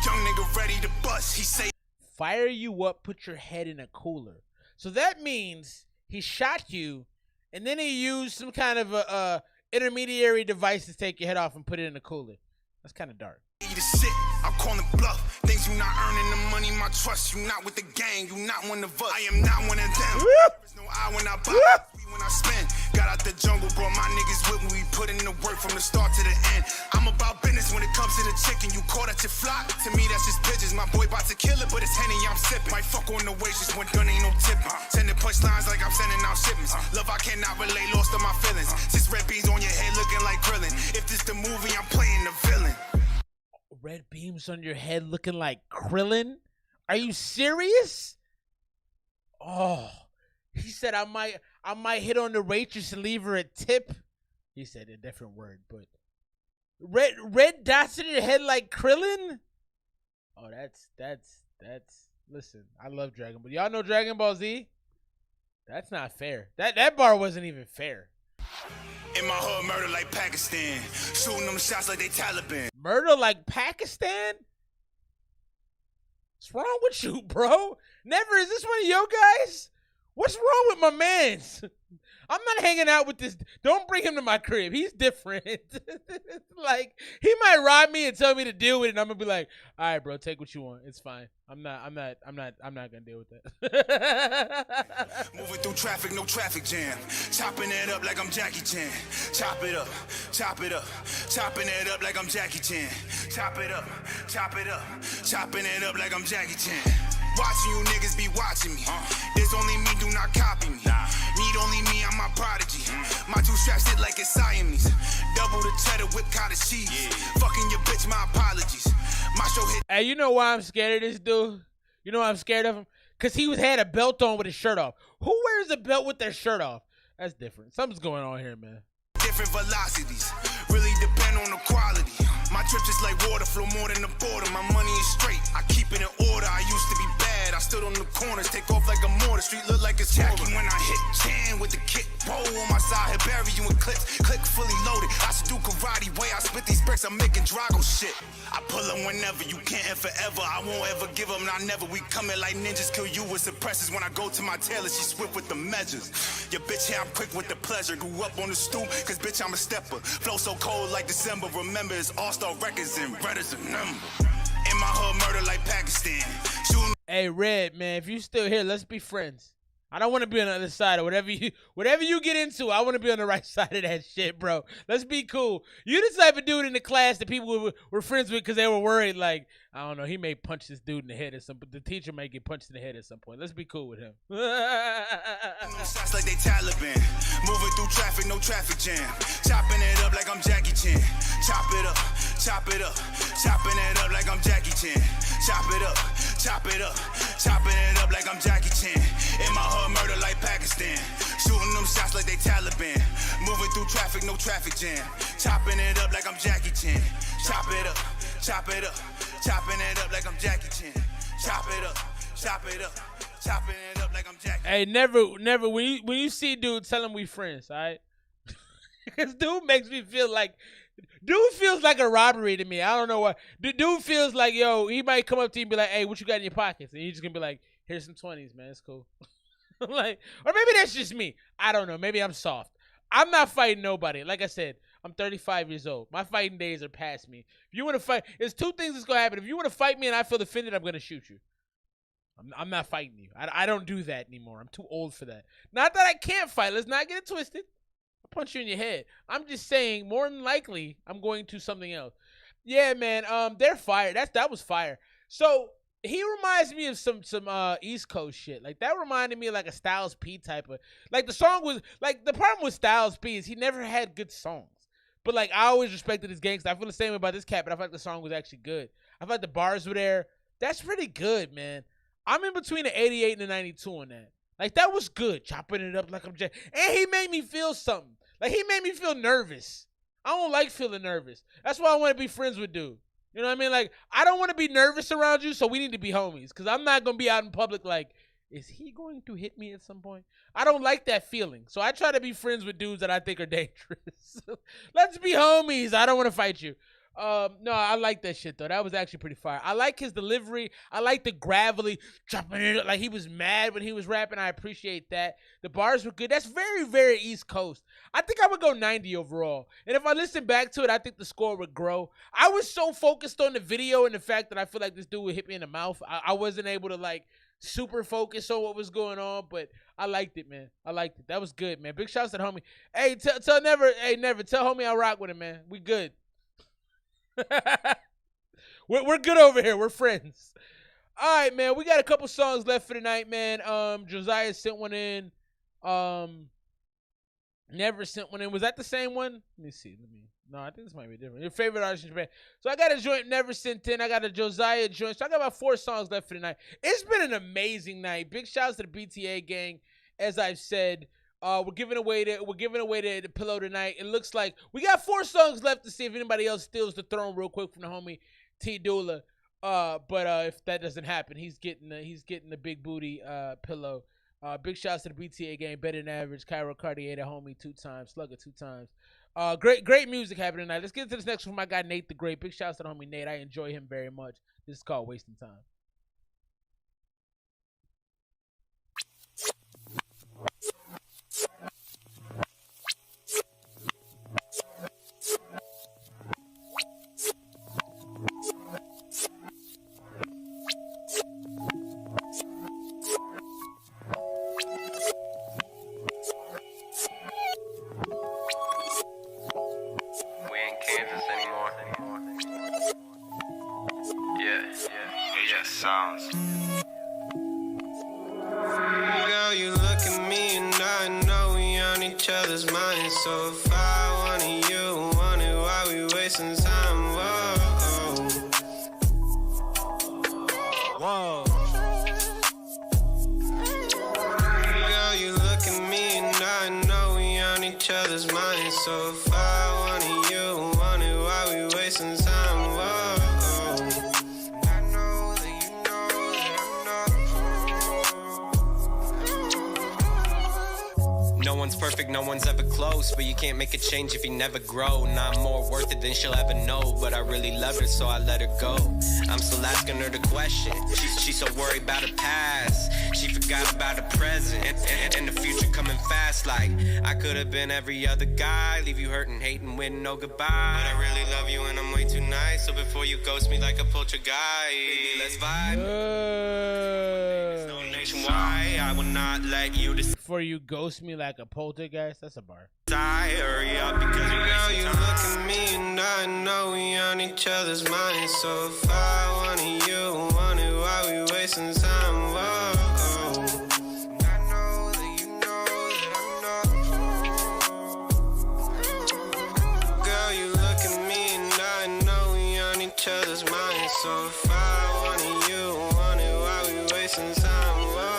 Young nigga ready to bust, he say. Fire you up, put your head in a cooler. So that means he shot you, and then he used some kind of a intermediary device to take your head off and put it in a cooler. That's kind of dark. Eat a shit, I'm calling bluff. Things you not earning the money, my trust. You not with the gang, you not one of us. I am not one of them. There's no I when I buy, when I spend. Got out the jungle, brought my niggas with me. We put in the work from the start to the end. I'm about business when it comes to the chicken. You caught at your flock. To me, that's just pigeons. My boy about to kill it, but it's Henny I'm sipping. Might fuck on the waitress when done ain't no tipping. Sending punchlines like I'm sending out shipments. Love I cannot relate, lost to my feelings. 6 red beans on your head looking like grilling. If this the movie, I'm playing the villain. Red beams on your head looking like Krillin? Are you serious? Oh, he said I might hit on the waitress and leave her a tip. He said a different word, but red dots in your head like Krillin? Oh, that's listen, I love Dragon Ball. Y'all know Dragon Ball Z? That's not fair. That bar wasn't even fair. In my hood, murder like Pakistan. Shooting them shots like they Taliban. Murder like Pakistan? What's wrong with you, bro? Never. Is this one of your guys? What's wrong with my mans? I'm not hanging out with this. Don't bring him to my crib. He's different. Like, he might rob me and tell me to deal with it, and I'm gonna be like, all right, bro, take what you want. It's fine. I'm not gonna deal with that. Moving through traffic, no traffic jam. Chopping it up like I'm Jackie Chan. Chop it up, chop it up. Chopping it up like I'm Jackie Chan. Chop it up, chop it up. Chopping it up like I'm Jackie Chan. Watching you niggas be watching me. It's only me, do not copy me. Need only me, I'm my prodigy. My 2 straps hit like it's Siamese. Double the cheddar, whip cottage cheese. Fucking your bitch, my apologies. My show hit. Hey, you know why I'm scared of this dude? You know why I'm scared of him? Because he had a belt on with his shirt off. Who wears a belt with their shirt off? That's different. Something's going on here, man. Different velocities. Really depend on the quality. My trip just like water, flow more than the border. My money is straight, I keep it in order. I used to be bad, I stood on the corners, take off like a mortar. Street look like it's Jackie when I hit Chan with the kick. Roll on my side, head bury you in clips. Click fully loaded, I should do karate. Way I spit these bricks, I'm making Drago shit. I pull them whenever, you can't and forever. I won't ever give them, not never. We coming like ninjas, kill you with suppressors. When I go to my tailor, she swift with the measures. Your bitch here, I'm quick with the pleasure. Grew up on the stoop, cause bitch, I'm a stepper. Flow so cold like December. Remember, it's all-star records and red is a number. In my hood, murder like Pakistan. Shooting. Hey, Red, man, if you still here, let's be friends. I don't want to be on the other side of whatever you get into. I want to be on the right side of that shit, bro. Let's be cool. You the type of dude in the class that people were friends with because they were worried, like, I don't know, he may punch this dude in the head or something, but the teacher may get punched in the head at some point. Let's be cool with him. Shots like they Taliban. Moving through traffic, no traffic jam. Chopping it up like I'm Jackie Chan. Chop it up, chop it up. Chopping it up like I'm Jackie Chan. Chop it up, chop it up. Chopping it up like I'm Jackie Chan. In my hood, murder like Pakistan. Shooting them shots like they Taliban. Moving through traffic, no traffic jam. Chopping it up like I'm Jackie Chan. Chop it up, chop it up. Chopping it up like I'm Jackie Chan. Chop it up, chop it up. Chopping it up like I'm Jackie Chan. Hey, never. When you see dude, tell him we friends, all right? Because dude makes me feel like, dude feels like a robbery to me. I don't know why. The dude feels like, yo, he might come up to you and be like, hey, what you got in your pockets? And he's just going to be like, here's some 20s, man. It's cool. Like, or maybe that's just me. I don't know. Maybe I'm soft. I'm not fighting nobody. Like I said, I'm 35 years old. My fighting days are past me. If you want to fight, there's 2 things that's going to happen. If you want to fight me and I feel offended, I'm going to shoot you. I'm not fighting you. I don't do that anymore. I'm too old for that. Not that I can't fight. Let's not get it twisted. I'll punch you in your head. I'm just saying, more than likely, I'm going to something else. Yeah, man. They're fire. That was fire. So he reminds me of some East Coast shit. Like, that reminded me of like a Styles P type of, like, the song was like, the problem with Styles P is he never had good songs. But like I always respected his gangsta. I feel the same about this cat, but I feel like the song was actually good. I feel like the bars were there. That's pretty good, man. I'm in between the 88 and the 92 on that. Like that was good, chopping it up like I'm Jay. And he made me feel something. Like he made me feel nervous. I don't like feeling nervous. That's why I want to be friends with dude. You know what I mean? Like I don't want to be nervous around you, so we need to be homies. Cause I'm not gonna be out in public like, is he going to hit me at some point? I don't like that feeling. So I try to be friends with dudes that I think are dangerous. Let's be homies. I don't want to fight you. No, I like that shit though. That was actually pretty fire. I like his delivery. I like the gravelly chopping it up. Like he was mad when he was rapping. I appreciate that. The bars were good. That's very, very East Coast. I think I would go 90 overall. And if I listen back to it, I think the score would grow. I was so focused on the video and the fact that I feel like this dude would hit me in the mouth. I wasn't able to like super focus on what was going on, but I liked it, man. I liked it. That was good, man. Big shouts to the homie. Hey, tell Never tell homie I rock with him, man. We good. we're good over here. We're friends. All right, man. We got a couple songs left for tonight, man. Josiah sent one in. Never sent one in. Was that the same one? Let me see. No, I think this might be different. Your favorite artist in Japan. So I got a joint Never sent in. I got a Josiah joint. So I got about 4 songs left for tonight. It's been an amazing night. Big shouts to the BTA gang. As I've said, we're giving away the pillow tonight. It looks like we got 4 songs left to see if anybody else steals the throne real quick from the homie T Doula. But if that doesn't happen, he's getting the big booty pillow. Big shouts to the BTA gang, better than average. Cairo Cartier, the homie 2 times, Slugger 2 times. Great music happening tonight. Let's get into this next one. My guy Nate the Great. Big shouts to the homie Nate. I enjoy him very much. This is called Wasting Time. Sounds. Girl, you look at me and I know we on each other's minds. So if I wanted you, wanted why we wasting time. Whoa. Whoa. Girl, you look at me and I know we on each other's minds. So if I wanted you, wanted why we wasting time. Whoa. No one's perfect, no one's ever close, but you can't make a change if you never grow. Not more worth it than she'll ever know, but I really love her, so I let her go. I'm still asking her the question. She's so worried about her past, she forgot about the present and the future coming fast. Like I could have been every other guy, leave you hurting, hating with no goodbye. But I really love you and I'm way too nice, so before you ghost me like a poltergeist, baby, let's vibe. Nationwide, I will not let you before you ghost me like a poltergeist. That's a bar. Hurry up because you look at me and I know we on each other's minds. So if I wanted you, wanted why we wasting time. Whoa. I know that you know that I'm not. Girl, you look at me and I know we on each other's minds. So if I wanted you, wanted why we wasting time. Whoa.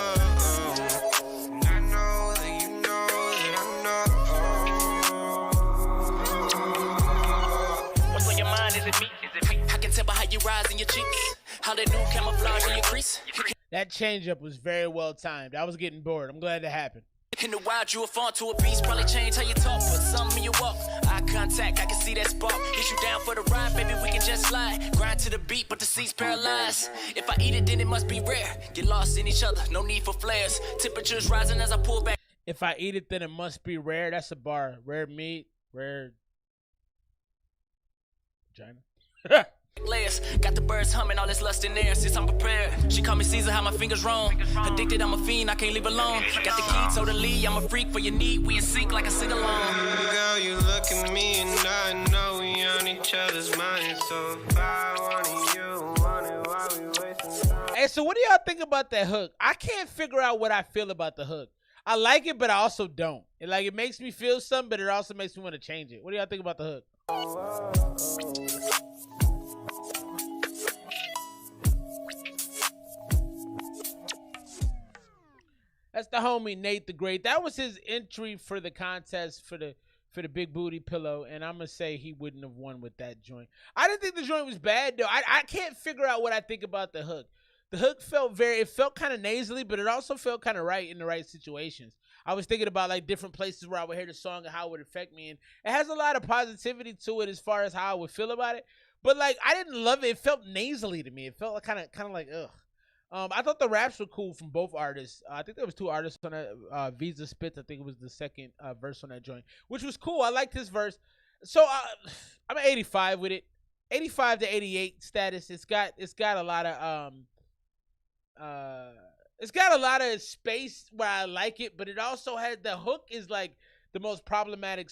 You rise in your cheeks, how they new camouflage in your crease. That changeup was very well timed. I was getting bored. I'm glad it happened. In the wild, you a fawn to a beast. Probably change how you talk, but something in your walk. Eye contact, I can see that spark. Get you down for the ride, baby, we can just slide. Grind to the beat, but the seat's paralyzed. If I eat it, then it must be rare. Get lost in each other, no need for flares. Temperatures rising as I pull back. If I eat it, then it must be rare. That's a bar. Rare meat, rare vagina. Layers. Got the birds humming, all this lust in there. Since I'm prepared, she call me Caesar, how my fingers roam. Addicted, I'm a fiend, I can't leave alone. Got the key, totally, I'm a freak for your need. We in sync like a sing-along. Girl, you look at me and I know we on each other's minds. So if I wanted you, wanted why we wasting time. Hey, so what do y'all think about that hook? I can't figure out what I feel about the hook. I like it, but I also don't. It makes me feel something, but it also makes me want to change it. What do y'all think about the hook? That's the homie Nate the Great. That was his entry for the contest for the big booty pillow, and I'm gonna say he wouldn't have won with that joint. I didn't think the joint was bad though. I can't figure out what I think about the hook. The hook felt kind of nasally, but it also felt kind of right in the right situations. I was thinking about like different places where I would hear the song and how it would affect me, and it has a lot of positivity to it as far as how I would feel about it. But like I didn't love it. It felt nasally to me. It felt like kind of like ugh. I thought the raps were cool from both artists. I think there was two artists on that. Visa Spits, I think it was the second verse on that joint, which was cool. I liked his verse. So I'm at 85 with it. 85 to 88 status. It's got a lot of space where I like it, but it also had the hook is like the most problematic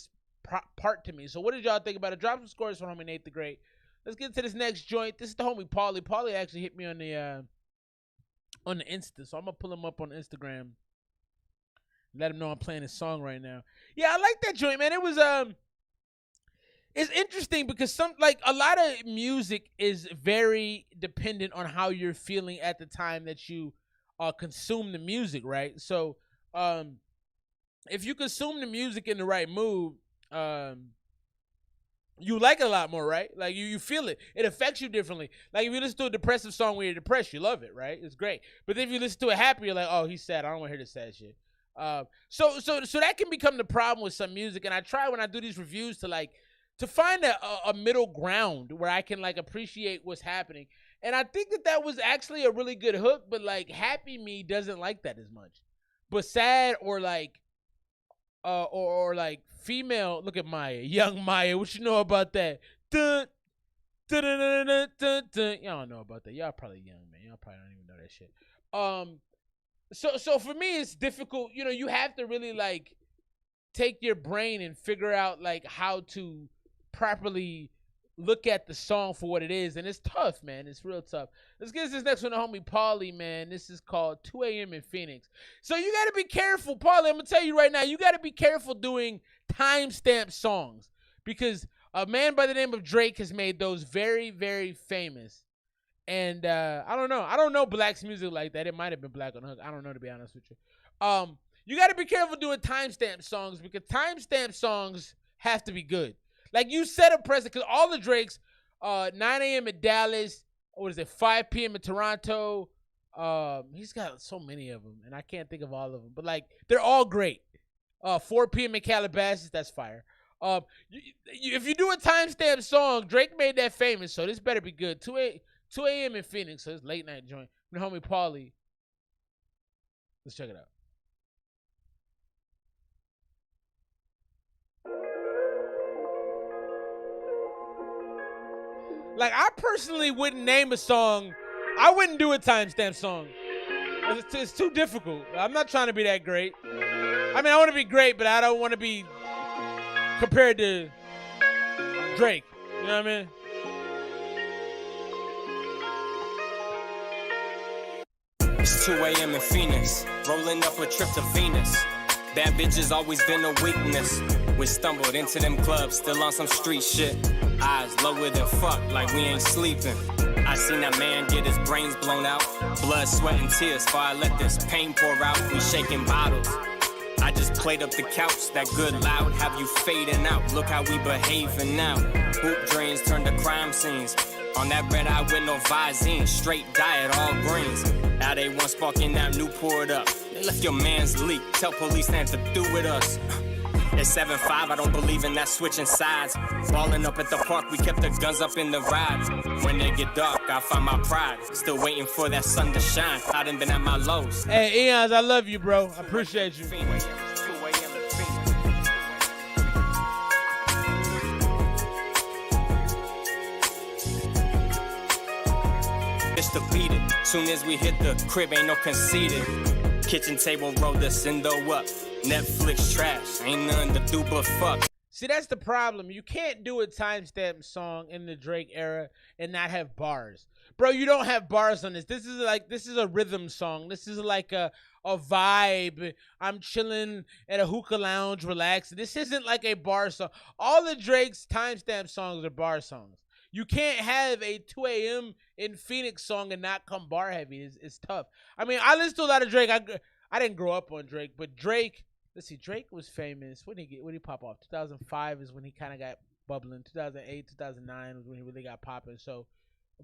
part to me. So what did y'all think about it? Drop some scores for homie Nate the Great. Let's get to this next joint. This is the homie Paulie. Paulie actually hit me on the Insta, so I'm gonna pull him up on Instagram, let him know I'm playing his song right now. Yeah, I like that joint, man. It was it's interesting because a lot of music is very dependent on how you're feeling at the time that you consume the music, right? So if you consume the music in the right mood, you like it a lot more, right? Like you feel it. It affects you differently. Like if you listen to a depressive song when you're depressed, you love it, right? It's great. But if you listen to it happy, you're like, oh, he's sad. I don't want to hear this sad shit. So that can become the problem with some music. And I try when I do these reviews to find a middle ground where I can like appreciate what's happening. And I think that was actually a really good hook, but like Happy Me doesn't like that as much. But Sad or like female, look at Maya, young Maya. What you know about that? Dun, dun, dun, dun, dun, dun, dun. Y'all don't know about that. Y'all probably young, man. Y'all probably don't even know that shit. So for me, it's difficult. You know, you have to really like take your brain and figure out like how to properly look at the song for what it is, and it's tough, man. It's real tough. Let's get this next one to homie Paulie, man. This is called 2 a.m. in Phoenix. So you got to be careful, Paulie. I'm going to tell you right now, you got to be careful doing timestamp songs because a man by the name of Drake has made those very, very famous. And I don't know. I don't know Black's music like that. It might have been Black on the Hook. I don't know, to be honest with you. You got to be careful doing timestamp songs because timestamp songs have to be good. Like, you set a precedent, because all the Drakes, 9 a.m. in Dallas, 5 p.m. in Toronto, he's got so many of them, and I can't think of all of them. But, like, they're all great. 4 p.m. in Calabasas, that's fire. If you do a timestamp song, Drake made that famous, so this better be good. 2 a.m. in Phoenix, so it's late night joint. My homie Paulie. Let's check it out. Like, I personally wouldn't name a song. I wouldn't do a timestamp song. It's too difficult. I'm not trying to be that great. I mean, I want to be great, but I don't want to be compared to Drake. You know what I mean? It's 2 a.m. in Phoenix, rolling up a trip to Venus. Bad bitches always been a weakness. We stumbled into them clubs, still on some street shit. Eyes lower than fuck, like we ain't sleeping. I seen that man get his brains blown out. Blood, sweat, and tears, before I let this pain pour out. We shaking bottles. I just played up the couch, that good loud, have you fading out. Look how we behaving now. Hoop drains turn to crime scenes. On that red eye with no Visine, straight diet, all greens. Now they want sparking that Newport up. They left your man's leak, tell police not to do with us. It's 7-5, I don't believe in that switching sides. Balling up at the park, we kept the guns up in the rides. When they get dark, I find my pride. Still waiting for that sun to shine. I done been at my lows. Hey, Eons, I love you, bro. I appreciate you. It's to beat it. Soon as we hit the crib, ain't no conceited. Kitchen table rolled the Cindo up. Netflix trash, ain't nothing to do but fuck. See, that's the problem. You can't do a timestamp song in the Drake era and not have bars. Bro, you don't have bars on this. This is a rhythm song. This is like a vibe. I'm chilling at a hookah lounge, relaxing. This isn't like a bar song. All of Drake's timestamp songs are bar songs. You can't have a 2 a.m. in Phoenix song and not come bar heavy. It's tough. I mean, I listen to a lot of Drake. I didn't grow up on Drake, but Drake, let's see, Drake was famous. When did he pop off? 2005 is when he kind of got bubbling. 2008, 2009 was when he really got popping. So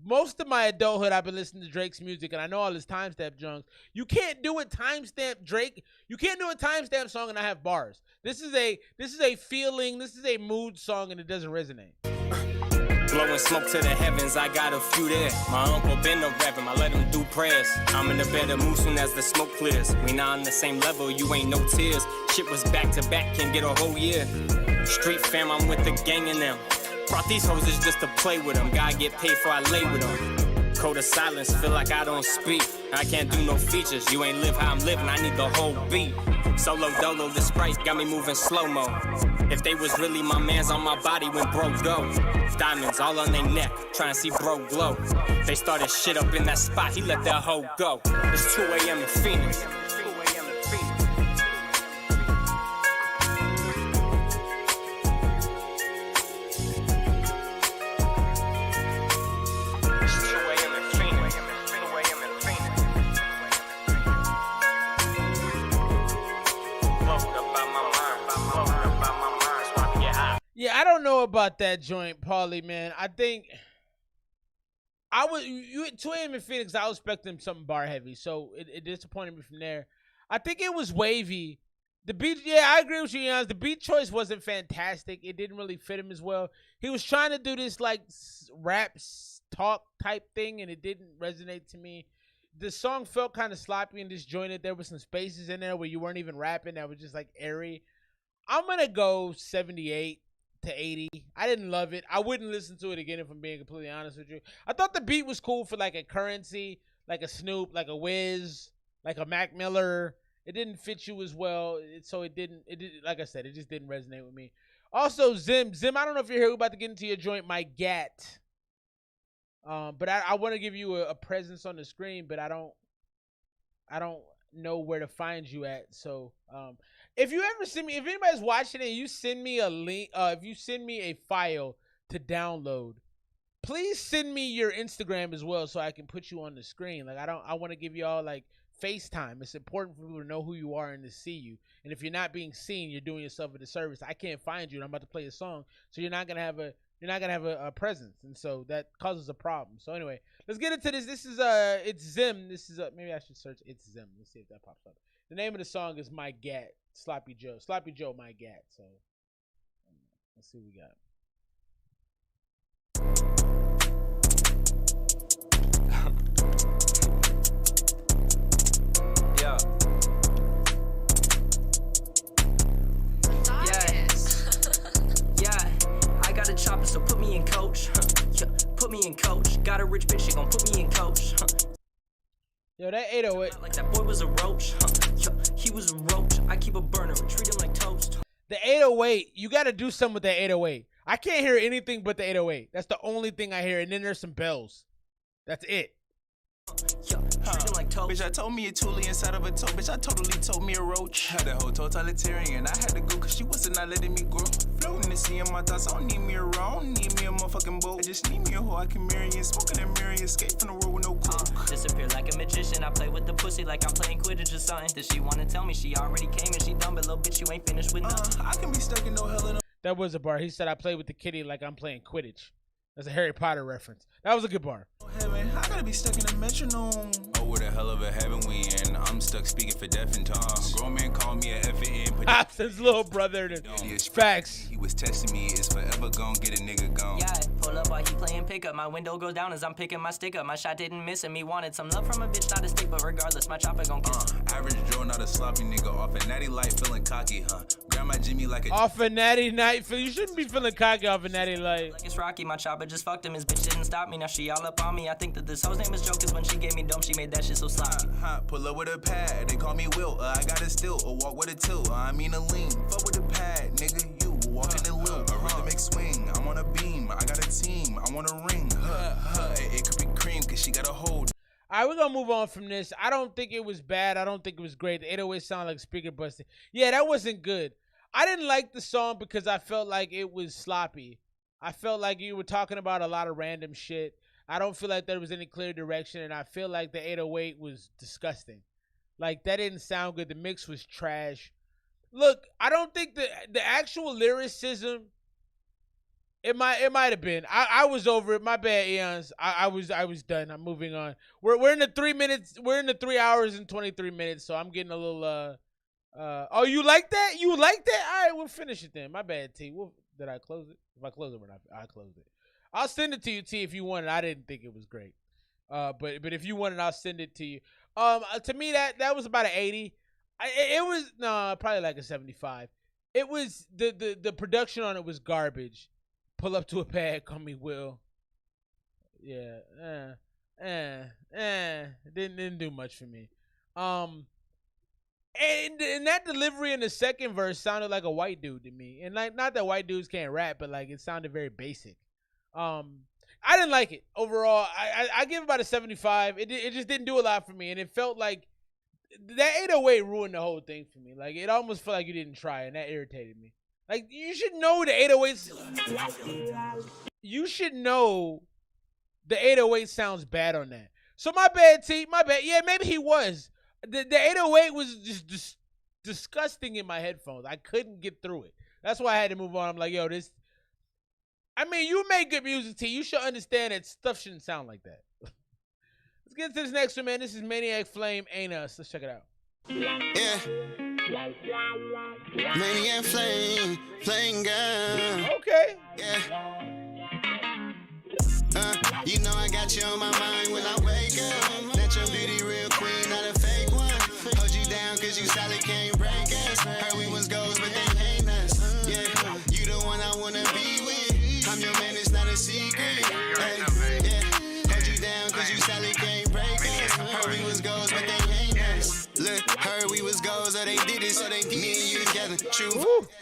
most of my adulthood, I've been listening to Drake's music, and I know all his timestamp junks. You can't do a timestamp Drake. You can't do a timestamp song and not have bars. This is a feeling. This is a mood song, and it doesn't resonate. Blowing smoke to the heavens, I got a few there. My uncle been a reverend, I let him do prayers. I'm in a better mood soon as the smoke clears. We not on the same level, you ain't no tears. Shit was back to back, can get a whole year. Street fam, I'm with the gang in them. Brought these hoses just to play with them. Gotta get paid for I lay with them. Code of silence, feel like I don't speak. I can't do no features, you ain't live how I'm living, I need the whole beat. Solo dolo, the Sprite got me moving slow-mo. If they was really my mans on my body when bro go. Diamonds all on their neck, trying to see bro glow. They started shit up in that spot, he let that hoe go. It's 2 a.m. in Phoenix. Yeah, I don't know about that joint, Paulie, man. I think I was you at 2 a.m. in Phoenix. I was expecting something bar heavy, so it disappointed me from there. I think it was wavy. The beat, yeah, I agree with you, Giannis. The beat choice wasn't fantastic. It didn't really fit him as well. He was trying to do this like rap talk type thing, and it didn't resonate to me. The song felt kind of sloppy and disjointed. There were some spaces in there where you weren't even rapping. That was just like airy. I'm gonna go 78 to 80. I didn't love it. I wouldn't listen to it again if I'm being completely honest with you. I thought the beat was cool for like a Currency, like a Snoop, like a Wiz, like a Mac Miller. It didn't fit you as well, so it didn't. Like I said, it just didn't resonate with me. Also, Zim, I don't know if you're here. We're about to get into your joint, My Gat. But I want to give you a presence on the screen, but I don't know where to find you at. So, if you ever send me, if anybody's watching it, you send me a link. If you send me a file to download, please send me your Instagram as well, so I can put you on the screen. Like I want to give y'all like FaceTime. It's important for people to know who you are and to see you. And if you're not being seen, you're doing yourself a disservice. I can't find you, and I'm about to play a song, so you're not gonna have a presence, and so that causes a problem. So anyway, let's get into this. This is it's Zim. This is maybe I should search It's Zim. Let's see if that pops up. The name of the song is My Gat. Sloppy Joe, My Gat. So let's see what we got. Yeah. Yeah. I got a chopper, so put me in coach. Put me in coach. Got a rich bitch, she gon' put me in coach. Yo, that 808. Like that boy was a roach. He was a roach. I keep a burner and treat him like toast. The 808, you got to do something with that 808. I can't hear anything but the 808. That's the only thing I hear. And then there's some bells. That's it. Bitch, I told me a toolie inside of a toe. Bitch, I totally told me a roach. Had that whole totalitarian. I had to go cause she wasn't not letting me grow. Floating to see in my thoughts. I don't need me a row. I don't need me a motherfucking boat. I just need me a hoe I can marry and smoking and marry. Escape from the world with no coke. Disappear like a magician. I play with the pussy like I'm playing Quidditch or something. Does she wanna tell me she already came and she done? But little bitch, you ain't finished with nothing. I can be stuck in no hell in a... That was a bar. He said I play with the kitty like I'm playing Quidditch. That's a Harry Potter reference. That was a good bar. Heaven, I gotta be stuck in a metronome. Oh, what a hell of a heaven we in. I'm stuck speaking for deaf and tongues. Grown man call me a FN. Pops his little brother. Facts. He was testing me. It's forever gon' get a nigga gone. Yeah, pull up while he playing pickup. My window goes down as I'm picking my stick up. My shot didn't miss and me wanted some love from a bitch, not a stick. But regardless, my chopper gon' kiss. Average Joe, not a sloppy nigga. Off a natty light, feeling cocky, huh? Grab my Jimmy like a... Off a natty night. You shouldn't be feeling cocky off a natty light. Like it's Rocky, my chopper just fucked him. His bitch didn't stop me. Now she all up on me. I think that this hoe's name is Joke, cause when she gave me dome, she made that shit so sloppy. Pull up with a pad. They call me Will. I got a still. Or walk with a tilt. I mean a lean. Fuck with a pad, nigga. You walk Walking it low, a rhythmic swing. I want a beam, I got a team, I want a ring. It could be cream, cause she got a hold. All right, we're going to move on from this. I don't think it was bad. I don't think it was great. The 808 sounded like speaker busted. Yeah, that wasn't good. I didn't like the song because I felt like it was sloppy. I felt like you were talking about a lot of random shit. I don't feel like there was any clear direction, and I feel like the 808 was disgusting. Like, that didn't sound good. The mix was trash. Look, I don't think the actual lyricism, it might have been. I was over it. My bad, Eons. I was done. I'm moving on. We're in the 3 minutes. We're in the 3 hours and 23 minutes. So I'm getting a little. Oh, you like that? You like that? All right, we'll finish it then. My bad, T. Did I close it? If I close it or not, I closed it. I'll send it to you, T, if you want it. I didn't think it was great. But if you want it, I'll send it to you. To me that was about an 80. It was probably like a 75. It was the production on it was garbage. Pull up to a pad, call me Will. Yeah, didn't do much for me. And that delivery in the second verse sounded like a white dude to me. And like, not that white dudes can't rap, but like it sounded very basic. I didn't like it overall. I give it about a 75. It just didn't do a lot for me, and it felt like that 808 ruined the whole thing for me. Like, it almost felt like you didn't try, and that irritated me. Like, you should know the 808s. You should know the 808 sounds bad on that. So my bad, T. My bad. Yeah, maybe he was. The 808 was just disgusting in my headphones. I couldn't get through it. That's why I had to move on. I'm like, yo, this. I mean, you make good music, T. You should understand that stuff shouldn't sound like that. Let's get to this next one, man. This is Maniac Flame, Ain't Us. Let's check it out. Yeah. Maniac Flame, playing girl. Okay. Yeah. You know I got you on my mind when I wake up. That your beauty real queen, not a fake one. Hold you down cause you solid, can't break us. Heard we was goals, but they hate us. Yeah, you the one I wanna be with. I'm your man, it's not a secret. Hey, yeah, hold you down cause you solid, can't break us. Heard we was goals, but they hate us. Look, heard we was goals, or they did it, so they did me and you together. True,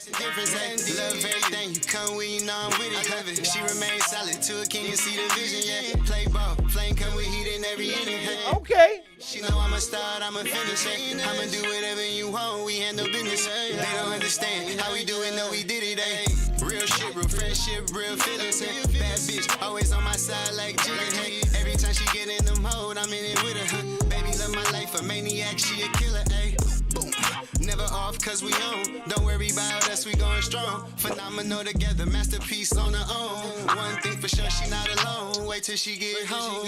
difference, hey, love everything. You come with, you know I'm with it. Love it. She remains solid to a king, you see the vision, yeah. Play ball, flame come with heat in every inning, hey. Okay. She know I'm a start, I'm a finish, hey. I'ma do whatever you want, we handle business. They don't understand how we do it, know we did it, hey. Real shit, real friendship, real feelings, hey. Bad bitch, always on my side like Jillian, hey. Every time she get in the mode, I'm in it with her, huh. Baby, love my life, a maniac, she a killer, hey. Boom. Never off cause we own. Don't worry about us, we going strong. Phenomenal together, masterpiece on her own. One thing for sure, she not alone. Wait till she get home.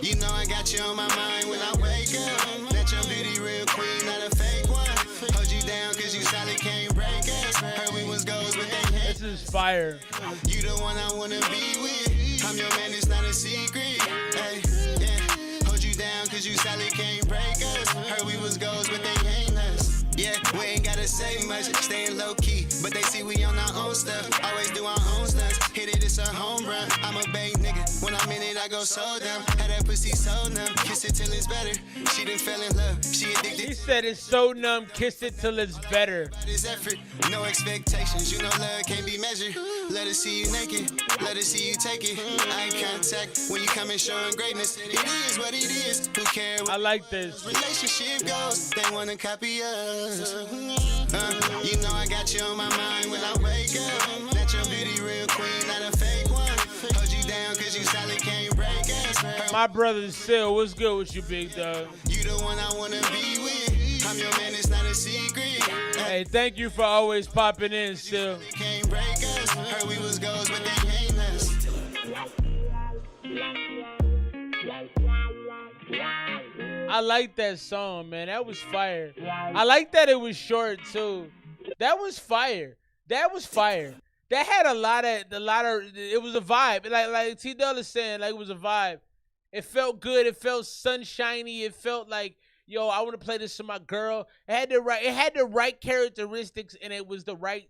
You know I got you on my mind when I wake up. That your beauty real queen, not a fake one. Hold you down cause you solid, can't break us. Heard we was goals, but they hate. This is fire. You the one I wanna be with. I'm your man, it's not a secret. Hey, yeah. Hold you down cause you solid, can't break us. Heard we was goals, but they hate us. Yeah, we ain't gotta say much, staying low key, but they see we on our own stuff. Always do our own stunts. Hit it, it's a home run. I'm a bang nigga. When I'm in it, I go so dumb. Had that pussy so numb. Kiss it till it's better. She done fell in love. She addicted. He said it's so numb. Kiss it till it's better. This effort, no expectations. You know love can't be measured. Let her see you naked. Let her see you take it. Eye contact when you come in showing greatness. It is what it is. Who cares? I like this. Relationship goes. They wanna copy us. You know I got you on my mind when I wake up. That your beauty real queen, not a fake one. Hold you down cause you solid, can't break us. My brother Sil, what's good with you, big dog? You the one I wanna be with. I'm your man, it's not a secret. Hey, thank you for always popping in, Sil. Can't break us. Heard we was goals, but they hate us. I like that song, man. That was fire. I like that it was short too. That was fire. That was fire. That had a lot of. It was a vibe. Like T Dolla is saying, like it was a vibe. It felt good. It felt sunshiny. It felt like, yo, I want to play this to my girl. It had the right characteristics, and it was the right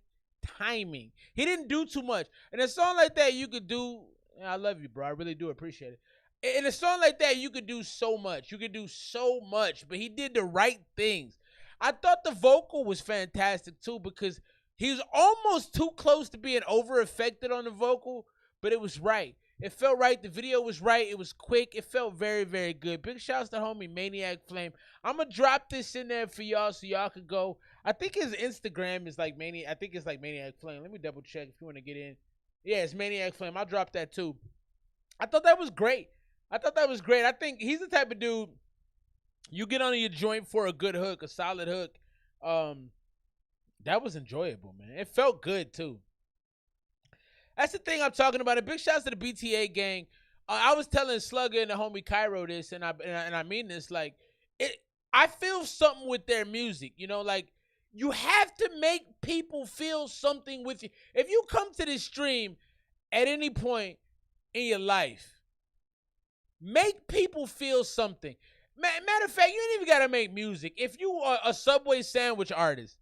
timing. He didn't do too much. And a song like that, you could do. I love you, bro. I really do appreciate it. In a song like that, you could do so much. You could do so much, but he did the right things. I thought the vocal was fantastic too, because He was almost too close to being over-affected on the vocal, but it was right. It felt right. The video was right. It was quick. It felt very, very good. Big shouts to homie Maniac Flame. I'm going to drop this in there for y'all so y'all can go. I think his Instagram is like Maniac. I think it's like Maniac Flame. Let me double check if you want to get in. Yeah, it's Maniac Flame. I'll drop that too. I thought that was great. I think he's the type of dude you get on your joint for a good hook, a solid hook. That was enjoyable, man. It felt good too. That's the thing I'm talking about. A big shouts to the BTA gang. I was telling Slugger and the homie Cairo this, and I mean this. Like, I feel something with their music. You know, like you have to make people feel something with you. If you come to this stream at any point in your life, make people feel something. Matter of fact, you ain't even gotta make music. If you are a Subway sandwich artist,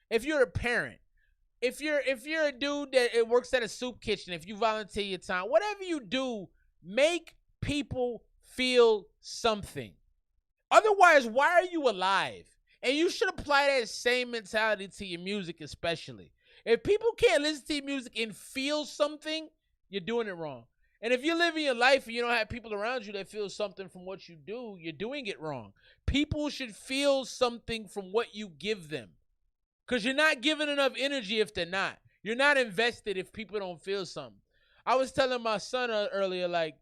if you're a parent, if you're a dude that works at a soup kitchen, if you volunteer your time, whatever you do, make people feel something. Otherwise, why are you alive? And you should apply that same mentality to your music, especially. If people can't listen to your music and feel something, you're doing it wrong. And if you're living your life and you don't have people around you that feel something from what you do, you're doing it wrong. People should feel something from what you give them. Because you're not giving enough energy if they're not. You're not invested if people don't feel something. I was telling my son earlier, like,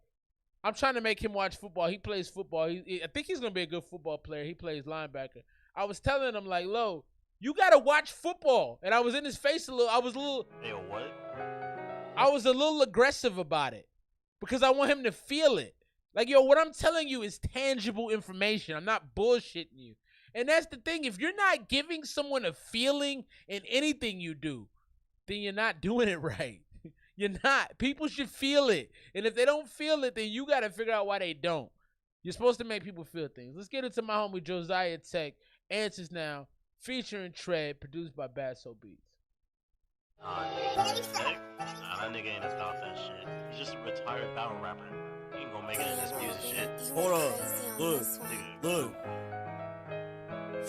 I'm trying to make him watch football. He plays football. I think he's going to be a good football player. He plays linebacker. I was telling him, like, Lo, you got to watch football. And I was in his face a little. I was a little aggressive about it. Because I want him to feel it. Like, yo, what I'm telling you is tangible information. I'm not bullshitting you. And that's the thing. If you're not giving someone a feeling in anything you do, then you're not doing it right. You're not. People should feel it. And if they don't feel it, then you got to figure out why they don't. You're supposed to make people feel things. Let's get into my homie Josiah Tech. Answers Now, featuring Tread, produced by Peso Beats. Nah, that nigga ain't a style that shit. He's just a retired battle rapper. He ain't gonna make it in this music shit. Hold up. Look.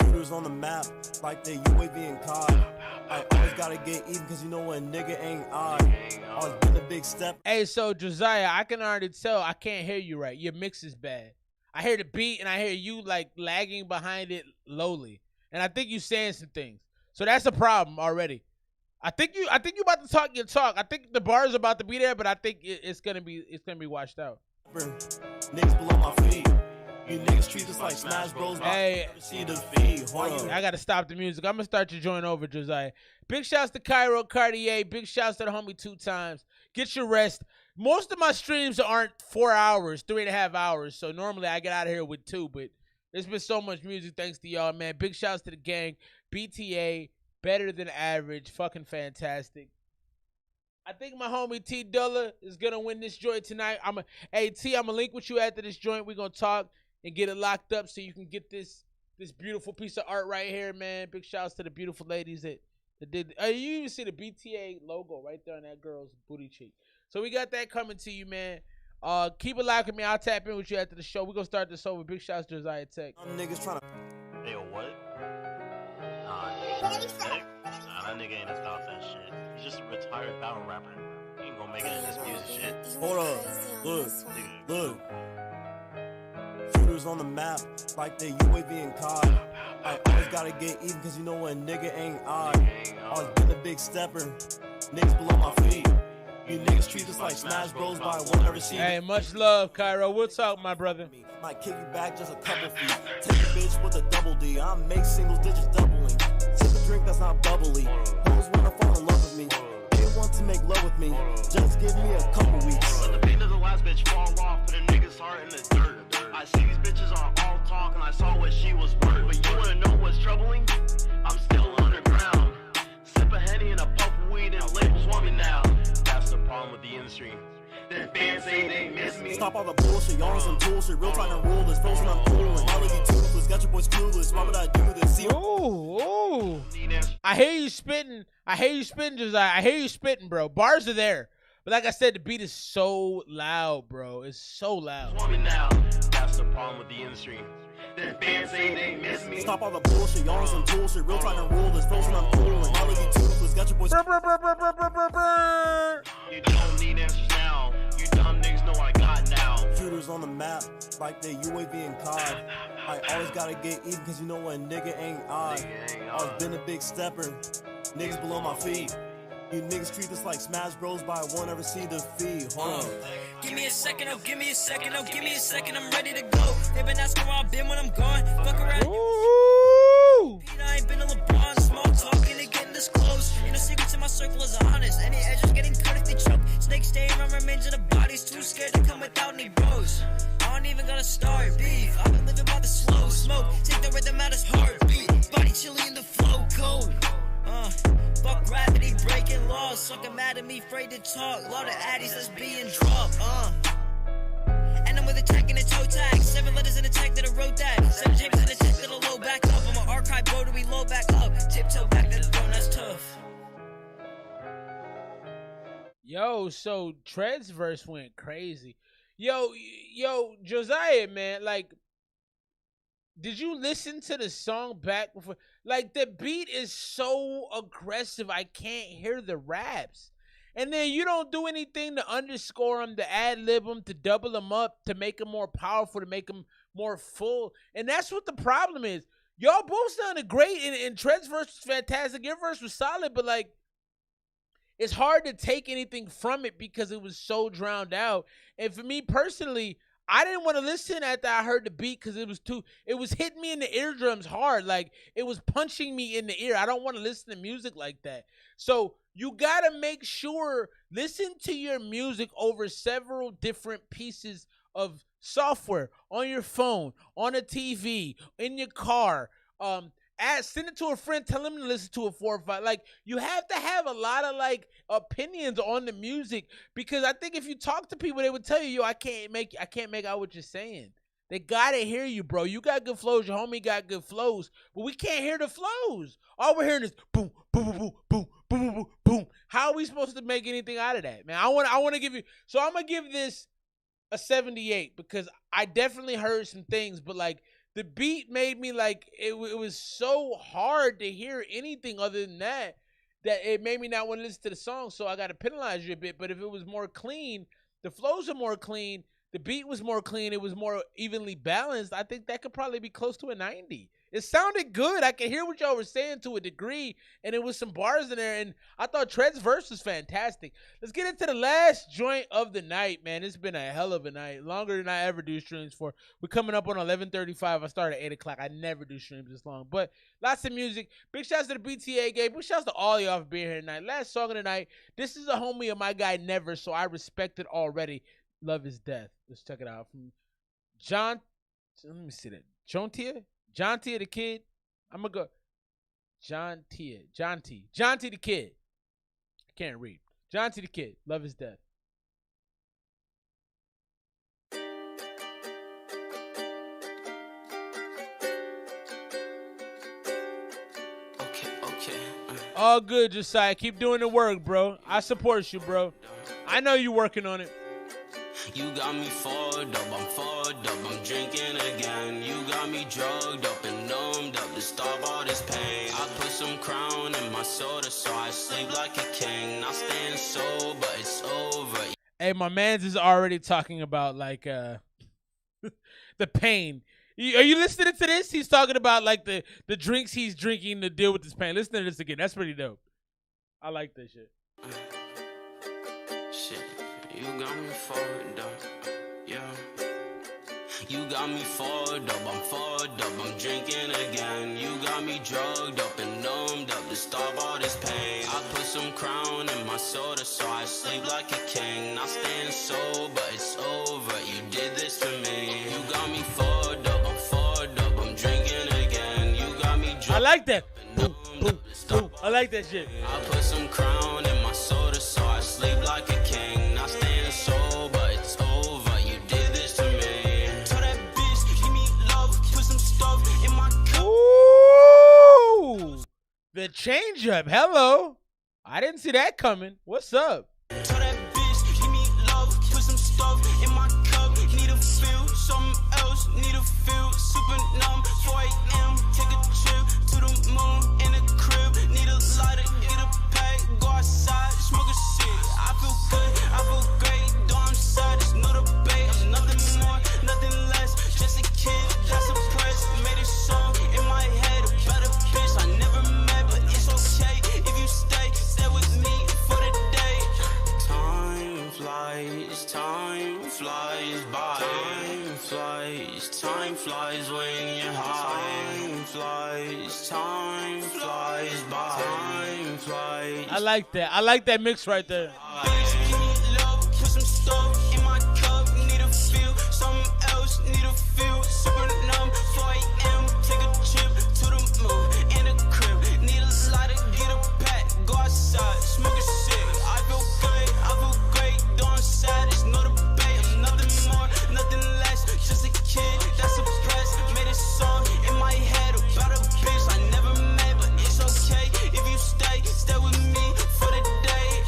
Shooters on the map, like they UAV and COD. I always gotta get even cause you know when nigga ain't odd. Always been a big step. Hey, so Josiah, I can already tell I can't hear you right. Your mix is bad. I hear the beat and I hear you like lagging behind it lowly. And I think you saying some things. So that's a problem already. I think you about to talk your talk. I think the bar is about to be there, but I think it's gonna be washed out. Niggas below my feet. You niggas treat us like Smash Bros. Hey, I gotta stop the music. I'm gonna start your joint over, Josiah. Big shouts to Cairo Cartier. Big shouts to the homie 2 times. Get your rest. Most of my streams aren't 4 hours, 3.5 hours. So normally I get out of here with 2, but there's been so much music thanks to y'all, man. Big shouts to the gang. BTA. Better than average, fucking fantastic. I think my homie T Doula is gonna win this joint tonight. Hey T, I'm gonna link with you after this joint. We're gonna talk and get it locked up so you can get this beautiful piece of art right here, man. Big shouts to the beautiful ladies that did. You even see the BTA logo right there on that girl's booty cheek. So we got that coming to you, man. Keep it locked with me. I'll tap in with you after the show. We're gonna start this over. Big shouts to Josiah Tech. Niggas trying to. Hey, what? Nah, that nigga ain't a style that shit. He's just a retired battle rapper. He ain't gonna make it in this music shit. Hold up. Look. Shooters on the map, like they UAV and COD. I always gotta get even cause you know when nigga ain't odd. Always been a big stepper. Niggas below my feet. You niggas treat us like Smash Bros. But I won't ever see. Hey, much love, Cairo. We'll talk, my brother. Might kick you back just a couple feet. Take a bitch with a double D. I make singles digits doubling. Sip a drink that's not bubbly. Hoes wanna fall in love with me. They want to make love with me. Just give me a couple weeks. Let the beat of the last bitch fall off. Put a nigga's heart in the dirt. I see these bitches are all talk and I saw what she was worth. But you wanna know what's troubling? I'm still underground. Sip a Henny and a puff of weed and labels want me now. That's the problem with the industry. Their fans say they miss me. Stop all the bullshit, y'all on some bullshit. Real time and rule this. Frozen, I'm cooling. All of you toothless, got your boys clueless. Why would I do this? Ooh. I hear you spitting, Josiah. I hear you spitting, bro. Bars are there. But like I said, the beat is so loud, bro. It's so loud. That's the problem with the industry. Then fans say they miss me. Stop all the bullshit, y'all on some bullshit. Real trying to rule this frozen, I'm fooling. All of you toothless, got your boys. You don't need answers now. You dumb niggas know I got now. Shooters on the map, like the UAV and COD. I always gotta get even, cause you know when nigga ain't odd. Always been a big stepper, niggas below my feet. You niggas treat this like Smash Bros, but I won't ever see defeat. Hold on. Give me a second, oh, give me a second, oh, give me a second, I'm ready to go. They've been asking where I've been when I'm gone. Fuck around. I ain't been to LeBron, small talking and getting this close. Ain't no secret to my circle is honest. Any edges getting cut if they choke. Snakes staying around remains of the bodies, too scared to come without any bros. I don't even gotta start beef. I've been living by the slow smoke. Take the rhythm out his heartbeat. Body chilly in the flow cold. Fuck gravity, breaking laws. Sucking mad at me, afraid to talk. Lot of addies that's being dropped. And I'm with a tech and a toe tag. 7 letters in a tech that I wrote that. 7 chambers in a tech that'll load back up. I'm an archive bro, do we load back up? Tiptoe back to the throne, that's tough. Yo, so Tread's verse went crazy. Yo, Josiah, man, like, did you listen to the song back before? Like, the beat is so aggressive, I can't hear the raps. And then you don't do anything to underscore them, to ad-lib them, to double them up, to make them more powerful, to make them more full. And that's what the problem is. Y'all both sounded great, and Tread's verse was fantastic. Your verse was solid, but, like, it's hard to take anything from it because it was so drowned out. And for me personally, I didn't want to listen after I heard the beat because it was hitting me in the eardrums hard. Like, it was punching me in the ear. I don't want to listen to music like that. So you got to make sure, listen to your music over several different pieces of software on your phone, on a TV, in your car. Send it to a friend, tell them to listen to it 4 or 5. Like, you have to have a lot of, like, opinions on the music, because I think if you talk to people, they would tell you, yo, I can't make out what you're saying. They gotta hear you, bro. You got good flows, your homie got good flows, but we can't hear the flows. All we're hearing is boom, boom, boom, boom, boom, boom, boom, boom. How are we supposed to make anything out of that, man? I want to give you, so I'm gonna give this a 78 because I definitely heard some things, but, like, the beat made me, like, it was so hard to hear anything other than that it made me not want to listen to the song, so I got to penalize you a bit. But if it was more clean, the flows are more clean, the beat was more clean, it was more evenly balanced, I think that could probably be close to a 90. It sounded good. I could hear what y'all were saying to a degree, and it was some bars in there, and I thought Tread's verse was fantastic. Let's get into the last joint of the night, man. It's been a hell of a night, longer than I ever do streams for. We're coming up on 11:35. I started at 8 o'clock. I never do streams this long, but lots of music. Big shouts to the BTA game. Big shouts to all y'all for being here tonight. Last song of the night. This is a homie of my guy Never, so I respect it already. Love is Death. Let's check it out. From John, let me see that. Jonty the Kid. I'm going to go. Jonty the Kid. I can't read. Jonty the Kid. Love is Death. Okay. All good, Josiah. Keep doing the work, bro. I support you, bro. I know you working on it. You got me fucked up, I'm fucked up, I'm drinking again. You got me drugged up and numbed up to stop all this pain. I put some crown in my soda so I sleep like a king. Not staying sober, it's over. Hey, my man's is already talking about, like, the pain. Are you listening to this? He's talking about, like, the drinks he's drinking to deal with this pain. Listen to this again. That's pretty dope. I like this shit. You got me fucked up, yeah. You got me fucked up, I'm fucked up, I'm drinking again. You got me drugged up and numbed up to stop all this pain. I put some crown in my soda so I sleep like a king. Not staying sober, it's over, you did this to me. You got me fucked up, I'm drinking again. You got me drugged. I like that. Boom, boom, boom. I like that shit. I put some crown in my soda so I sleep like a king. Sober, it's over, you did this to me. Tell that bitch, give me love, put some stuff in my cup. Ooh, the change up. Hello. I didn't see that coming. What's up? Tell that bitch, give me love, put some stuff in my cup. Need a feel, something else, need a feel, supernova. time flies when you're high. Time flies by. Time flies. I like that. I like that mix right there. Put some stuff in my cup, need a feel. Something else, need a feel. Super numb, 4 a.m. Take a trip to the moon in a crib. Need a lighter, get a pack, go outside, smoke a shit. I feel good, I feel great. Though I'm sad, it's no debate. I'm nothing more, nothing less. Just a kid that's suppressed. Made a song in my head about a bitch I never met, but it's okay if you stay with me for the day.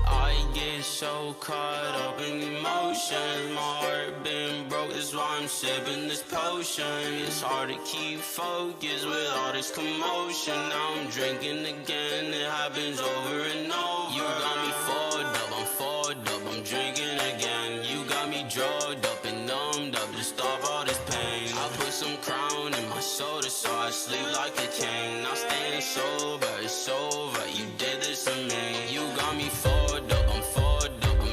I get so caught up in emotions. My heart been broke, that's why I'm sipping this potion. It's hard to keep focused with all this commotion. Now I'm drinking again, it happens over and over. You got me fogged up, I'm drinking again. You got me drugged up and numbed up to stop all this pain. I put some crown in my soda so I sleep like a king. Now staying sober, it's over, you did this to me. You got me fogged up, I'm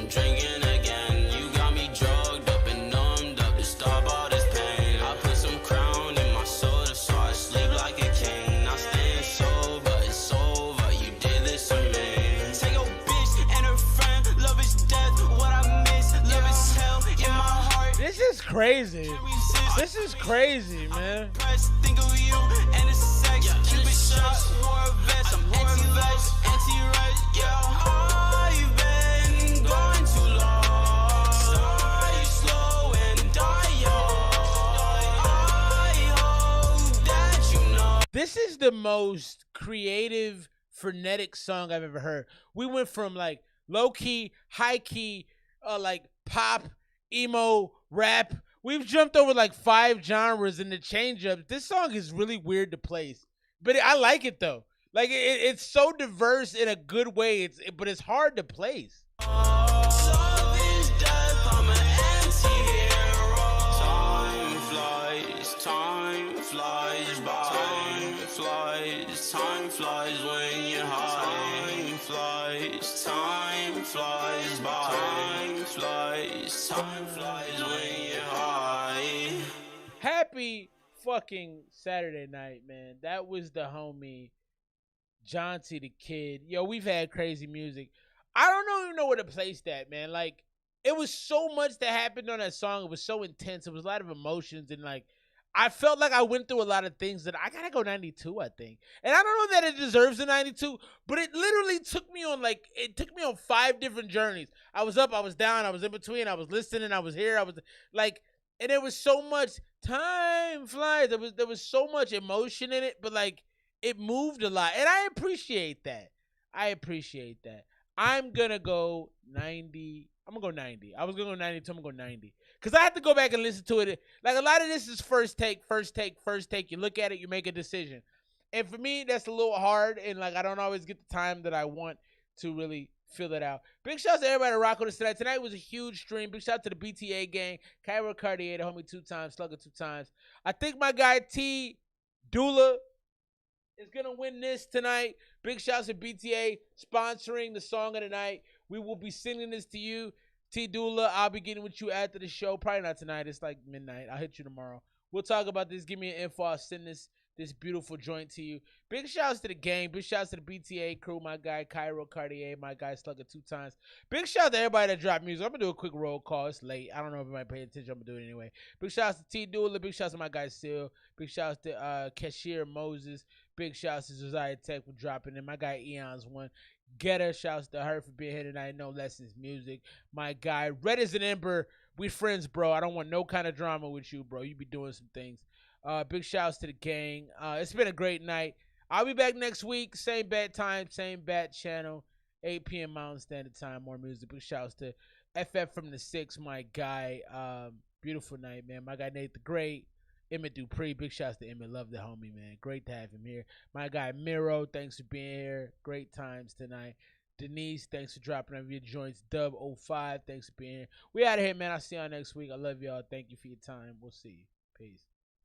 drinking again. You got me drugged up and numbed up to stop all this pain. I put some crown in my soda so I sleep like a king. Now staying sober, it's over, you did this to me. Take your bitch and her friend, love is death, what I miss, love is hell in my heart. This is crazy. This is crazy, man. Think of you and the sex, Cupid shot, wore a vest, I'm anti-vex, anti-res, yeah. I've been gone too long, start slow and die young. I hope that you know. This is the most creative, frenetic song I've ever heard. We went from like low-key, high-key, like pop, emo, rap. We've jumped over like 5 genres in the change-ups. This song is really weird to place, but I like it though. Like it's so diverse in a good way. But it's hard to place. Love is death, I'm an anti-hero. Time flies by. Time flies when you're high. Time flies by. Time flies when you're high. Happy fucking Saturday night, man. That was the homie Jonty the Kid. Yo, we've had crazy music. I don't even know where to place that, man. Like, it was so much that happened on that song. It was so intense. It was a lot of emotions, and like, I felt like I went through a lot of things that I gotta go 92, I think. And I don't know that it deserves a 92, but it literally took me on 5 different journeys. I was up, I was down, I was in between, I was listening, I was here, I was like, and there was so much time flies. There was so much emotion in it, but like, it moved a lot, and I appreciate that. I'm gonna go 90. I'm gonna go 90. I was gonna go 92. I'm gonna go 90 because I have to go back and listen to it. Like, a lot of this is first take. You look at it, you make a decision, and for me, that's a little hard. And like, I don't always get the time that I want to really fill it out. Big shout out to everybody that rock with us tonight. Tonight was a huge stream. Big shout out to the BTA gang, Cairo Cartier, the homie 2 times, Slugger 2 times. I think my guy T Doula is gonna win this tonight. Big shouts to BTA sponsoring the song of the night. We will be sending this to you, T Doula. I'll be getting with you after the show. Probably not tonight. It's like midnight. I'll hit you tomorrow. We'll talk about this. Give me an info. I'll send this beautiful joint to you. Big shouts to the gang. Big shouts to the BTA crew. My guy Cairo Cartier. My guy Slugger 2 times. Big shout to everybody that dropped music. I'm gonna do a quick roll call. It's late. I don't know if you might pay attention. I'm gonna do it anyway. Big shouts to T Doula. Big shouts to my guy Seal. Big shouts to Cashier Moses. Big shouts to Josiah Tech for dropping in. My guy Eon's one. Getter, shouts to her for being here tonight. No Lessons Music. My guy Red as an Ember. We friends, bro. I don't want no kind of drama with you, bro. You be doing some things. Big shouts to the gang. It's been a great night. I'll be back next week. Same bat time, same bat channel. 8 p.m. Mountain Standard Time. More music. Big shouts to FF from the 6, my guy. Beautiful night, man. My guy Nate the Great. Emmett Dupri, big shouts to Emmett. Love the homie, man. Great to have him here. My guy Miro, thanks for being here. Great times tonight. Denise, thanks for dropping on your joints. Dub05, thanks for being here. We out of here, man. I'll see y'all next week. I love y'all. Thank you for your time. We'll see you. Peace.